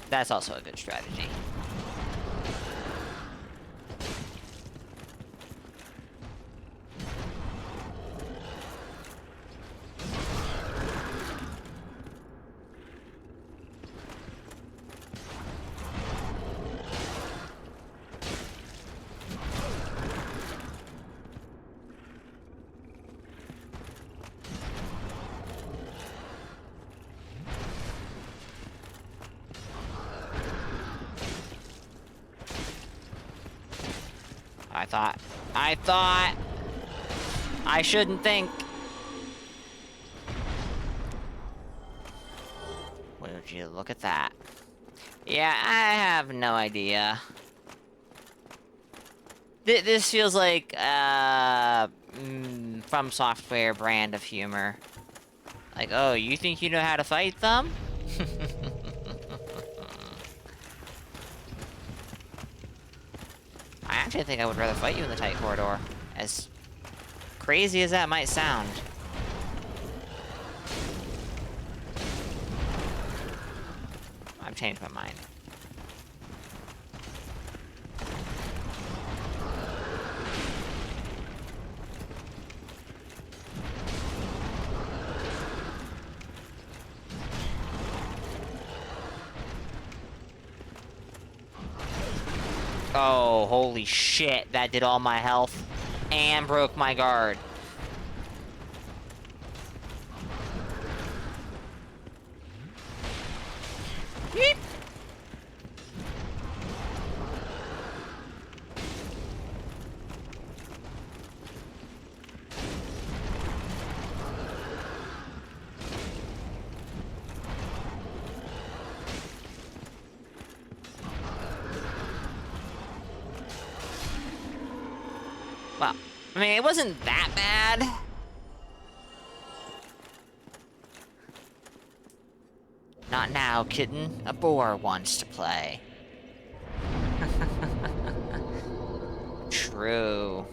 Speaker 1: That's also a good strategy. I thought I shouldn't think. Would you look at that? Yeah, I have no idea. This feels like From Software brand of humor. Like, oh, you think you know how to fight them? I actually think I would rather fight you in the tight corridor. As crazy as that might sound. I've changed my mind. Oh, holy shit, that did all my health and broke my guard. Yeet. Well, I mean, it wasn't that bad. Not now, kitten. A boar wants to play. True.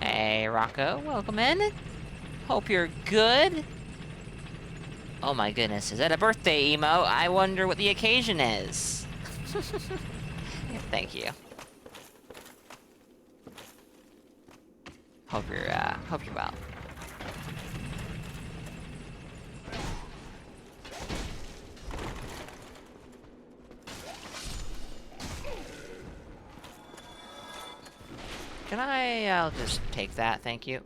Speaker 1: Hey, Rocco, welcome in. Hope you're good. Oh my goodness, is that a birthday emo? I wonder what the occasion is. Thank you. Hope you're well. I'll just take that, thank you.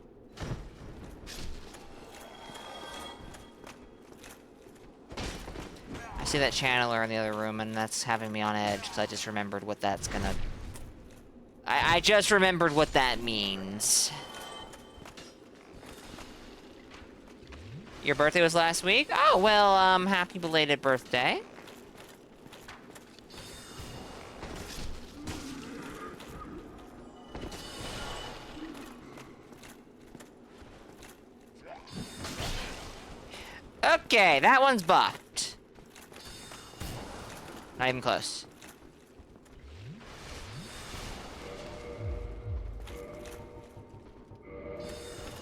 Speaker 1: I see that channeler in the other room, and that's having me on edge, because I just remembered what that's gonna... I just remembered what that means. Your birthday was last week? Oh, well, happy belated birthday. Okay, that one's buffed. Not even close.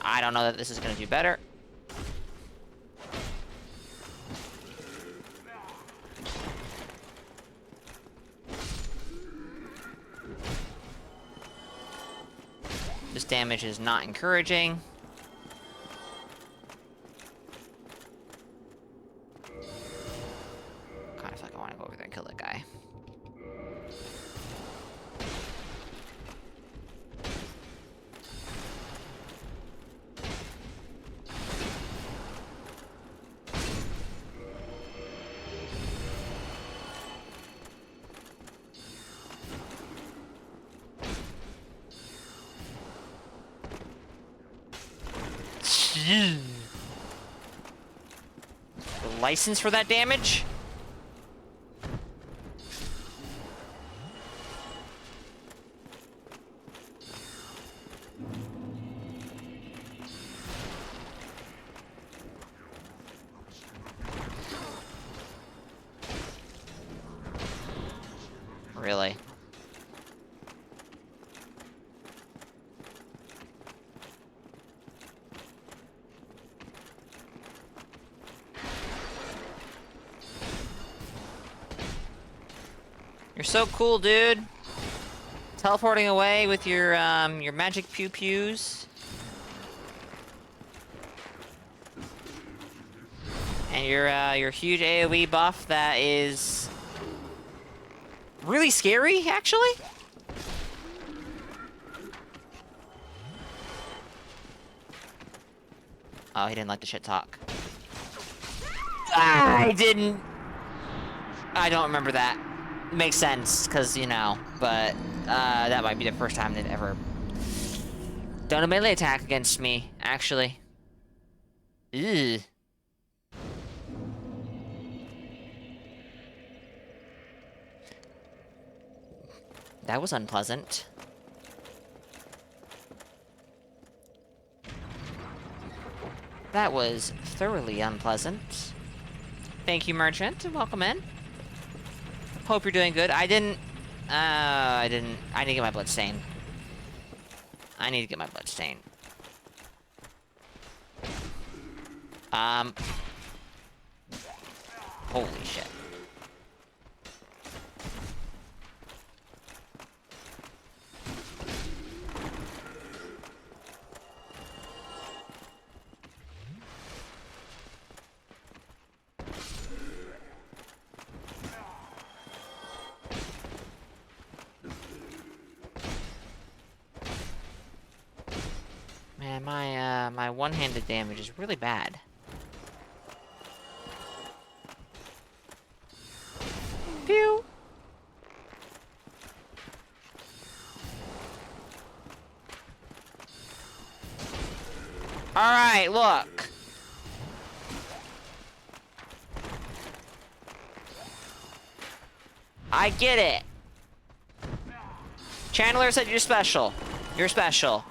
Speaker 1: I don't know that this is gonna do better. This damage is not encouraging. Kind of like I want to go over there and kill that guy. The license for that damage? really. You're so cool, dude. Teleporting away with your magic pew-pews. And your huge AoE buff that is really scary, actually. Oh, he didn't like the shit talk. I didn't. I don't remember that. Makes sense, because, you know, but that might be the first time they've ever done a melee attack against me, actually. Ew. That was unpleasant. That was thoroughly unpleasant. Thank you, merchant, and welcome in. Hope you're doing good. I didn't get my blood stain. I need to get my blood stain. Holy shit. Man, my one-handed damage is really bad. Pew! Alright, look! I get it! Chandler said you're special. You're special.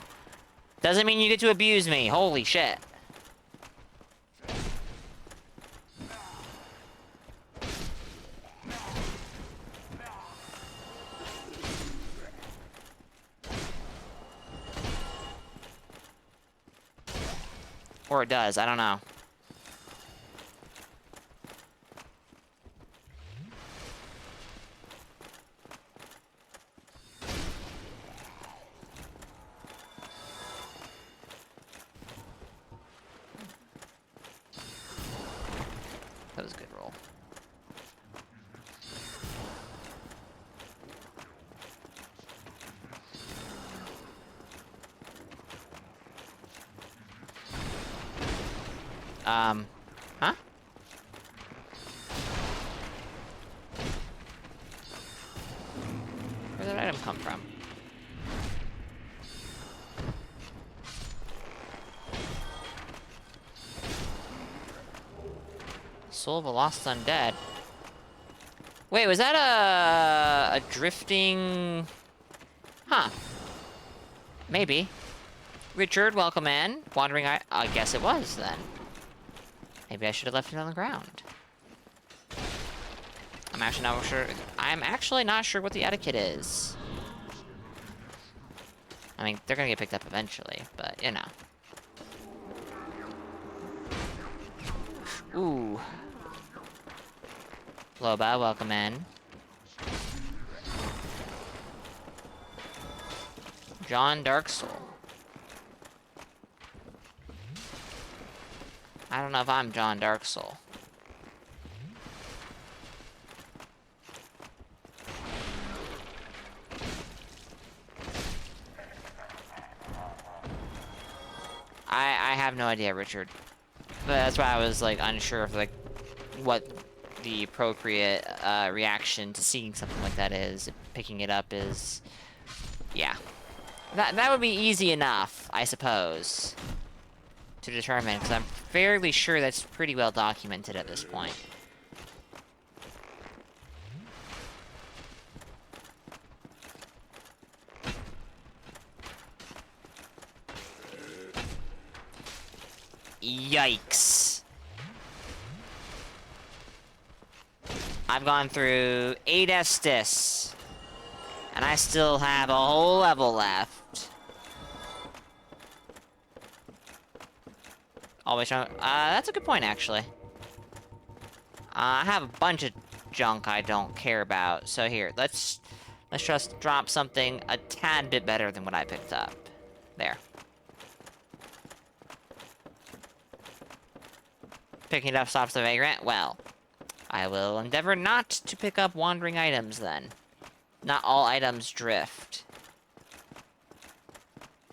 Speaker 1: Doesn't mean you get to abuse me. Holy shit. Or it does, I don't know. That was a good roll. Huh? Where did that item come from? Soul of a Lost Undead. Wait, was that a drifting... Huh. Maybe. Richard, welcome in. Wandering I guess it was, then. Maybe I should have left it on the ground. I'm actually not sure... I'm actually not sure what the etiquette is. I mean, they're gonna get picked up eventually, but, you know. Ooh. Loba, welcome in. John Darksoul. I don't know if I'm John Darksoul. I have no idea, Richard. But that's why I was, like, unsure of, like, what the appropriate reaction to seeing something like that is. Picking it up is... Yeah. That would be easy enough, I suppose, to determine, because I'm fairly sure that's pretty well documented at this point. Yikes. I've gone through 8 Estus. And I still have a whole level left. Always trying. That's a good point, actually. I have a bunch of junk I don't care about. So here, let's just drop something a tad bit better than what I picked up. There. Picking up stops the vagrant? Well, I will endeavor not to pick up wandering items then. Not all items drift.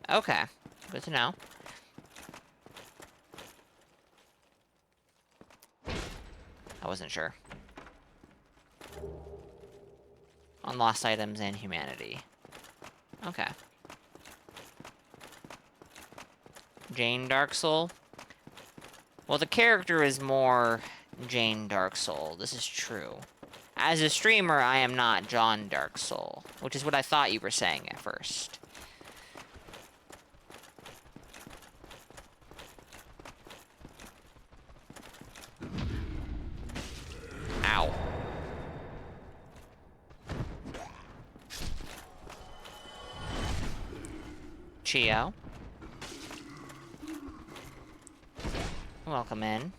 Speaker 1: Okay, good to know. I wasn't sure. On lost items and humanity. Okay. Jane Dark Soul? Well, the character is more Jane Dark Soul. This is true. As a streamer, I am not John Dark Soul, which is what I thought you were saying at first. Ow. Chio. Welcome in.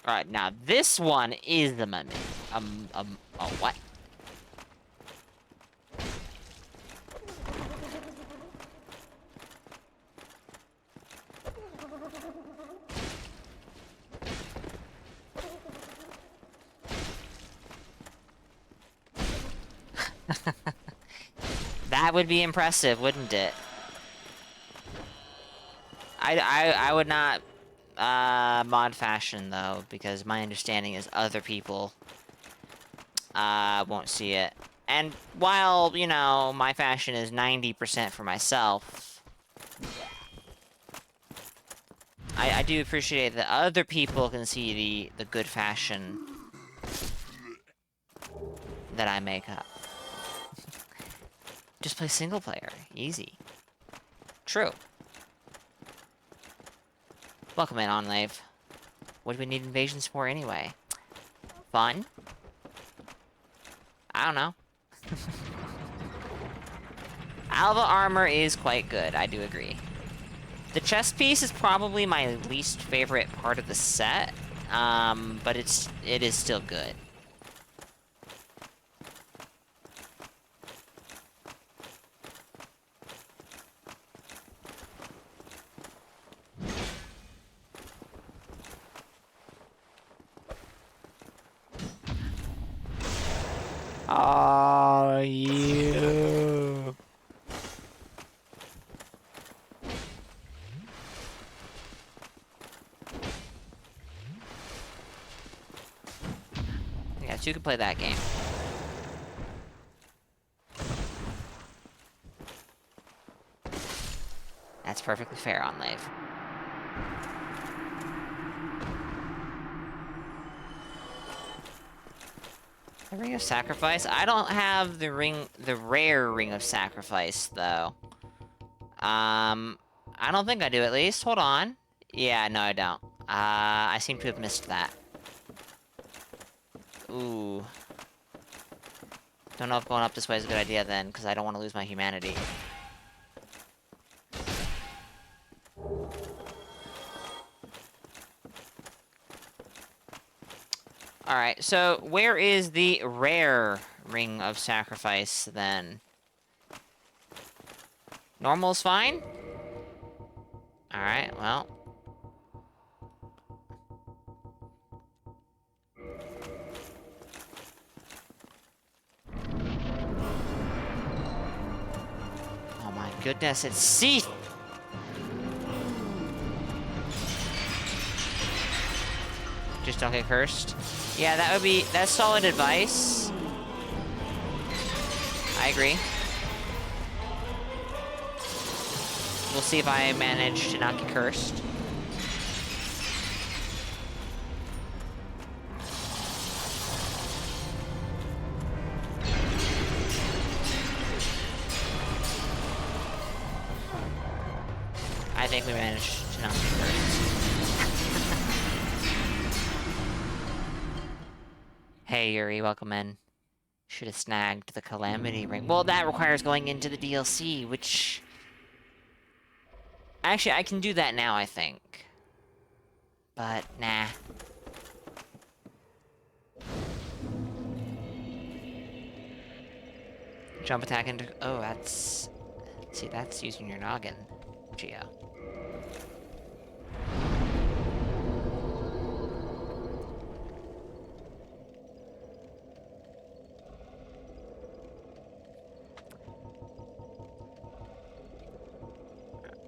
Speaker 1: Alright, now this one is the mummy. Oh, what? That would be impressive, wouldn't it? I would not mod fashion though, because my understanding is other people won't see it. And while, you know, my fashion is 90% for myself, I do appreciate that other people can see the good fashion that I make up. Just play single player. Easy. True. Welcome in, Onlave. What do we need invasions for anyway? Fun? I don't know. Alva armor is quite good, I do agree. The chest piece is probably my least favorite part of the set, but it is still good. Oh, you. Yes, you can play that game. That's perfectly fair, Onlave. The Ring of Sacrifice? I don't have the rare Ring of Sacrifice, though. I don't think I do, at least. Hold on. Yeah, no, I don't. I seem to have missed that. Ooh. Don't know if going up this way is a good idea, then, because I don't want to lose my humanity. Alright, so where is the rare Ring of Sacrifice, then? Normal's fine? Alright, well. Oh my goodness, it's Seath! Just don't get cursed. Yeah, that's solid advice. I agree. We'll see if I manage to not get cursed. think we managed to not get cursed. Hey Yuri, welcome in. Should have snagged the Calamity Ring. Well, that requires going into the DLC, which... Actually, I can do that now, I think. But, nah. Jump attack into... Oh, that's... See, that's using your noggin, Geo.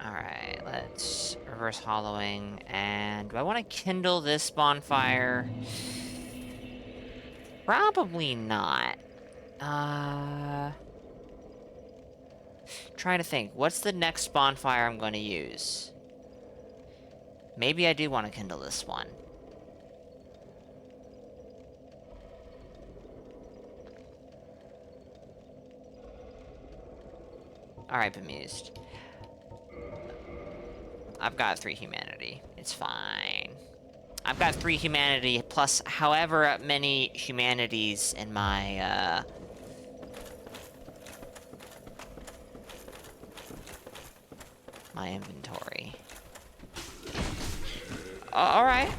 Speaker 1: Alright, let's reverse hollowing, and do I want to kindle this bonfire? Probably not. Trying to think, what's the next bonfire I'm going to use? Maybe I do want to kindle this one. Alright, bemused. I've got 3 humanity. It's fine. I've got 3 humanity plus however many humanities in my, my inventory. Alright.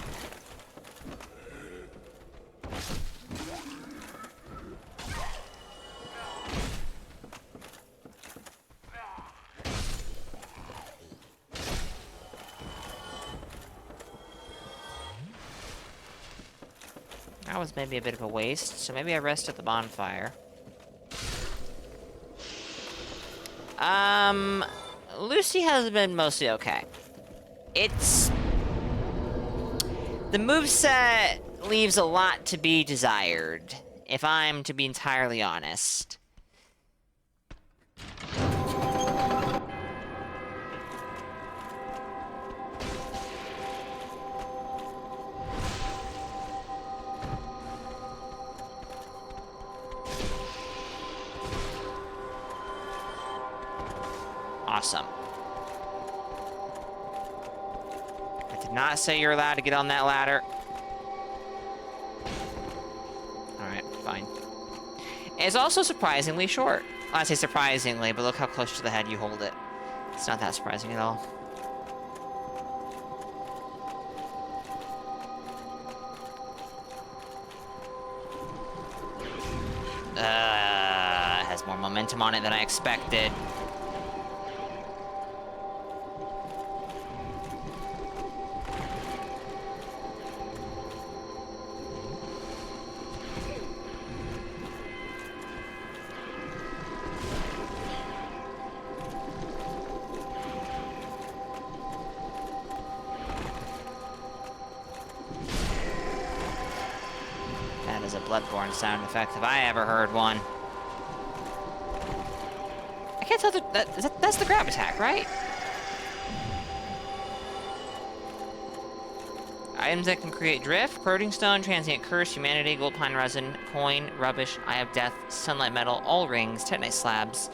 Speaker 1: That was maybe a bit of a waste, so maybe I rest at the bonfire. Lucy has been mostly okay. It's... The moveset leaves a lot to be desired, if I'm to be entirely honest. Awesome. I did not say you're allowed to get on that ladder. Alright, fine. It's also surprisingly short. I say surprisingly, but look how close to the head you hold it. It's not that surprising at all. It has more momentum on it than I expected. Bloodborne sound effect if I ever heard one. I can't tell that's the grab attack, right? Items that can create drift, corroding stone, transient curse, humanity, gold pine resin, coin, rubbish, eye of death, sunlight metal, all rings, titanite slabs,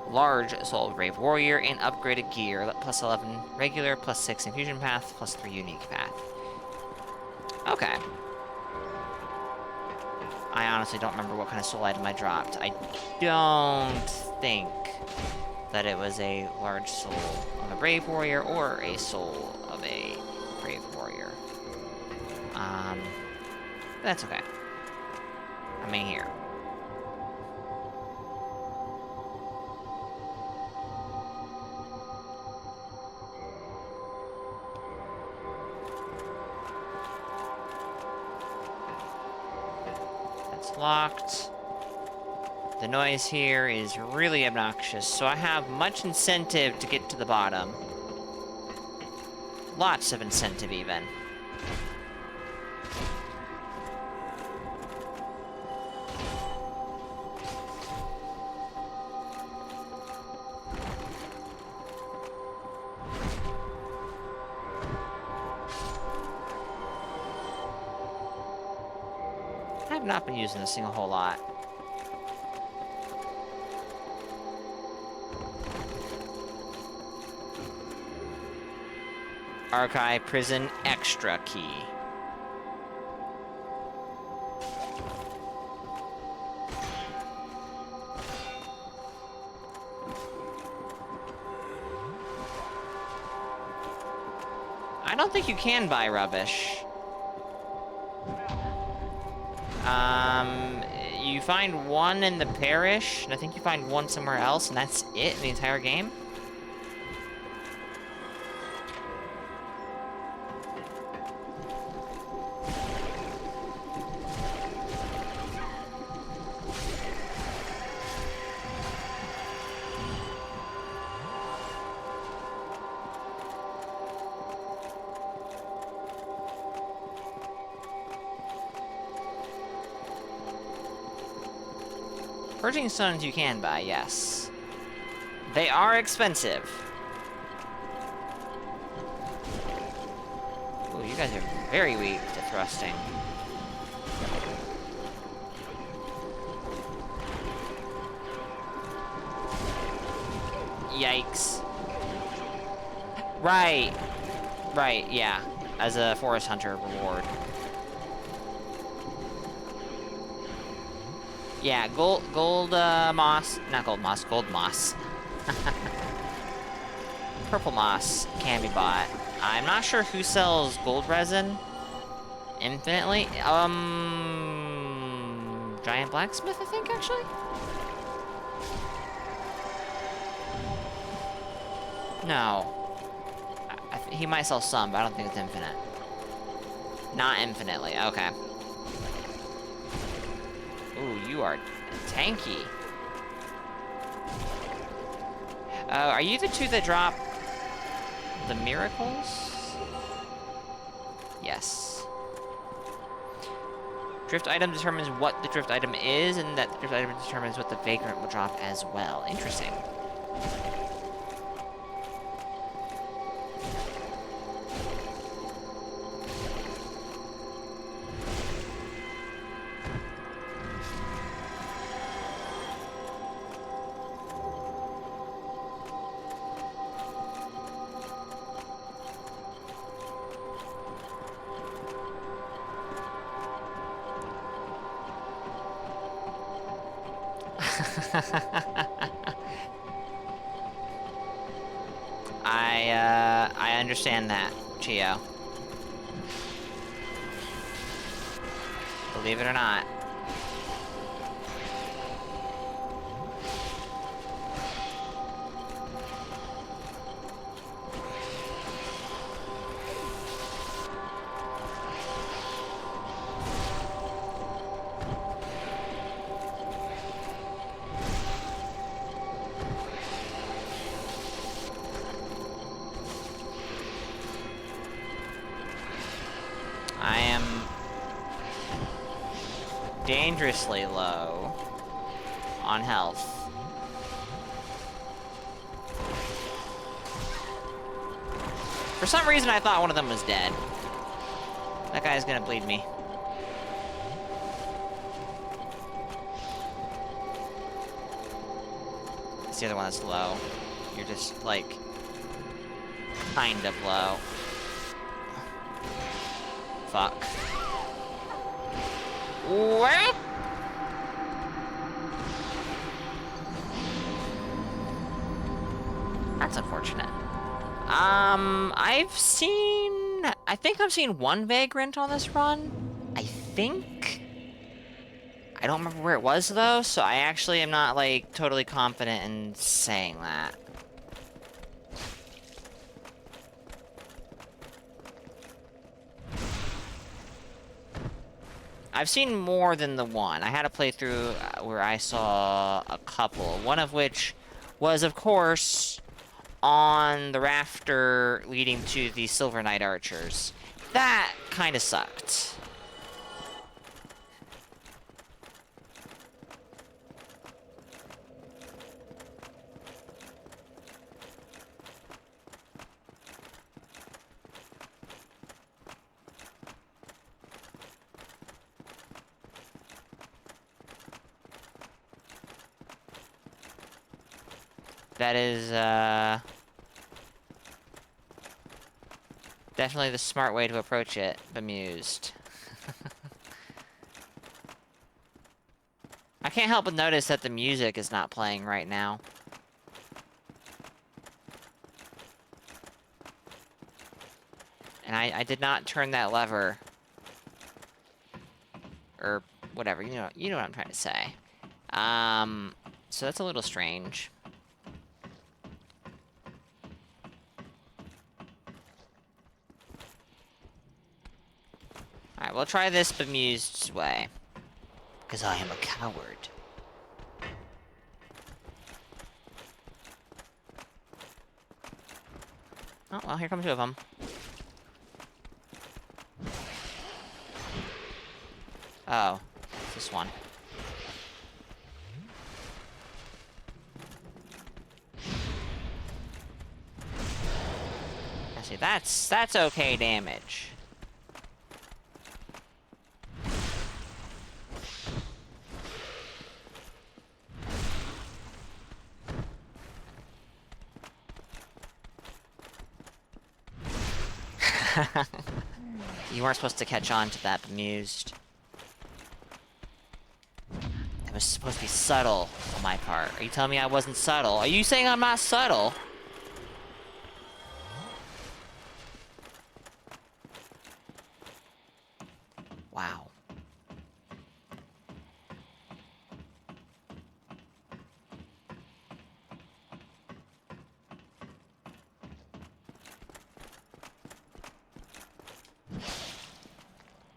Speaker 1: large soul of brave warrior, and upgraded gear. Plus 11 regular, plus 6 infusion path, plus 3 unique path. Okay. I honestly don't remember what kind of soul item I dropped. I don't think that it was a large soul of a brave warrior or a soul of a brave warrior. That's okay. I mean, here. Locked. The noise here is really obnoxious, so I have much incentive to get to the bottom. Lots of incentive, even. I've not been using this thing a whole lot. Archive Prison Extra Key. I don't think you can buy rubbish. You find one in the parish, and I think you find one somewhere else, and that's it in the entire game. Purging stones you can buy, yes. They are expensive. Ooh, you guys are very weak to thrusting. Yikes. Right. Right, yeah. As a forest hunter reward. Yeah, gold moss, not gold moss, gold moss. Purple moss can be bought. I'm not sure who sells gold resin infinitely. Giant blacksmith, I think, actually? No. He might sell some, but I don't think it's infinite. Not infinitely, okay. Ooh, you are tanky. Are you the two that drop the miracles? Yes. Drift item determines what the drift item is, and that drift item determines what the vagrant will drop as well. Interesting. I understand that, Chio. Believe it or not. I am dangerously low on health. For some reason, I thought one of them was dead. That guy's gonna bleed me. It's the other one that's low. You're just, like, kind of low. Fuck. What? That's unfortunate. I think I've seen one vagrant on this run. I think. I don't remember where it was, though, so I actually am not, like, totally confident in saying that. I've seen more than the one. I had a playthrough where I saw a couple, one of which was, of course, on the rafter leading to the Silver Knight Archers. That kind of sucked. That is, Definitely the smart way to approach it, bemused. I can't help but notice that the music is not playing right now. And I did not turn that lever. Or whatever, you know what I'm trying to say. So that's a little strange. Alright, we'll try this bemused way. Because I am a coward. Oh, well, here come two of them. Oh, it's this one. I see, that's okay damage. You weren't supposed to catch on to that, bemused. It was supposed to be subtle on my part. Are you telling me I wasn't subtle? Are you saying I'm not subtle? Wow.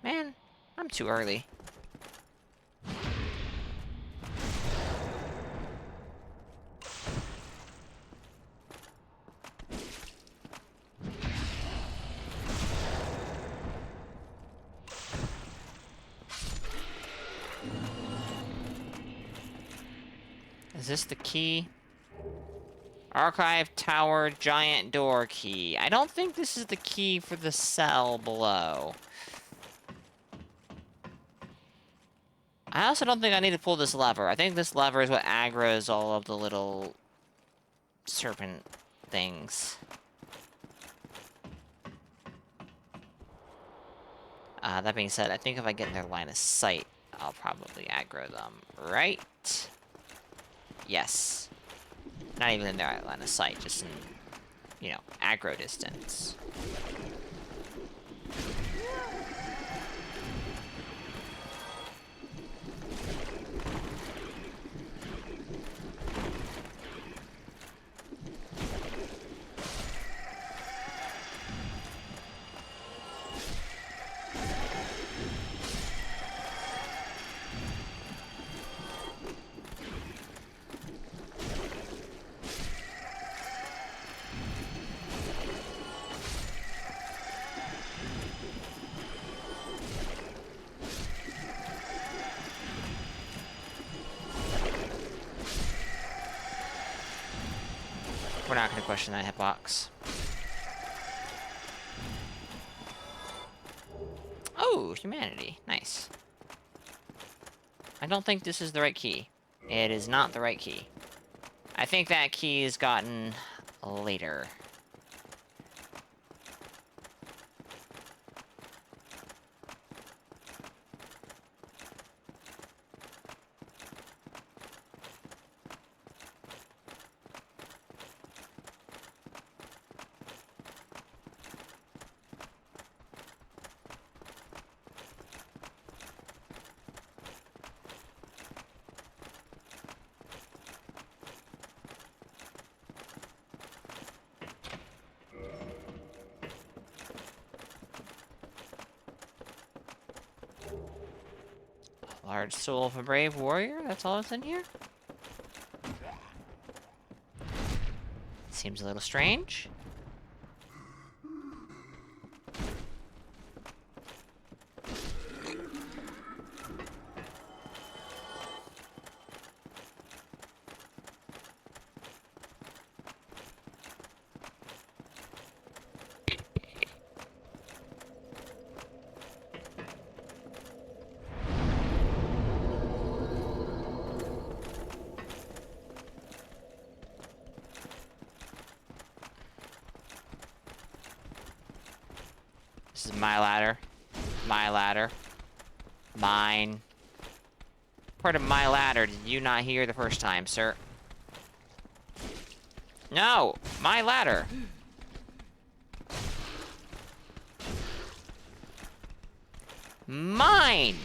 Speaker 1: Man, I'm too early. Is this the key? Archive tower giant door key. I don't think this is the key for the cell below. I also don't think I need to pull this lever. I think this lever is what aggroes all of the little serpent things. That being said, I think if I get in their line of sight, I'll probably aggro them, right? Yes. Not even in their line of sight, just in, you know, aggro distance. We're not going to question that hitbox. Oh, humanity. Nice. I don't think this is the right key. It is not the right key. I think that key is gotten later. Large soul of a brave warrior? That's all that's in here? Seems a little strange. This is my ladder. My ladder. Mine. Part of my ladder. Did you not hear the first time, sir? No! My ladder! Mine!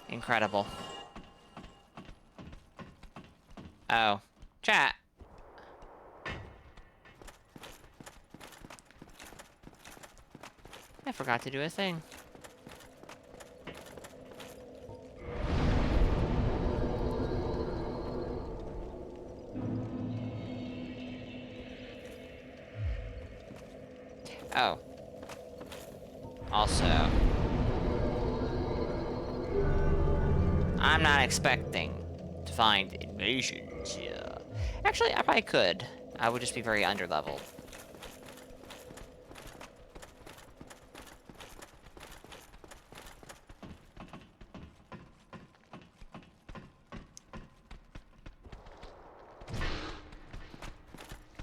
Speaker 1: Incredible. Oh. Chat. I forgot to do a thing. Oh. Also, I'm not expecting to find invasions here. Actually, I probably could. I would just be very underleveled.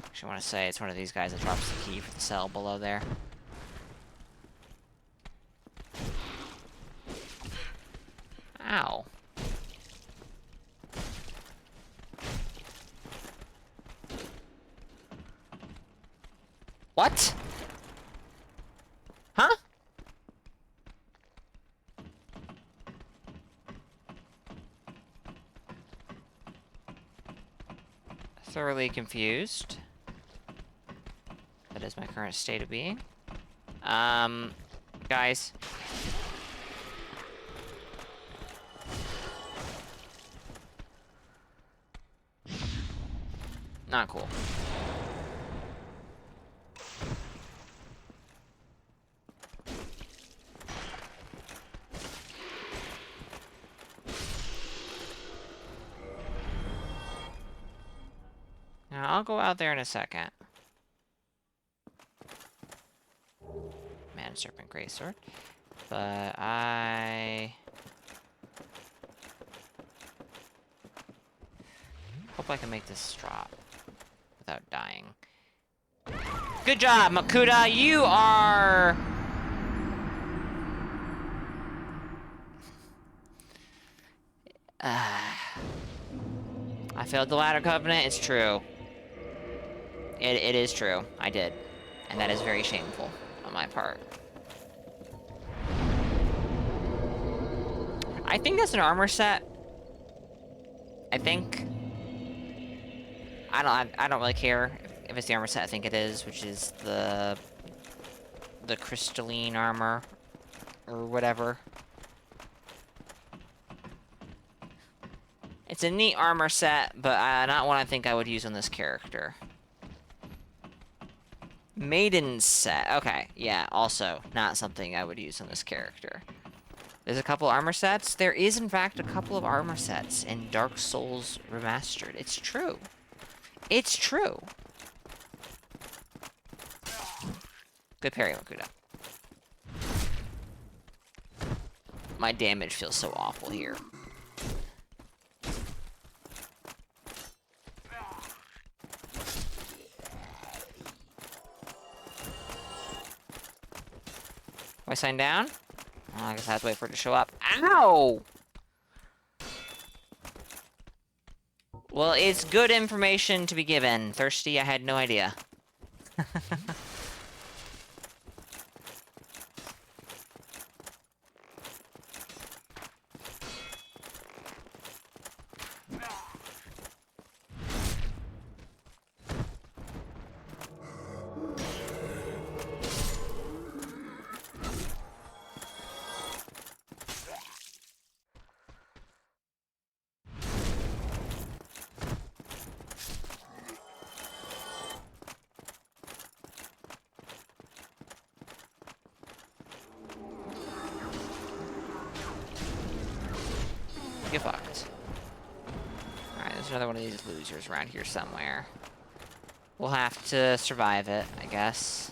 Speaker 1: Actually, I want to say it's one of these guys that drops the key for the cell below there. Ow. What? Huh? Thoroughly confused. That is my current state of being. Guys. Not cool. Now, I'll go out there in a second. Man, Serpent Greatsword. But I hope I can make this drop without dying. Good job, Makuta! You are... I failed the ladder covenant, it's true. It is true, I did. And that is very shameful on my part. I think that's an armor set. I think... I don't really care if it's the armor set I think it is, which is the crystalline armor or whatever. It's a neat armor set, but not one I think I would use on this character. Maiden set. Okay, yeah, also not something I would use on this character. There's a couple armor sets. There is, in fact, a couple of armor sets in Dark Souls Remastered. It's true. It's true. Good parry, Makuta. My damage feels so awful here. Do I sign down? Oh, I guess I have to wait for it to show up. Ow! Well, it's good information to be given. Thirsty, I had no idea. Get fucked. Alright, there's another one of these losers around here somewhere. We'll have to survive it, I guess.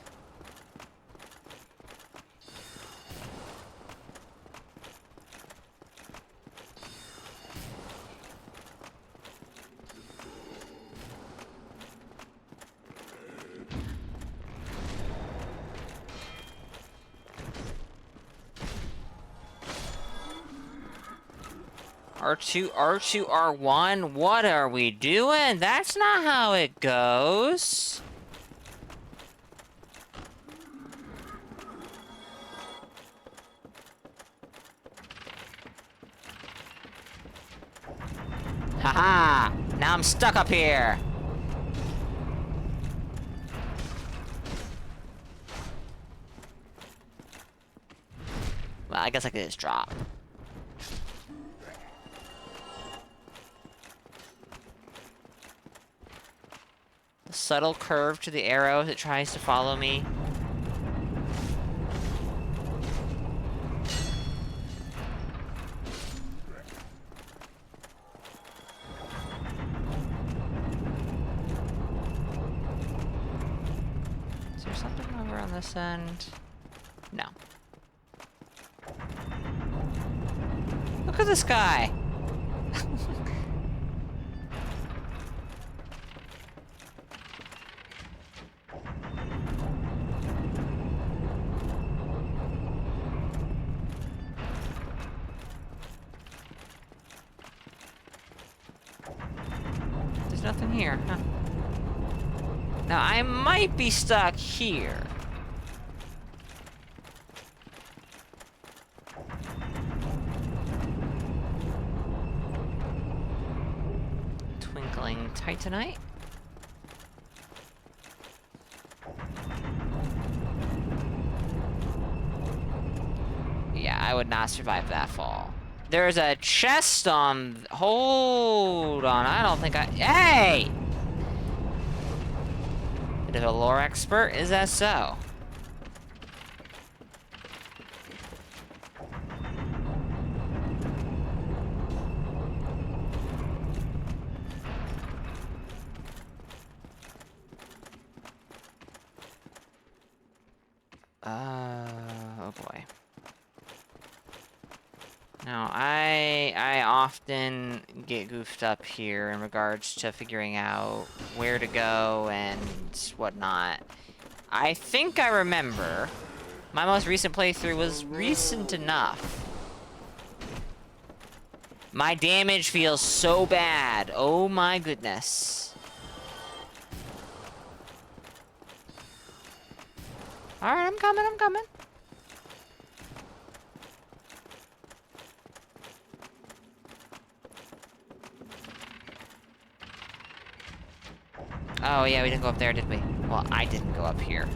Speaker 1: R2, R2, R1? What are we doing? That's not how it goes. Haha! Now I'm stuck up here! Well, I guess I could just drop. The subtle curve to the arrow that tries to follow me. Is there something over on this end? No. Look at this guy! There's nothing here, huh? Now, I might be stuck here. Twinkling Titanite. Yeah, I would not survive that fall. There's a chest on... Hold on, I don't think I... Hey! Bit of a lore expert, is that so? Oh boy. Now, I often get goofed up here in regards to figuring out where to go and whatnot. I think I remember. My most recent playthrough was recent enough. My damage feels so bad. Oh my goodness. Alright, I'm coming, I'm coming. Oh yeah, we didn't go up there, did we? Well, I didn't go up here.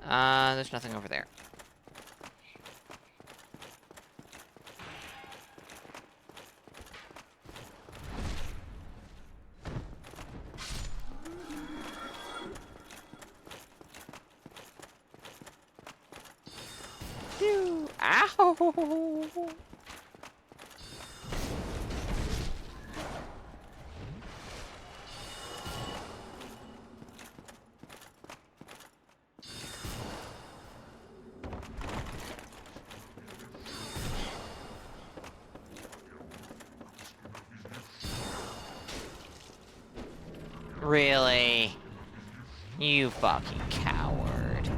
Speaker 1: There's nothing over there. Phew. Ow! Really? You fucking coward.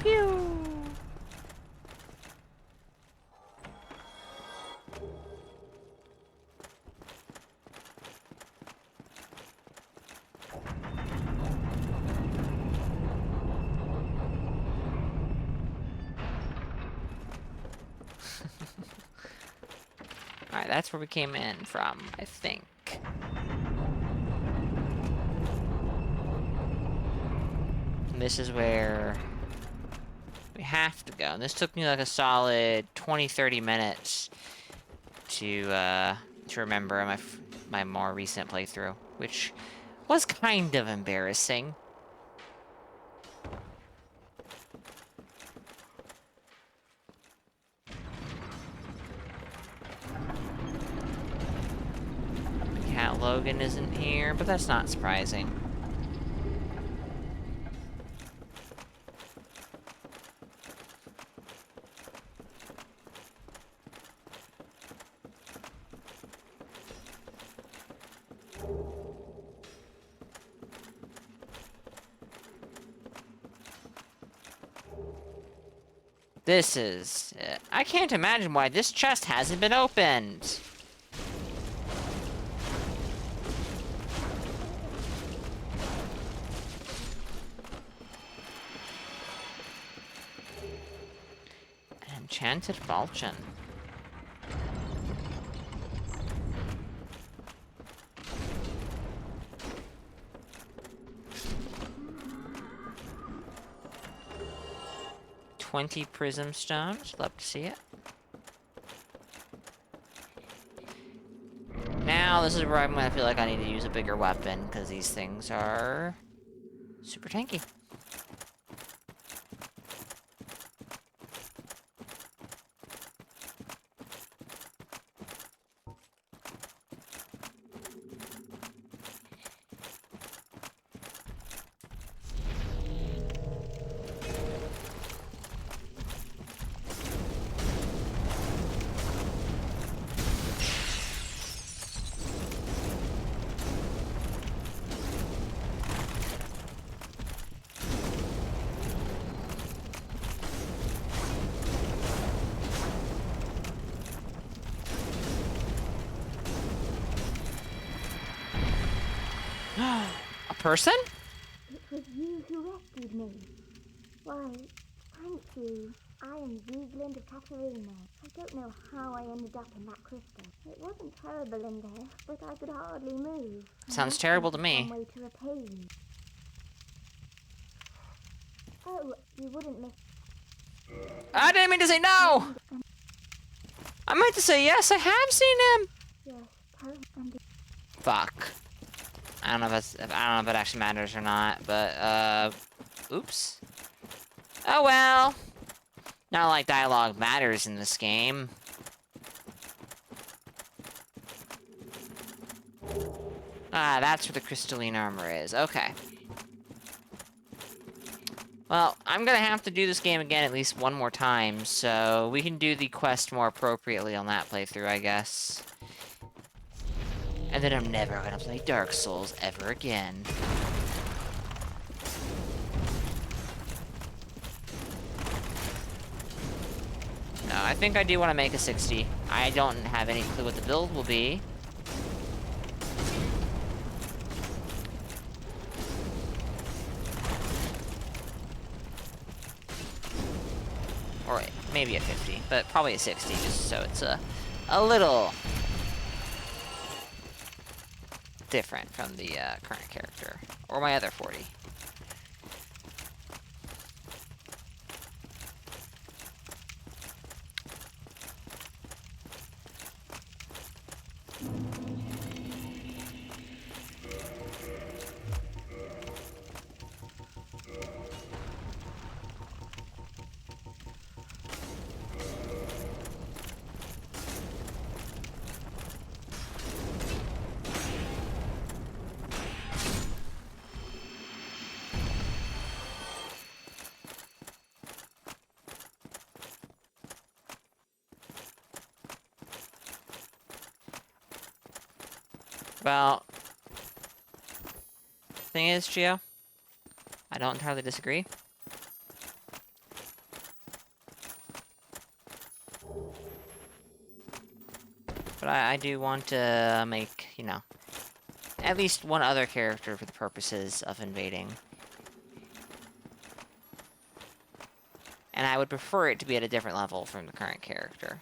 Speaker 1: Pew! Alright, that's where we came in from, I think. And this is where we have to go. And this took me like a solid 20-30 minutes to remember my more recent playthrough, which was kind of embarrassing. Cat Logan isn't here, but that's not surprising. This is... I can't imagine why this chest hasn't been opened. An enchanted falchion. $20 prism stones. Love to see it. Now, this is where I'm gonna feel like I need to use a bigger weapon, because these things are super tanky. A person?
Speaker 9: It was you who rescued me. Why, thank you. I am Vigeland of Katarina. I don't know how I ended up in that crystal. It wasn't terrible in there, but I could hardly move.
Speaker 1: Sounds terrible to me.
Speaker 9: Some way to repay you. Oh, you wouldn't miss...
Speaker 1: I didn't mean to say no! I meant to say yes, I have seen him!
Speaker 9: Yes,
Speaker 1: Fuck. I don't know if it actually matters or not, but, oops. Oh well. Not like dialogue matters in this game. Ah, that's where the crystalline armor is. Okay. Well, I'm gonna have to do this game again at least one more time, so we can do the quest more appropriately on that playthrough, I guess. And then I'm never gonna play Dark Souls ever again. No, I think I do want to make a 60. I don't have any clue what the build will be. Or maybe a 50, but probably a 60, just so it's a little different from the current character. Or my other 40. Well, thing is, Gio, I don't entirely disagree. But I do want to make, you know, at least one other character for the purposes of invading. And I would prefer it to be at a different level from the current character.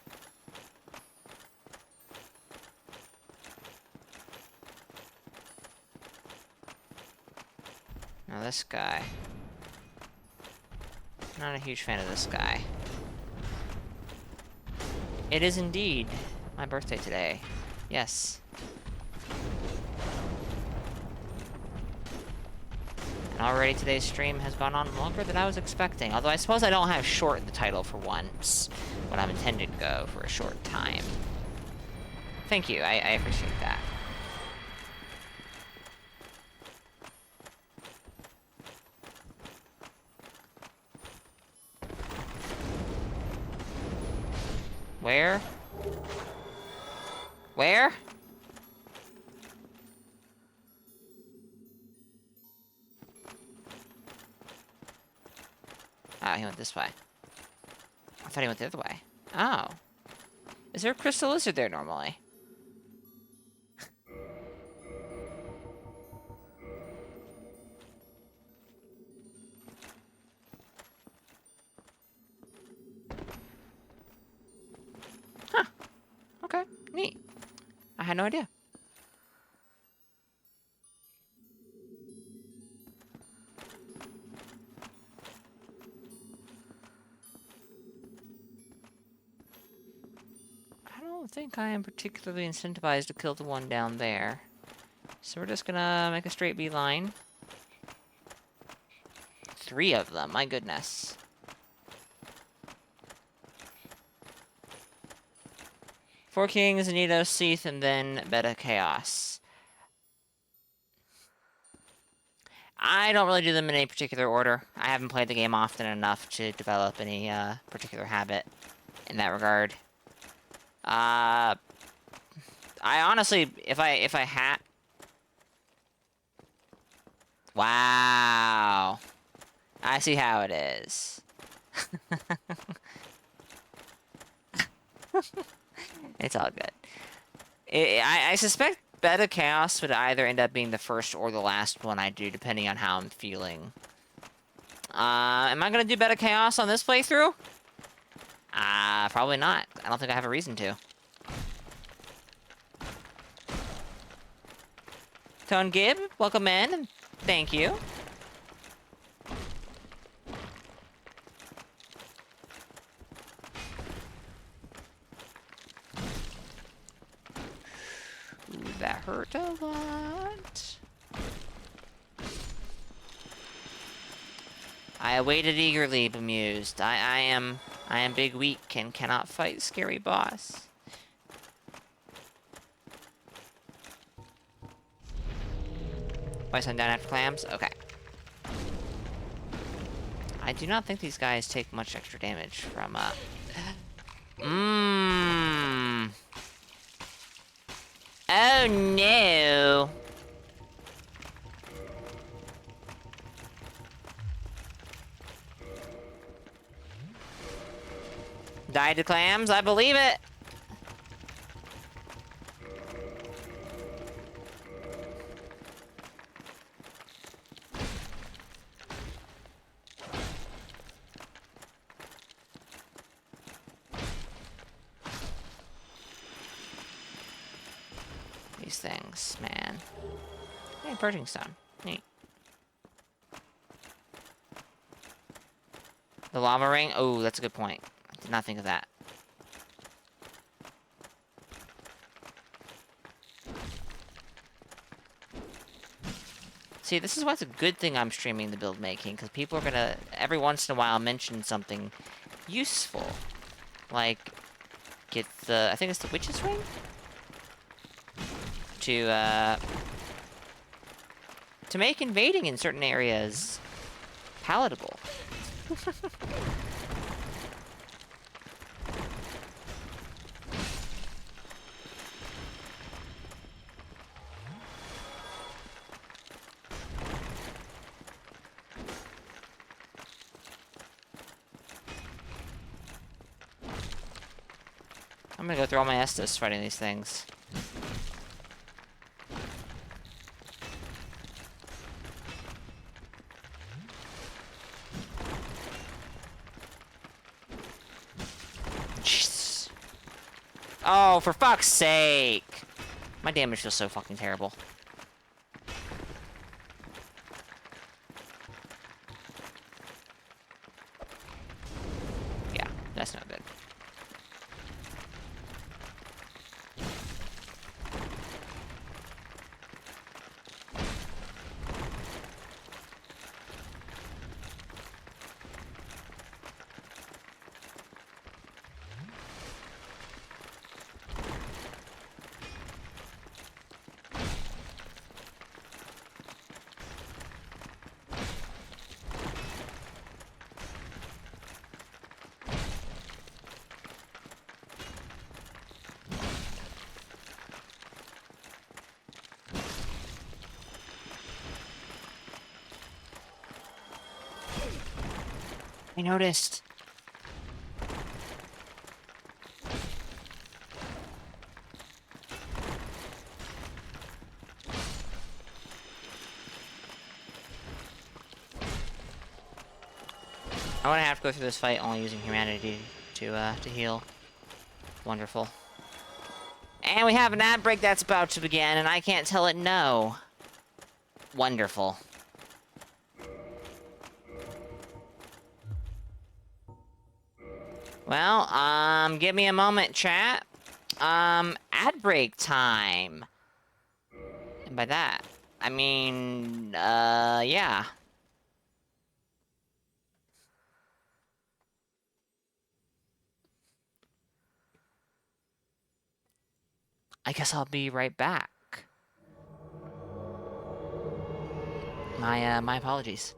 Speaker 1: Now this guy. Not a huge fan of this guy. It is indeed my birthday today. Yes. And already today's stream has gone on longer than I was expecting. Although I suppose I don't have short in the title for once, when I'm intended to go for a short time. Thank you, I appreciate that. Where? Where? Ah, he went this way. I thought he went the other way. Oh. Is there a crystal lizard there normally? Huh. Okay. Neat. I had no idea. I don't think I am particularly incentivized to kill the one down there. So we're just gonna make a straight beeline. 3 of them, my goodness. Four Kings, Nito, Seath, and then Beta Chaos. I don't really do them in any particular order. I haven't played the game often enough to develop any particular habit in that regard. I honestly, if I had... Wow. I see how it is. It's all good. I suspect Beta Chaos would either end up being the first or the last one I do, depending on how I'm feeling. Am I gonna do Beta Chaos on this playthrough? Probably not. I don't think I have a reason to. Tone Gibb, welcome in, and thank you. Ooh, that hurt a lot. I awaited eagerly, bemused. I am big, weak, and cannot fight scary boss. Why sundown after clams? Okay. I do not think these guys take much extra damage from, Oh, no! Die to clams? I believe it! These things, man. Hey, purging stone. Neat. The lava ring? Oh, that's a good point. I did not think of that. See, this is why it's a good thing I'm streaming the build making, because people are gonna, every once in a while, mention something useful. Like, get the, I think it's the witch's ring? To make invading in certain areas palatable. I'm gonna go through all my Estus fighting these things. Jesus. Oh, for fuck's sake! My damage feels so fucking terrible. Yeah, that's not good. I noticed. I'm gonna have to go through this fight only using humanity to heal. Wonderful. And we have an ad break that's about to begin, and I can't tell it no. Wonderful. Well, give me a moment, chat. Ad break time. And by that, I mean, yeah. I guess I'll be right back. My apologies.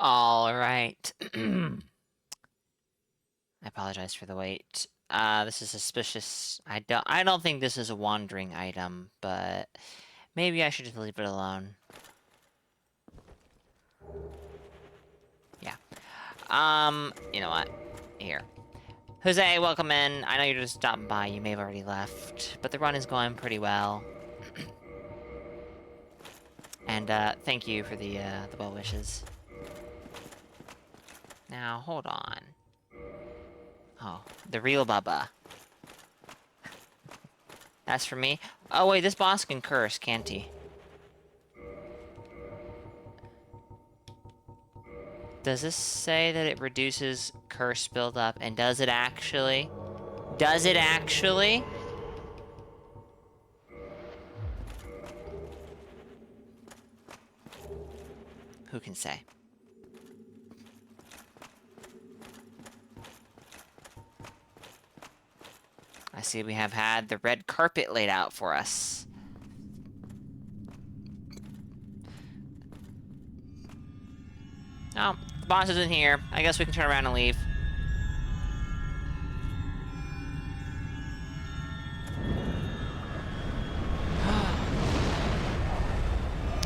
Speaker 1: All right. I apologize for the wait. This is suspicious. I don't think this is a wandering item, but maybe I should just leave it alone. Yeah. You know what? Here. Jose, welcome in. I know you're just stopping by. You may have already left, but the run is going pretty well. And, thank you for the well wishes. Now, hold on. Oh, the real Bubba. That's for me. Oh, wait, this boss can curse, can't he? Does this say that it reduces curse buildup? And does it actually? Does it actually? Who can say? I see we have had the red carpet laid out for us. Oh, the boss isn't here. I guess we can turn around and leave.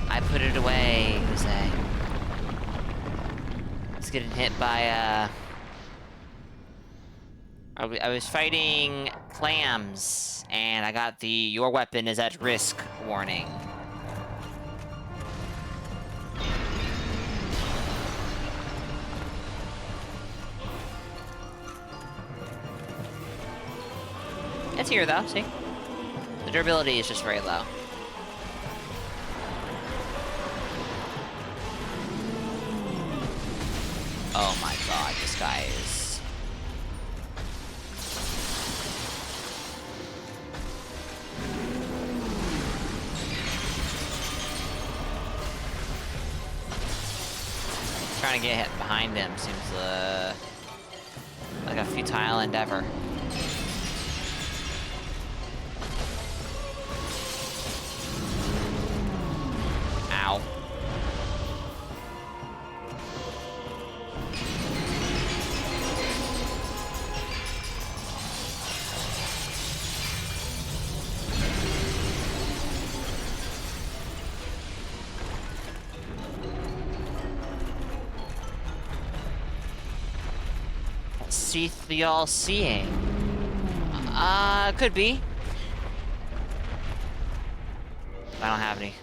Speaker 1: I put it away, Jose. It's getting hit by, I was fighting clams, and I got the "your weapon is at risk" warning. It's here, though, see? The durability is just very low. Oh my god, this guy is... Trying to get hit behind him seems like a futile endeavor. Ow. Seeth the all-seeing. Could be. I don't have any.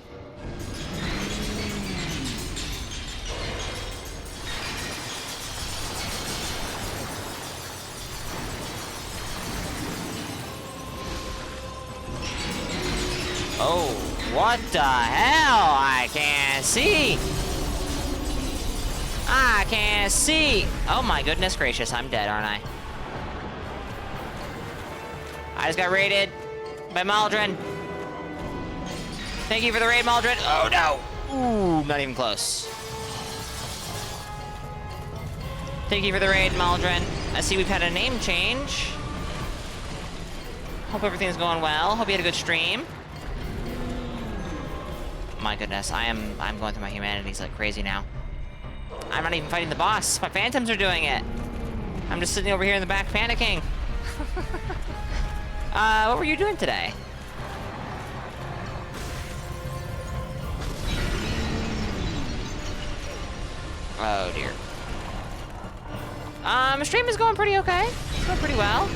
Speaker 1: Oh, what the hell? I can't see. I can't see. Oh my goodness gracious, I'm dead, aren't I? I just got raided by Maldron. Thank you for the raid, Maldron. Oh no! Ooh, not even close. Thank you for the raid, Maldron. I see we've had a name change. Hope everything's going well. Hope you had a good stream. My goodness, I'm going through my humanities like crazy now. I'm not even fighting the boss. My phantoms are doing it. I'm just sitting over here in the back panicking. What were you doing today? Oh dear. Stream is going pretty okay. It's going pretty well.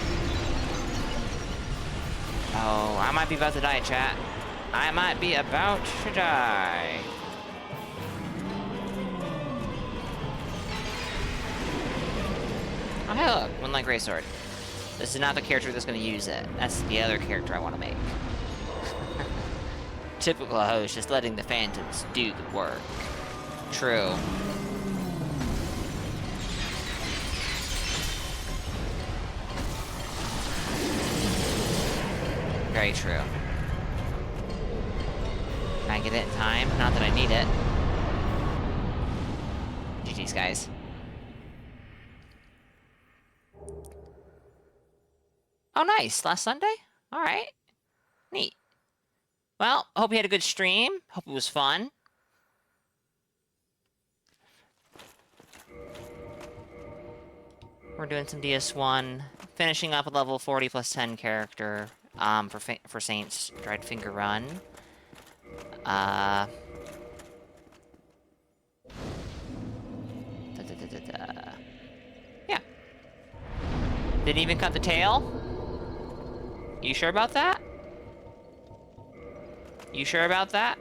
Speaker 1: Oh, I might be about to die, chat. I might be about to die. Oh, hey, look. One light greatsword. This is not the character that's going to use it. That's the other character I want to make. Typical host, just letting the phantoms do the work. True. Very true. Can I get it in time? Not that I need it. GG's, guys. Oh, nice. Last Sunday? Alright. Neat. Well, hope you had a good stream. Hope it was fun. We're doing some DS1. Finishing up a level 40 plus 10 character for Saints Dried Finger Run. Yeah. Didn't even cut the tail? You sure about that? You sure about that?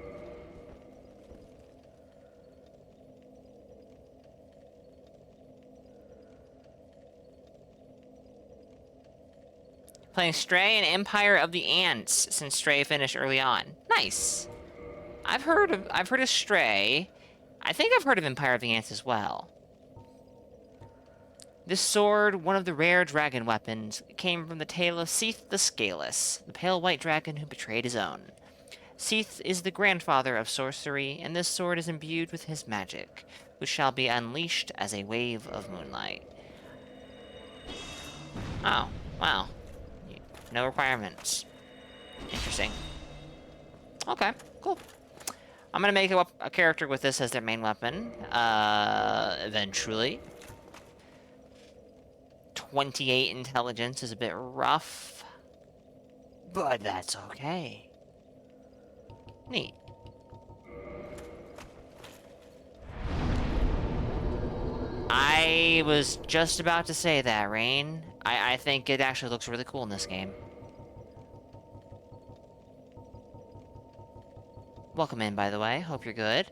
Speaker 1: Playing Stray and Empire of the Ants since Stray finished early on. Nice. I've heard of Stray. I think I've heard of Empire of the Ants as well. This sword, one of the rare dragon weapons, came from the tale of Seath the Scaleless, the pale white dragon who betrayed his own. Seath is the grandfather of sorcery, and this sword is imbued with his magic, which shall be unleashed as a wave of moonlight. Oh, wow. No requirements. Interesting. Okay, cool. I'm gonna make a character with this as their main weapon, eventually. 28 intelligence is a bit rough, but that's okay. Neat. I was just about to say that, Rain. I think it actually looks really cool in this game. Welcome in, by the way. Hope you're good.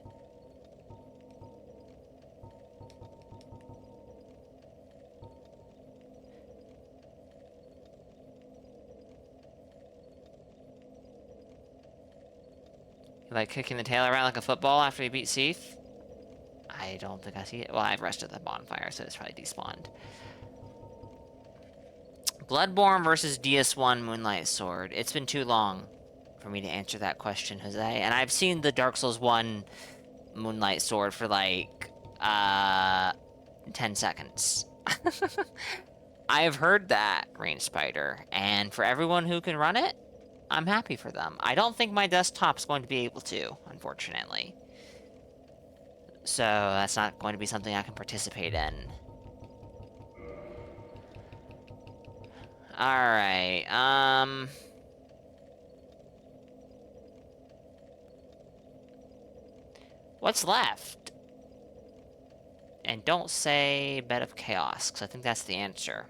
Speaker 1: You like kicking the tail around like a football after you beat Seath? I don't think I see it. Well, I've rested the bonfire, so it's probably despawned. Bloodborne versus DS1 Moonlight Sword. It's been too long for me to answer that question, Jose. And I've seen the Dark Souls 1 Moonlight Sword for like 10 seconds. I've heard that, Rain Spider, and for everyone who can run it, I'm happy for them. I don't think my desktop's going to be able to, unfortunately. So that's not going to be something I can participate in. Alright, what's left? And don't say Bed of Chaos, because I think that's the answer.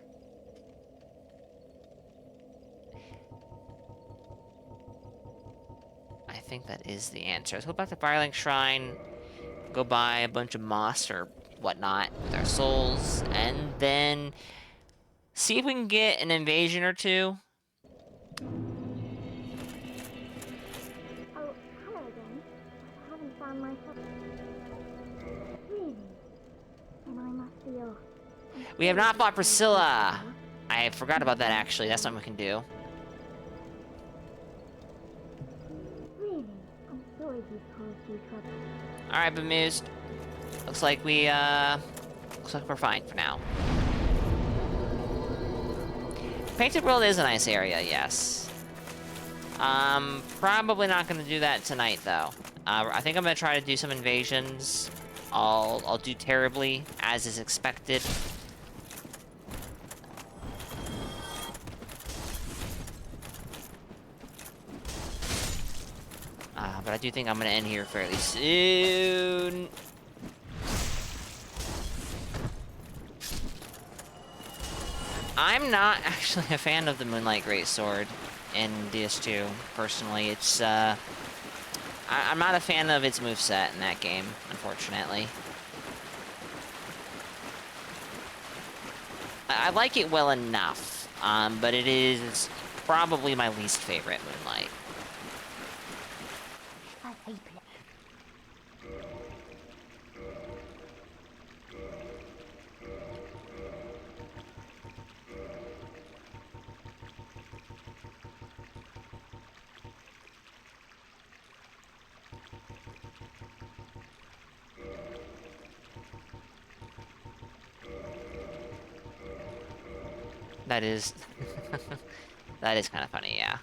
Speaker 1: I think that is the answer. Let's go back to Firelink Shrine, go buy a bunch of moss or whatnot with our souls, and then see if we can get an invasion or two.
Speaker 9: Oh, hello again. I haven't found my phone. Really? And I must be off.
Speaker 1: We have not fought Priscilla. I forgot about that, actually. That's something we can do.
Speaker 9: Really? I'm sorry he's caused you trouble.
Speaker 1: Alright, bemused. Looks like we're fine for now. Painted World is a nice area, yes. Probably not gonna do that tonight, though. I think I'm gonna try to do some invasions. I'll do terribly, as is expected. But I do think I'm gonna end here fairly soon. I'm not actually a fan of the Moonlight Greatsword in DS2, personally. It's, I'm not a fan of its moveset in that game, unfortunately. I like it well enough, but it is probably my least favorite Moonlight. That is... that is kind of funny, yeah.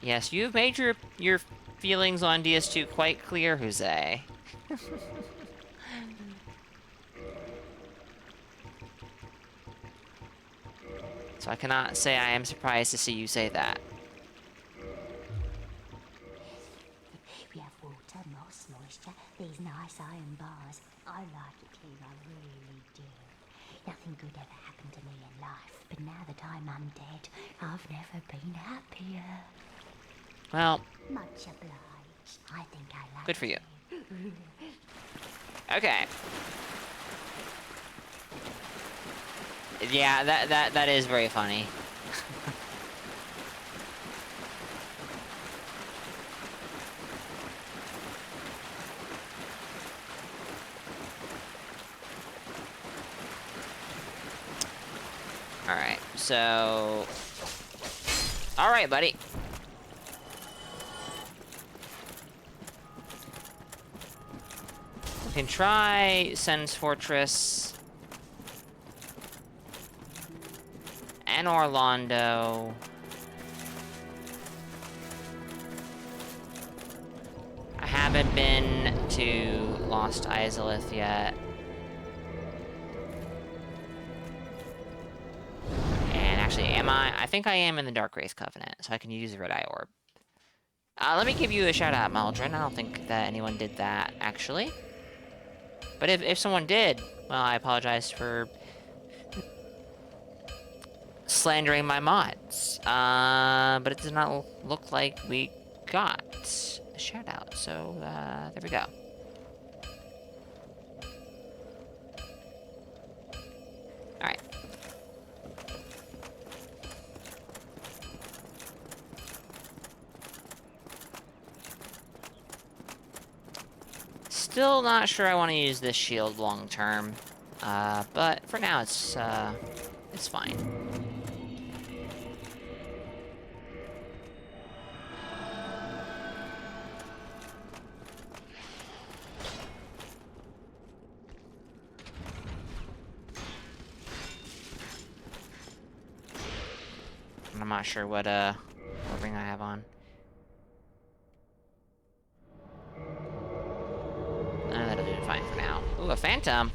Speaker 1: Yes, you've made your feelings on DS2 quite clear, Jose. So I cannot say I am surprised to see you say that.
Speaker 11: We have water, moss, moisture, these nice iron bars. I like it here, I really do. Nothing good ever happened to me in life, but now that I'm undead, I've never been happier.
Speaker 1: Well,
Speaker 11: much obliged. I think I like
Speaker 1: good for you. Okay. Yeah, that is very funny. So... Alright, buddy. We can try Sen's Fortress. And Orlando. I haven't been to Lost Izalith yet. And actually, am I? I think I am in the Dark Wraith Covenant, so I can use the Red Eye Orb. Let me give you a shout out, Maldrin. I don't think that anyone did that, actually. But if someone did, well, I apologize for slandering my mods. But it does not look like we got a shout out, so there we go. Alright. Still not sure I want to use this shield long term, but for now it's fine. I'm not sure what ring I have on. That'll do fine for now. Ooh, a phantom.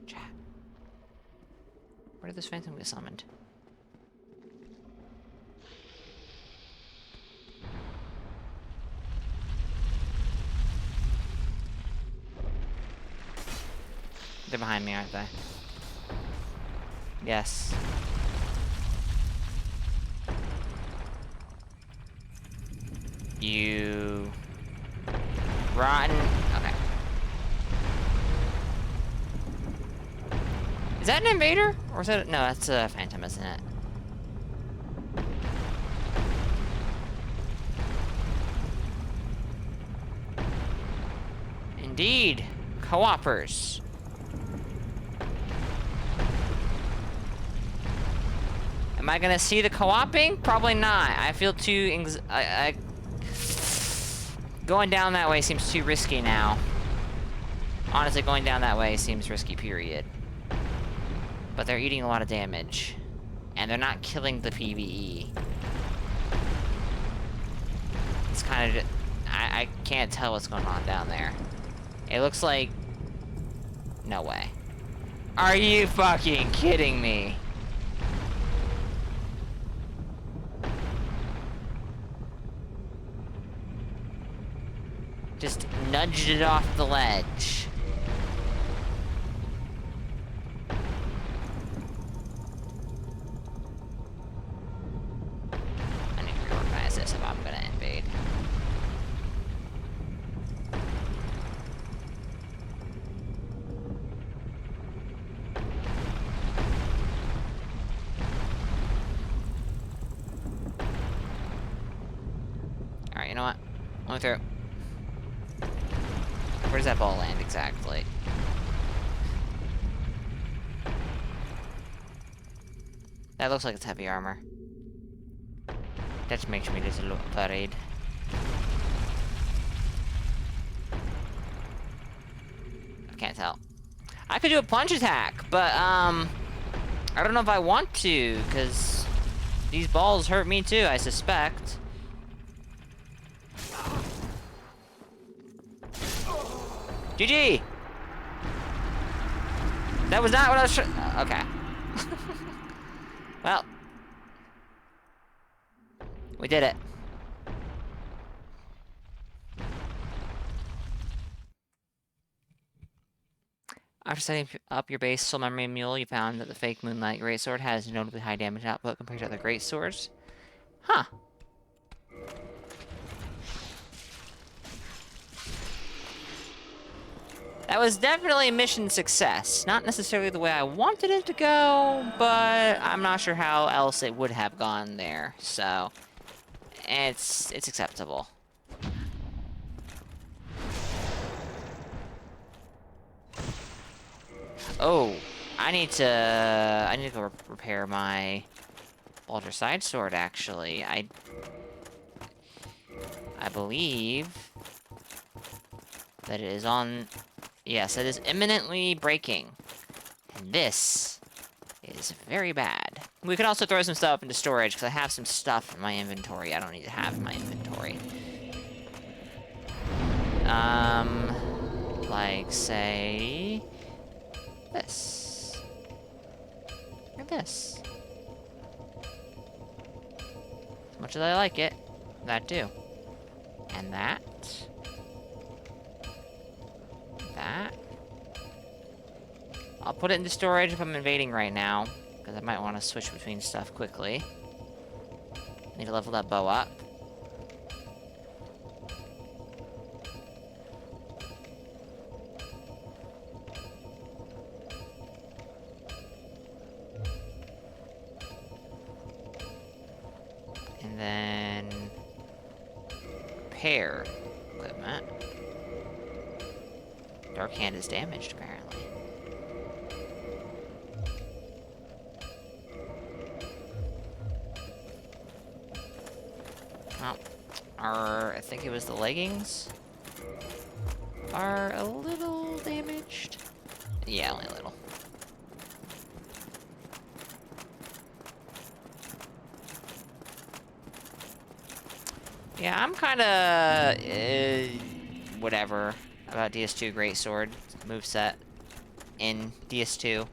Speaker 1: Chat. Where did this phantom get summoned? They're behind me, aren't they? Yes. You... rotten... Okay. Is that an invader? Or is that... No, that's a phantom, isn't it? Indeed. Co-opers. Am I gonna see the co-oping? Probably not. I feel too... Going down that way seems too risky now. Honestly, going down that way seems risky, period. But they're eating a lot of damage. And they're not killing the PvE. It's kind of... I can't tell what's going on down there. It looks like... No way. Are you fucking kidding me? Just nudged it off the ledge. I need to reorganize this if I'm gonna invade. Alright, you know what? Going through. Where does that ball land exactly? That looks like it's heavy armor. That makes me a little worried. I can't tell. I could do a plunge attack, but I don't know if I want to, because these balls hurt me too, I suspect. GG! That was not what I was trying... Okay. Well. We did it. After setting up your base Soul Memory Mule, you found that the fake Moonlight Greatsword has notably high damage output compared to other greatswords. Huh. That was definitely a mission success. Not necessarily the way I wanted it to go, but I'm not sure how else it would have gone there. So, it's acceptable. Oh, I need to go repair my Alter Side Sword, actually. I believe that it is on... Yes, it is imminently breaking. And this is very bad. We can also throw some stuff into storage, because I have some stuff in my inventory I don't need to have in my inventory. Like, say... this. Or this. As much as I like it, that too. And that. That. I'll put it into storage if I'm invading right now, because I might want to switch between stuff quickly. Need to level that bow up. And then... repair equipment. Dark Hand is damaged, apparently. Oh, I think it was the leggings are a little damaged. Yeah, only a little. Yeah, I'm kinda... whatever about DS2 Greatsword moveset in DS2.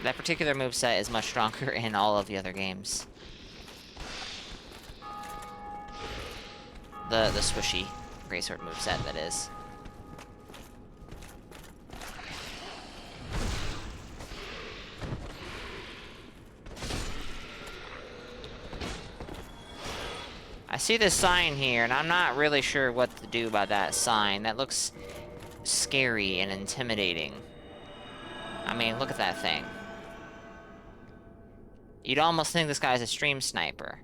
Speaker 1: That particular moveset is much stronger in all of the other games. The swishy Greatsword moveset, that is. I see this sign here, and I'm not really sure what to do about that sign. That looks scary and intimidating. I mean, look at that thing. You'd almost think this guy's a stream sniper.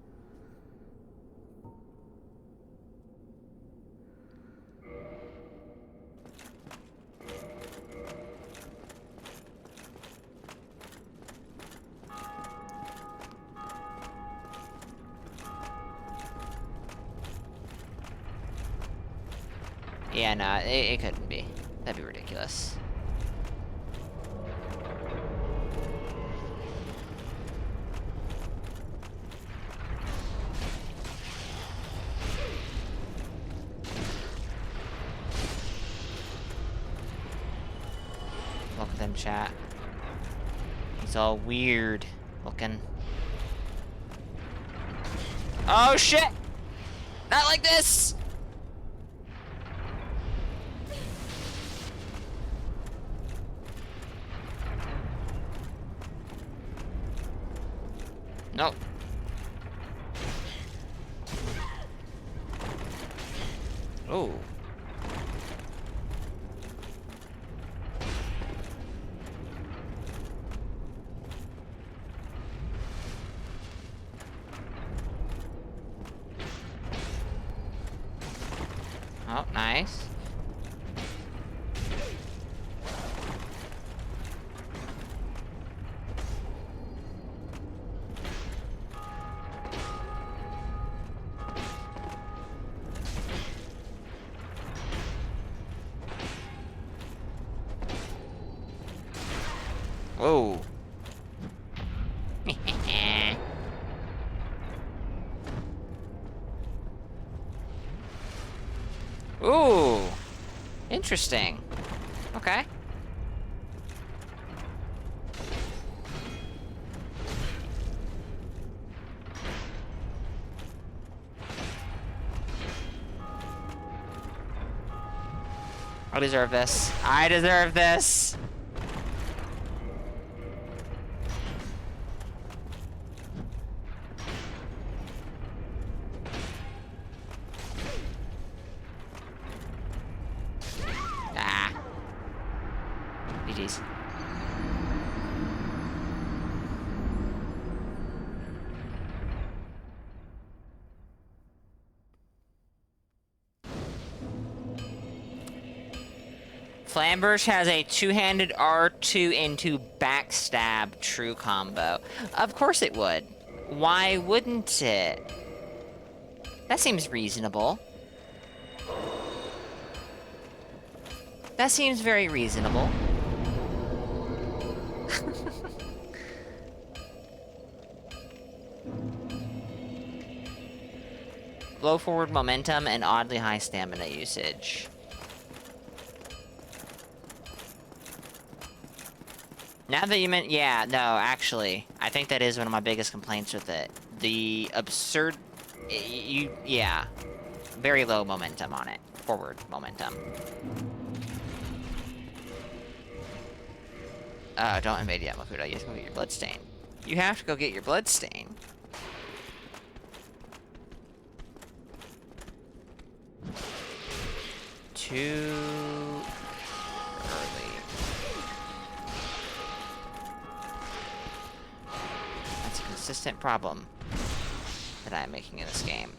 Speaker 1: Yeah, no, it couldn't be. That'd be ridiculous. Look at them, chat. He's all weird looking. Oh shit! Not like this! Nope. Oh. Oh, nice. Whoa. Ooh. Interesting. Okay. I deserve this. I deserve this. GG's. Flamberge has a two-handed R2 into backstab true combo. Of course it would. Why wouldn't it? That seems reasonable. That seems very reasonable. Low forward momentum and oddly high stamina usage. Now that you meant, yeah, no, actually, I think that is one of my biggest complaints with it. The absurd, yeah, very low momentum on it. Forward momentum. Don't invade yet, Makuta. You have to go get your bloodstain. You have to go get your bloodstain. Too early. That's a consistent problem that I'm making in this game.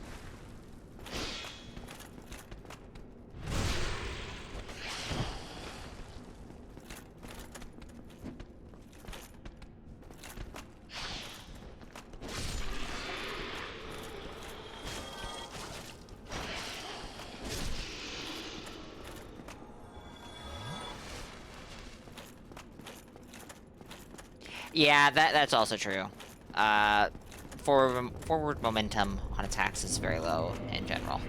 Speaker 1: Yeah, that's also true. Forward momentum on attacks is very low in general.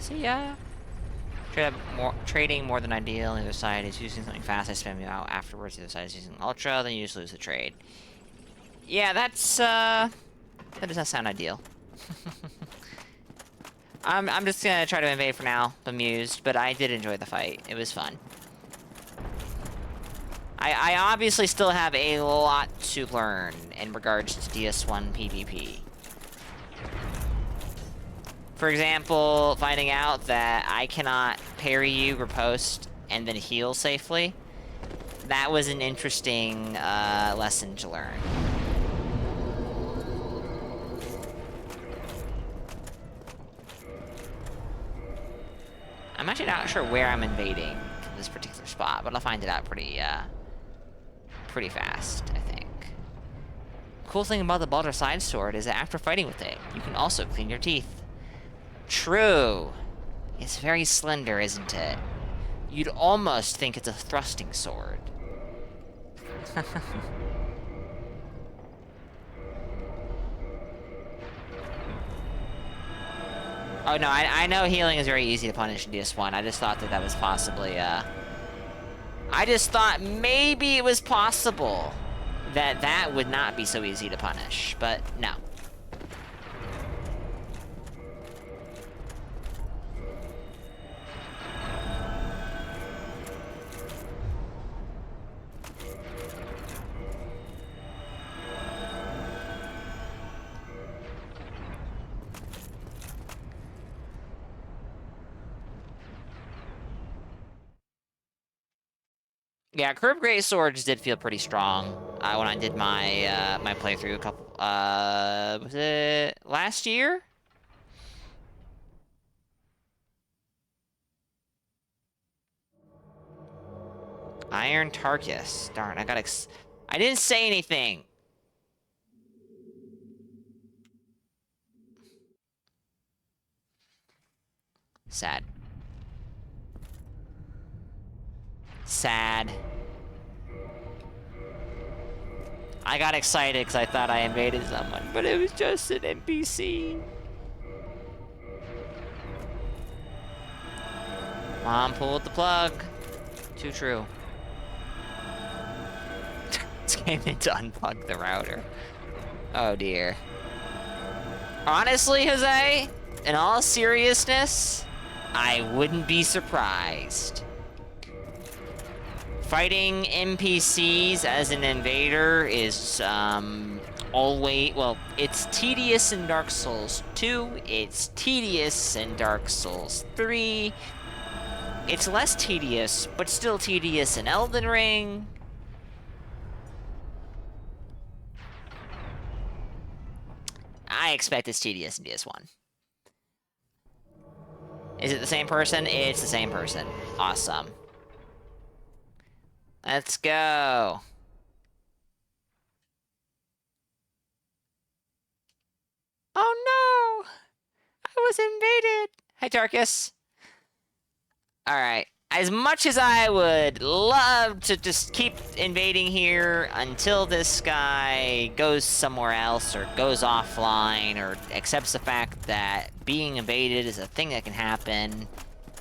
Speaker 1: So yeah, trading more than ideal. On the other side is using something fast. I spam you out afterwards. The other side is using ultra. Then you just lose the trade. Yeah, that does not sound ideal. I'm just gonna try to invade for now. Bemused, but I did enjoy the fight. It was fun. I obviously still have a lot to learn in regards to DS1 PvP. For example, finding out that I cannot parry you, riposte, and then heal safely. That was an interesting lesson to learn. I'm actually not sure where I'm invading this particular spot, but I'll find it out pretty fast, I think. Cool thing about the Baldur's Side sword is that after fighting with it, you can also clean your teeth. True. It's very slender, isn't it? You'd almost think it's a thrusting sword. Oh no, I know healing is very easy to punish in DS1. I just thought that was possibly, I just thought maybe it was possible that that would not be so easy to punish, but no. Yeah, curved great swords did feel pretty strong when I did my my playthrough a couple. Was it last year? Iron Tarkus. Darn, I got I didn't say anything. Sad. Sad. I got excited because I thought I invaded someone, but it was just an NPC. Mom pulled the plug. Too true. Just came in to unplug the router. Oh dear. Honestly, Jose, in all seriousness, I wouldn't be surprised. Fighting NPCs as an invader is, always... Well, it's tedious in Dark Souls 2. It's tedious in Dark Souls 3. It's less tedious, but still tedious in Elden Ring. I expect it's tedious in DS1. Is it the same person? It's the same person. Awesome. Let's go. Oh no! I was invaded! Hi, Tarkus. Alright. As much as I would love to just keep invading here until this guy goes somewhere else or goes offline or accepts the fact that being invaded is a thing that can happen,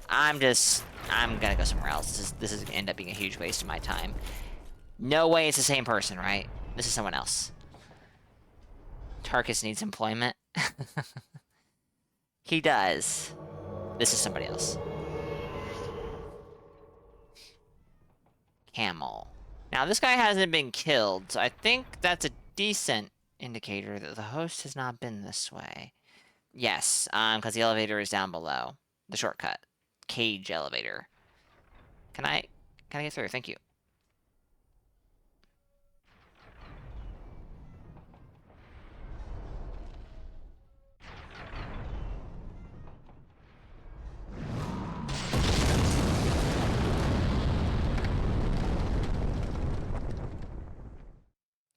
Speaker 1: I'm gonna go somewhere else. This is gonna end up being a huge waste of my time. No way it's the same person, right? This is someone else. Tarkus needs employment. He does. This is somebody else. Camel. Now, this guy hasn't been killed, so I think that's a decent indicator that the host has not been this way. Yes, because the elevator is down below. The shortcut. Cage elevator. Can I get through? Thank you.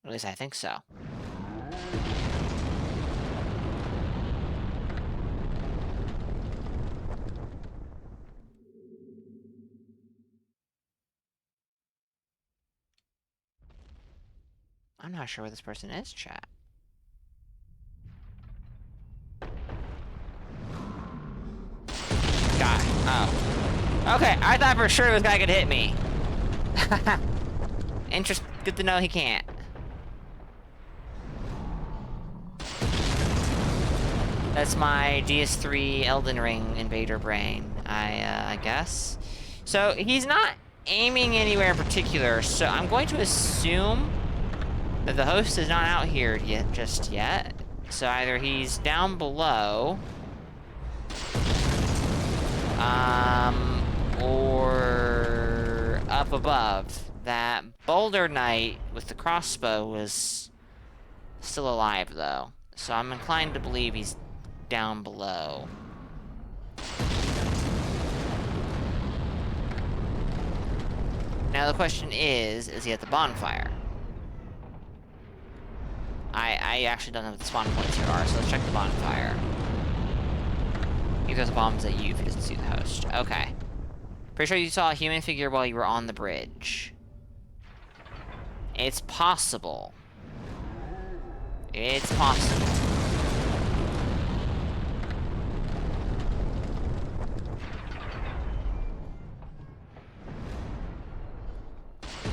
Speaker 1: At least I think so. I'm not sure where this person is, chat. Guy. Oh. Okay, I thought for sure this guy could hit me. Good to know he can't. That's my DS3 Elden Ring invader brain, I guess. So, he's not aiming anywhere in particular, so I'm going to assume that the host is not out here just yet. So either he's down below, or up above. That Boulder Knight with the crossbow was still alive, though. So I'm inclined to believe he's down below. Now the question is he at the bonfire? I actually don't know what the spawn points here are, so let's check the bonfire. He throws bombs at you if he doesn't see the host. Okay. Pretty sure you saw a human figure while you were on the bridge. It's possible. It's possible.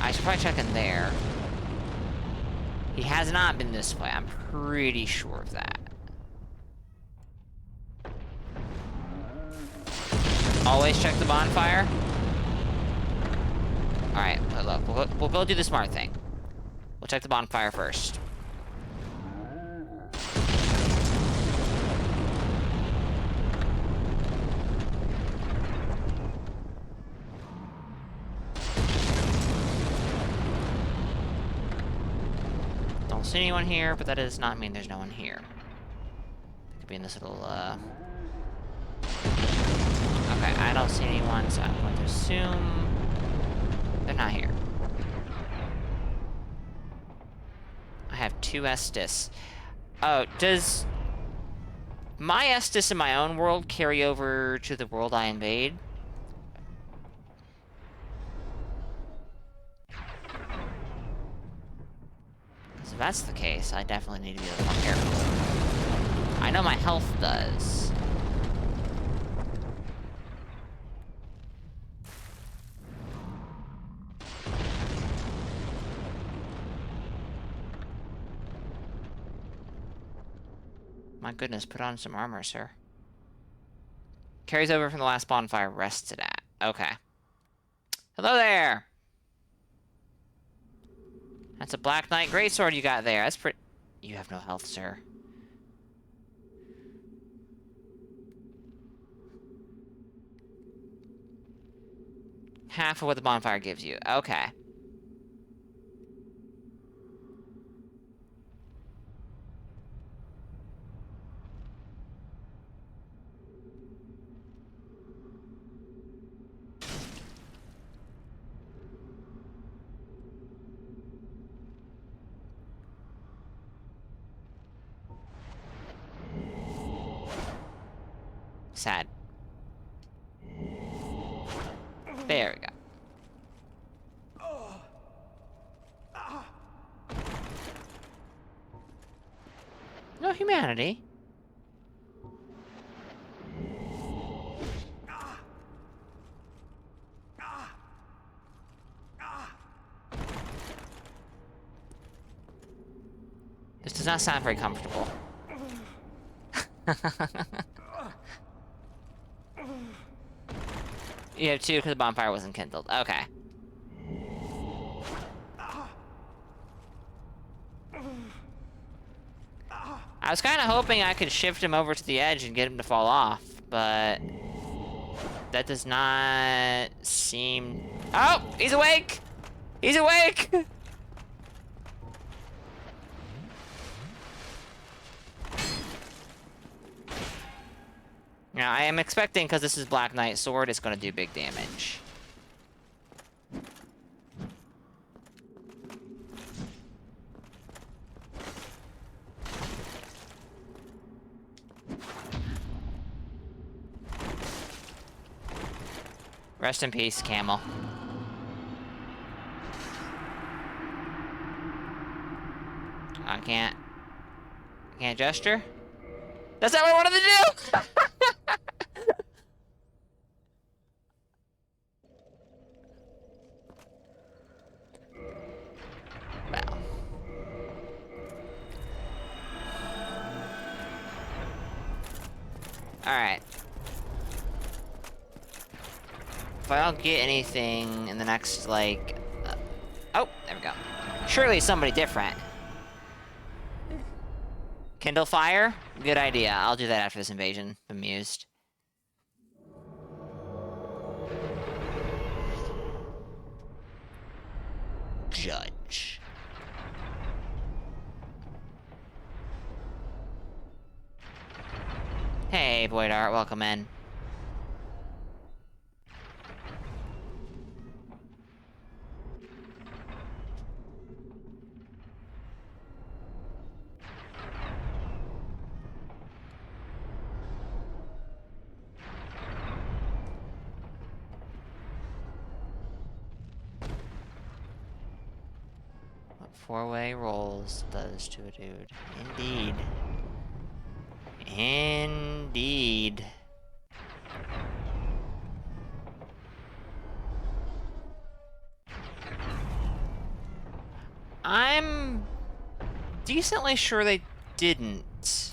Speaker 1: I should probably check in there. He has not been this way. I'm pretty sure of that. Always check the bonfire. Alright, look, we'll go do the smart thing. We'll check the bonfire first. Don't see anyone here, but that does not mean there's no one here. It could be in this little, Okay, I don't see anyone, so I'm going to assume they're not here. I have 2 Estus. Oh, does my Estus in my own world carry over to the world I invade? Because if that's the case, I definitely need to be a little more careful. I know my health does. My goodness, put on some armor, sir. Carries over from the last bonfire rested at. Okay. Hello there! That's a Black Knight greatsword you got there. That's pretty... You have no health, sir. Half of what the bonfire gives you. Okay. Sad. There we go. No humanity. This does not sound very comfortable. You have two because the bonfire wasn't kindled. Okay. I was kind of hoping I could shift him over to the edge and get him to fall off, but that does not seem... Oh! He's awake! He's awake! Now, I am expecting, because this is Black Knight Sword, it's going to do big damage. Rest in peace, Camel. I can't gesture? That's not what I wanted to do! Well. Alright. If I don't get anything in the next, like... oh, there we go. Surely somebody different. Kindle fire? Good idea. I'll do that after this invasion. Amused. Judge. Hey, Void Art, welcome in. Four-way rolls does to a dude. Indeed. Indeed. I'm decently sure they didn't.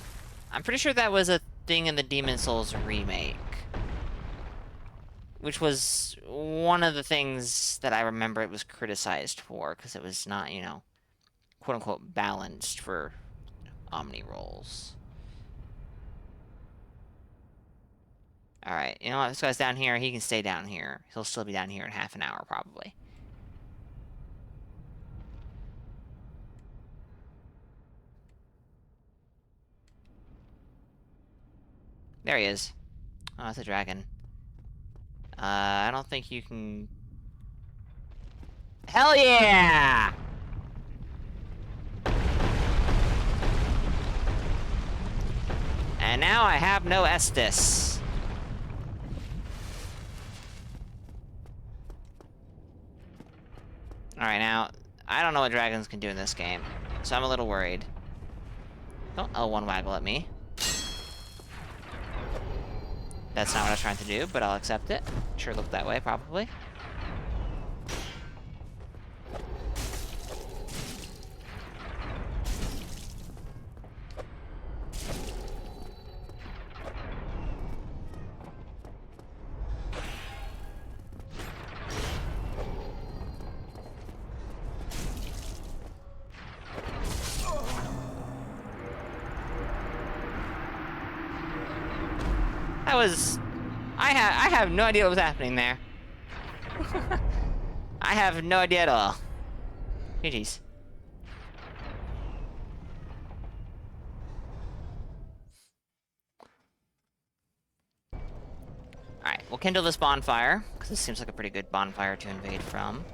Speaker 1: I'm pretty sure that was a thing in the Demon Souls remake. Which was one of the things that I remember it was criticized for, because it was not, you know, quote-unquote balanced for Omni rolls. Alright, you know what, this guy's down here, he can stay down here. He'll still be down here in half an hour, probably. There he is. Oh, that's a dragon. I don't think you can... Hell yeah! And now I have no Estus. Alright, now, I don't know what dragons can do in this game, so I'm a little worried. Don't L1 waggle at me. That's not what I was trying to do, but I'll accept it. Sure looked that way, probably. That was... I have no idea what was happening there. I have no idea at all. GG's. Alright, we'll kindle this bonfire, because this seems like a pretty good bonfire to invade from.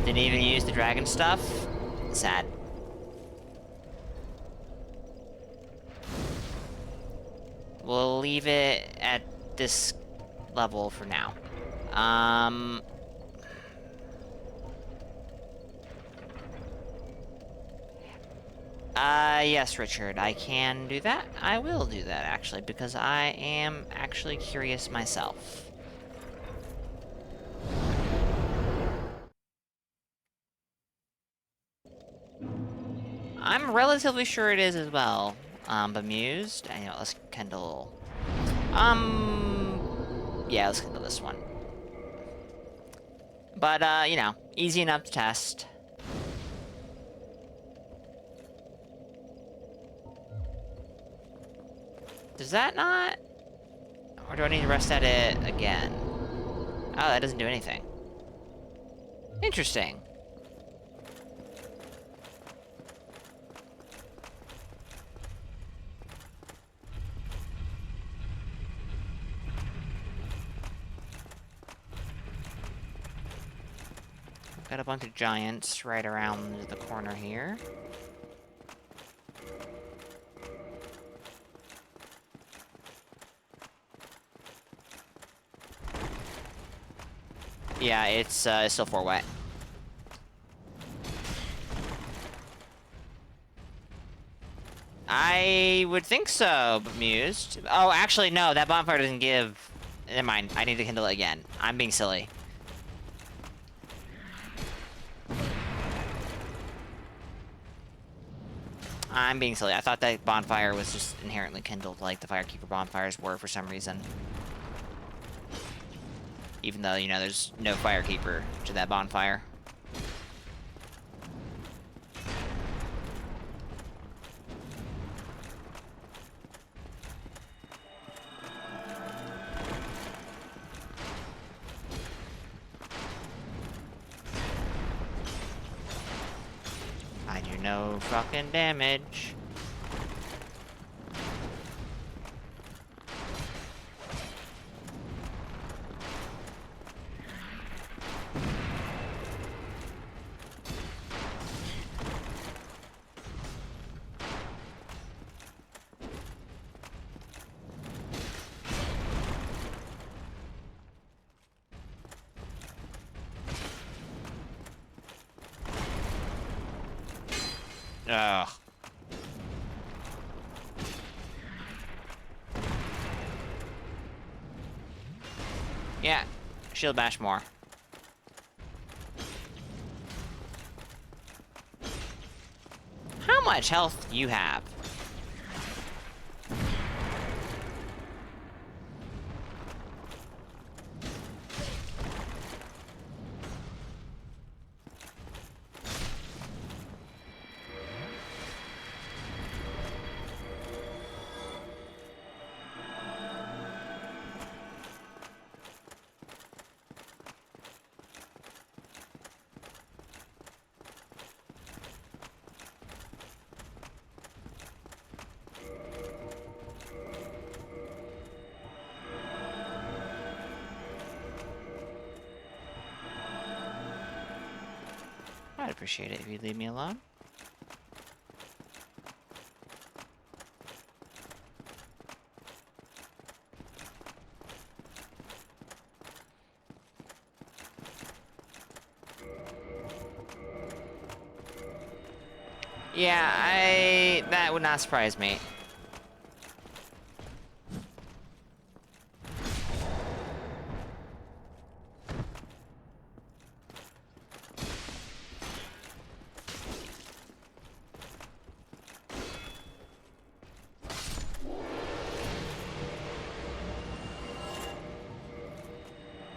Speaker 1: Didn't even use the dragon stuff. Sad. We'll leave it at this level for now. Yes, Richard, I can do that. I will do that, actually, because I am actually curious myself. I'm relatively sure it is as well. Bemused. I know, let's kindle... Yeah, let's kindle this one. But, you know, easy enough to test. Does that not? Or do I need to rest at it again? Oh, that doesn't do anything. Interesting. Got a bunch of giants right around the corner here. Yeah, it's still 4 wet. I would think so, Bemused. Oh, actually, no, that bonfire doesn't give... Never mind, I need to kindle it again. I'm being silly. I'm being silly. I thought that bonfire was just inherently kindled like the Firekeeper bonfires were for some reason. Even though, you know, there's no Firekeeper to that bonfire. I do no fucking damage. Ugh. Yeah, shield bash more. How much health do you have? I'd appreciate it if you'd leave me alone. Yeah, that would not surprise me.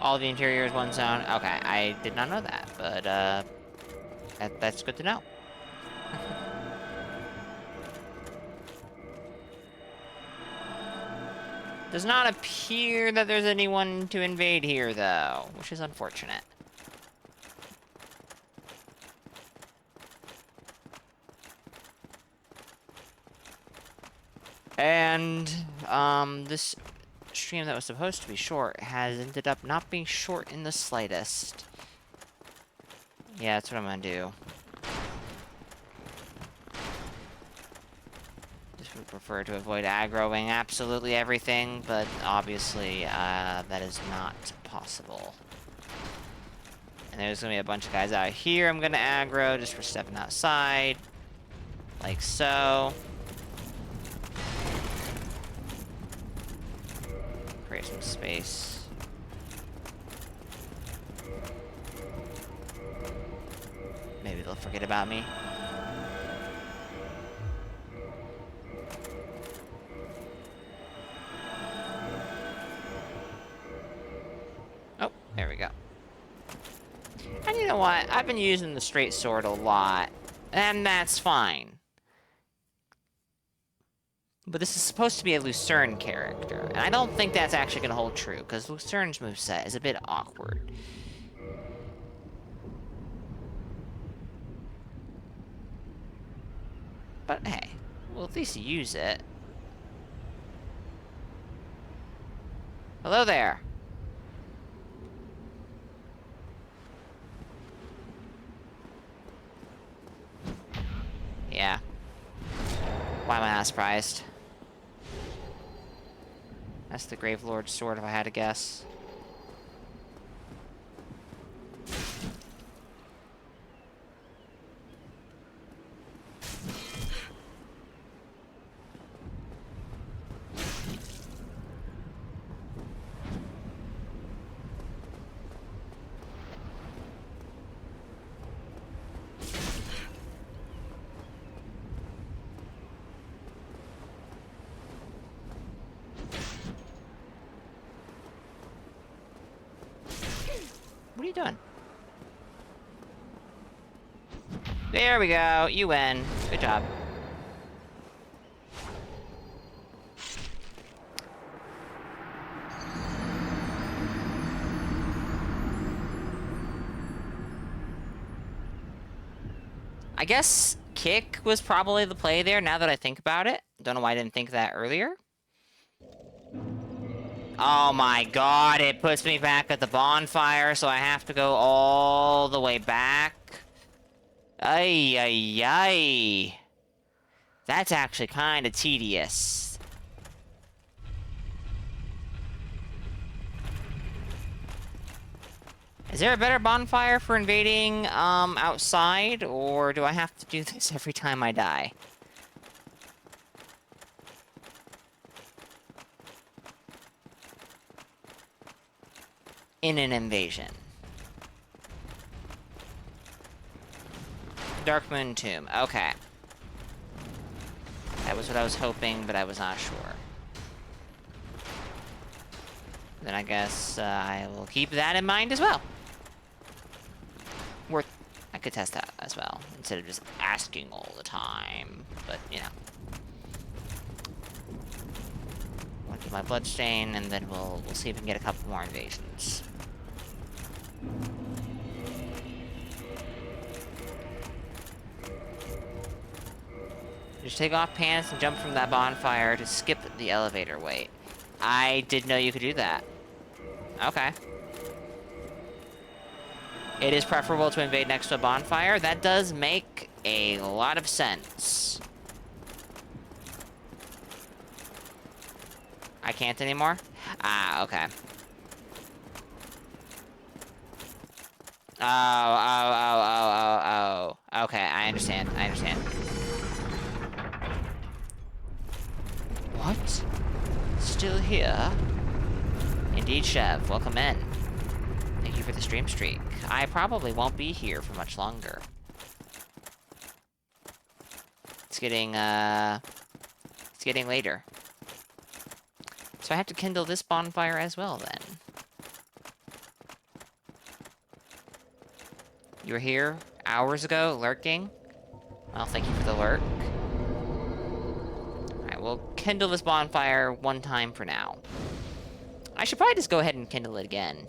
Speaker 1: All the interior is one zone. Okay, I did not know that, but that's good to know. Does not appear that there's anyone to invade here, though, which is unfortunate. And, this stream that was supposed to be short has ended up not being short in the slightest. Yeah, that's what I'm gonna do. Just would prefer to avoid aggroing absolutely everything, but obviously, that is not possible. And there's gonna be a bunch of guys out here I'm gonna aggro just for stepping outside. Like so. Create some space. Maybe they'll forget about me. Oh, there we go. And you know what? I've been using the straight sword a lot, and that's fine. But this is supposed to be a Lucerne character, and I don't think that's actually going to hold true, because Lucerne's moveset is a bit awkward. But hey, we'll at least use it. Hello there. Yeah. Why am I not surprised? That's the Grave Lord's sword, if I had to guess. What are you doing? There we go. You win. Good job. I guess kick was probably the play there, now that I think about it. Don't know why I didn't think that earlier. Oh my god, it puts me back at the bonfire, so I have to go all the way back. Ay, ay, ay. That's actually kind of tedious. Is there a better bonfire for invading, outside, or do I have to do this every time I die? In an invasion. Dark Moon Tomb. Okay. That was what I was hoping, but I was not sure. Then I guess I will keep that in mind as well. I could test that as well, instead of just asking all the time. But, you know. I'll get my bloodstain, and then we'll see if we can get a couple more invasions. Just take off pants and jump from that bonfire to skip the elevator wait. I didn't know you could do that. Okay. It is preferable to invade next to a bonfire. That does make a lot of sense. I can't anymore? Ah, okay. Oh. Okay, I understand. What? Still here? Indeed, Chev. Welcome in. Thank you for the stream streak. I probably won't be here for much longer. It's getting later. So I have to kindle this bonfire as well, then. You were here hours ago, lurking? Well, thank you for the lurk. Alright, we'll kindle this bonfire one time for now. I should probably just go ahead and kindle it again.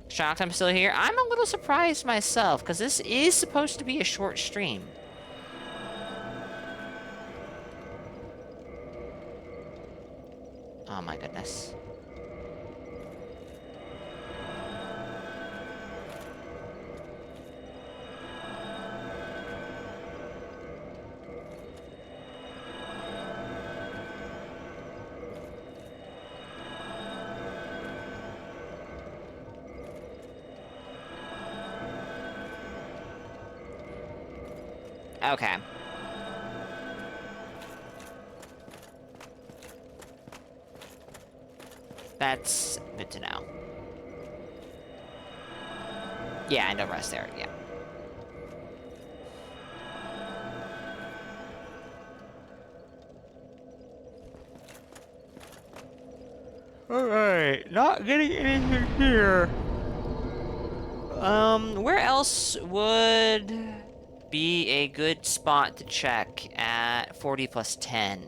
Speaker 1: Shocked I'm still here. I'm a little surprised myself, because this is supposed to be a short stream. Oh my goodness. Okay. That's good to know. Yeah, and no rest there, yeah. Alright, not getting anything here. Where else would be a good spot to check at 40 plus 10?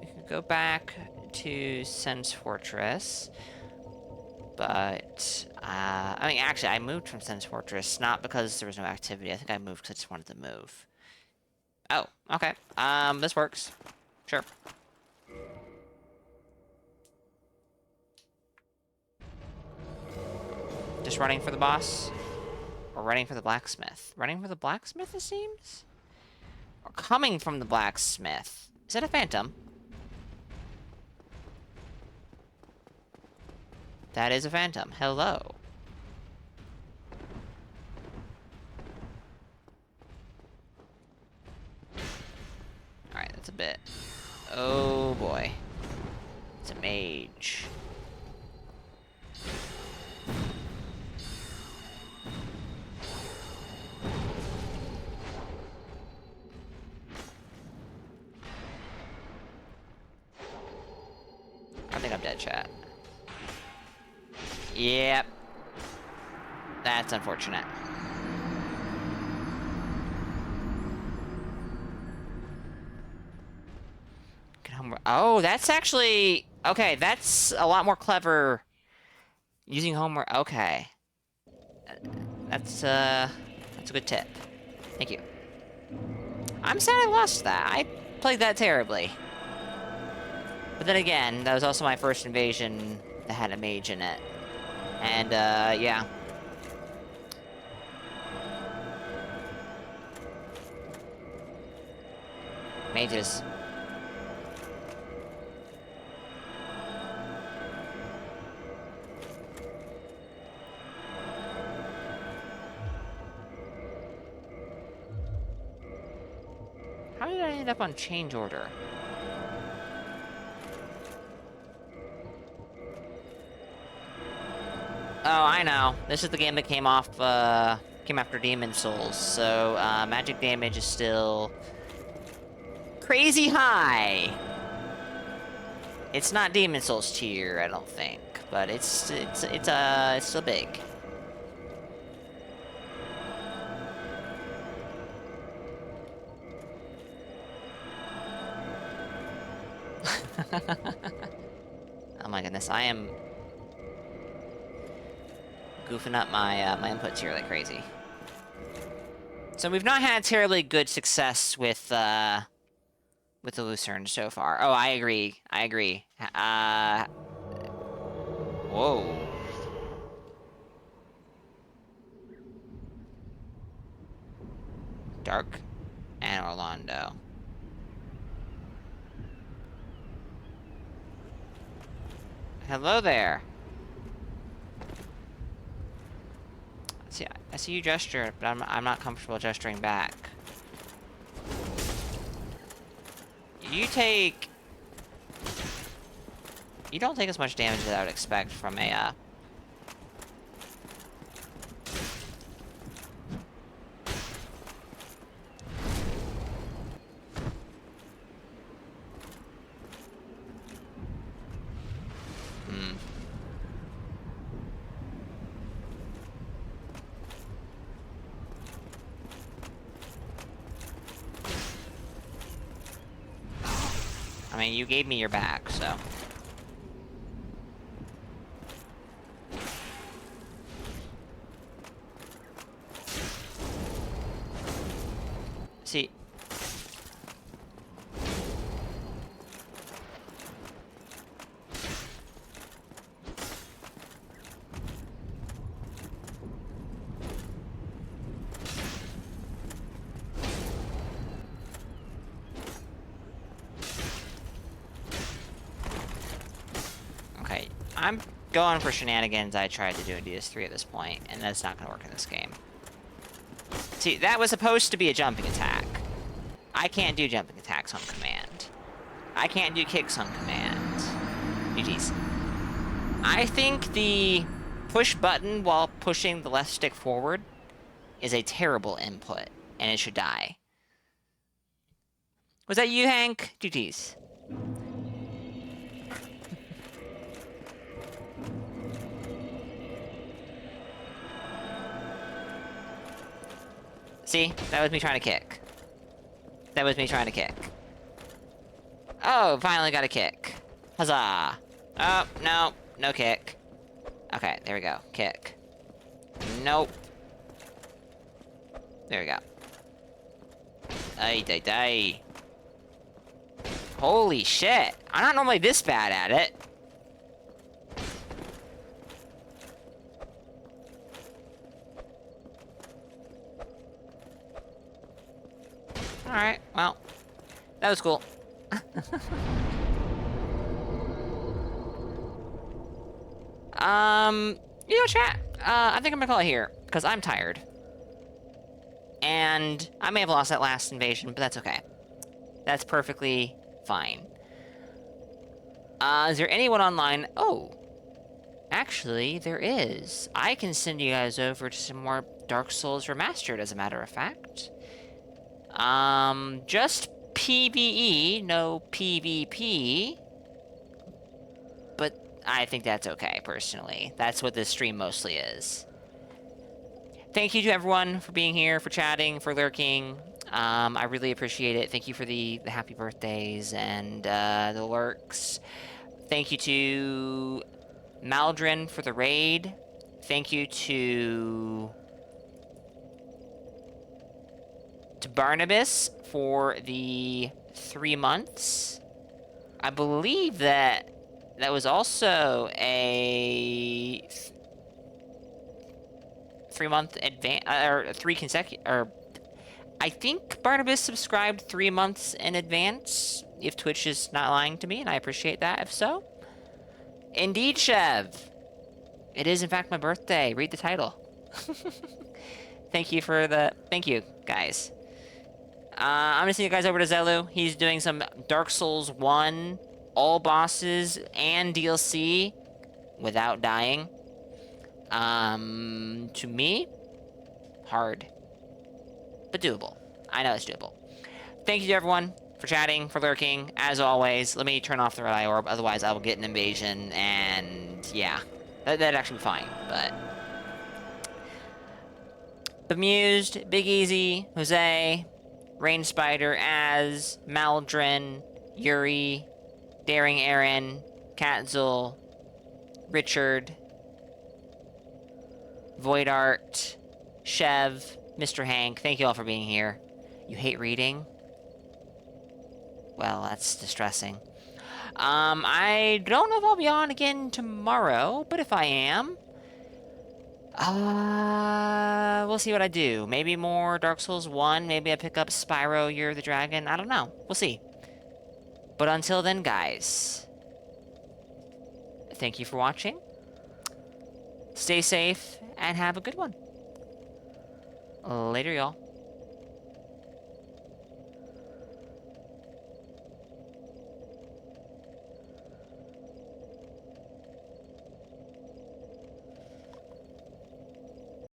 Speaker 1: We could go back to Sen's Fortress, but, I mean, actually, I moved from Sen's Fortress, not because there was no activity. I think I moved because I just wanted to move. Oh, okay. This works. Sure. Just running for the boss? Or running for the blacksmith? Running for the blacksmith, it seems? Or coming from the blacksmith? Is that a phantom? That is a phantom. Hello. Alright, that's a bit. Oh boy. It's a mage. I think I'm dead, chat. Yep. That's unfortunate. Oh, that's actually... Okay, that's a lot more clever. Using homework... Okay. That's a good tip. Thank you. I'm sad I lost that. I played that terribly. But then again, that was also my first invasion that had a mage in it. And, yeah. Mages. How did I end up on change order? Oh, I know. This is the game that came off, came after Demon Souls, so, magic damage is still crazy high. It's not Demon Souls tier, I don't think, but it's still big. Oh my goodness, I am goofing up my my inputs here like crazy. So we've not had terribly good success with the Lucerne so far. Oh, I agree. I agree. Whoa. Dark and Orlando. Hello there. See, I see you gesture, but I'm not comfortable gesturing back. You don't take as much damage as I would expect from a, mean, you gave me your back, so... See... Okay, I'm going for shenanigans I tried to do in DS3 at this point, and that's not gonna work in this game. See, that was supposed to be a jumping attack. I can't do jumping attacks on command. I can't do kicks on command. GG's. I think the push button while pushing the left stick forward is a terrible input, and it should die. Was that you, Hank? GG's. See? That was me trying to kick. That was me trying to kick. Oh, finally got a kick. Huzzah! Oh, no. No kick. Okay, there we go. Kick. Nope. There we go. Ay. Holy shit. I'm not normally this bad at it. Alright, well. That was cool. You know, chat, I think I'm gonna call it here, because I'm tired. And I may have lost that last invasion, but that's okay. That's perfectly fine. Is there anyone online? Oh. Actually, there is. I can send you guys over to some more Dark Souls Remastered, as a matter of fact. Just PvE, no PvP. But I think that's okay, personally. That's what this stream mostly is. Thank you to everyone for being here, for chatting, for lurking. I really appreciate it. Thank you for the happy birthdays and the lurks. Thank you to Maldrin for the raid. Thank you to Barnabas for the 3 months. I believe that was also a 3-month advance, or 3 consecutive, or I think Barnabas subscribed 3 months in advance, if Twitch is not lying to me, and I appreciate that, if so. Indeed, Chev. It is, in fact, my birthday. Read the title. Thank you, guys. I'm gonna send you guys over to Zelu. He's doing some Dark Souls 1, all bosses, and DLC without dying. To me, hard. But doable. I know it's doable. Thank you to everyone for chatting, for lurking. As always, let me turn off the red eye orb, otherwise I will get an invasion, and yeah. That'd actually be fine, but... Bemused, Big Easy, Jose, Rain Spider, Az, Maldrin, Yuri, Daring Aaron, Katzul, Richard, Void Art, Chev, Mr. Hank, thank you all for being here. You hate reading? Well, that's distressing. I don't know if I'll be on again tomorrow, but if I am, we'll see what I do. Maybe more Dark Souls 1, maybe I pick up Spyro Year of the Dragon, I don't know. We'll see. But until then, guys, thank you for watching. Stay safe, and have a good one. Later, y'all.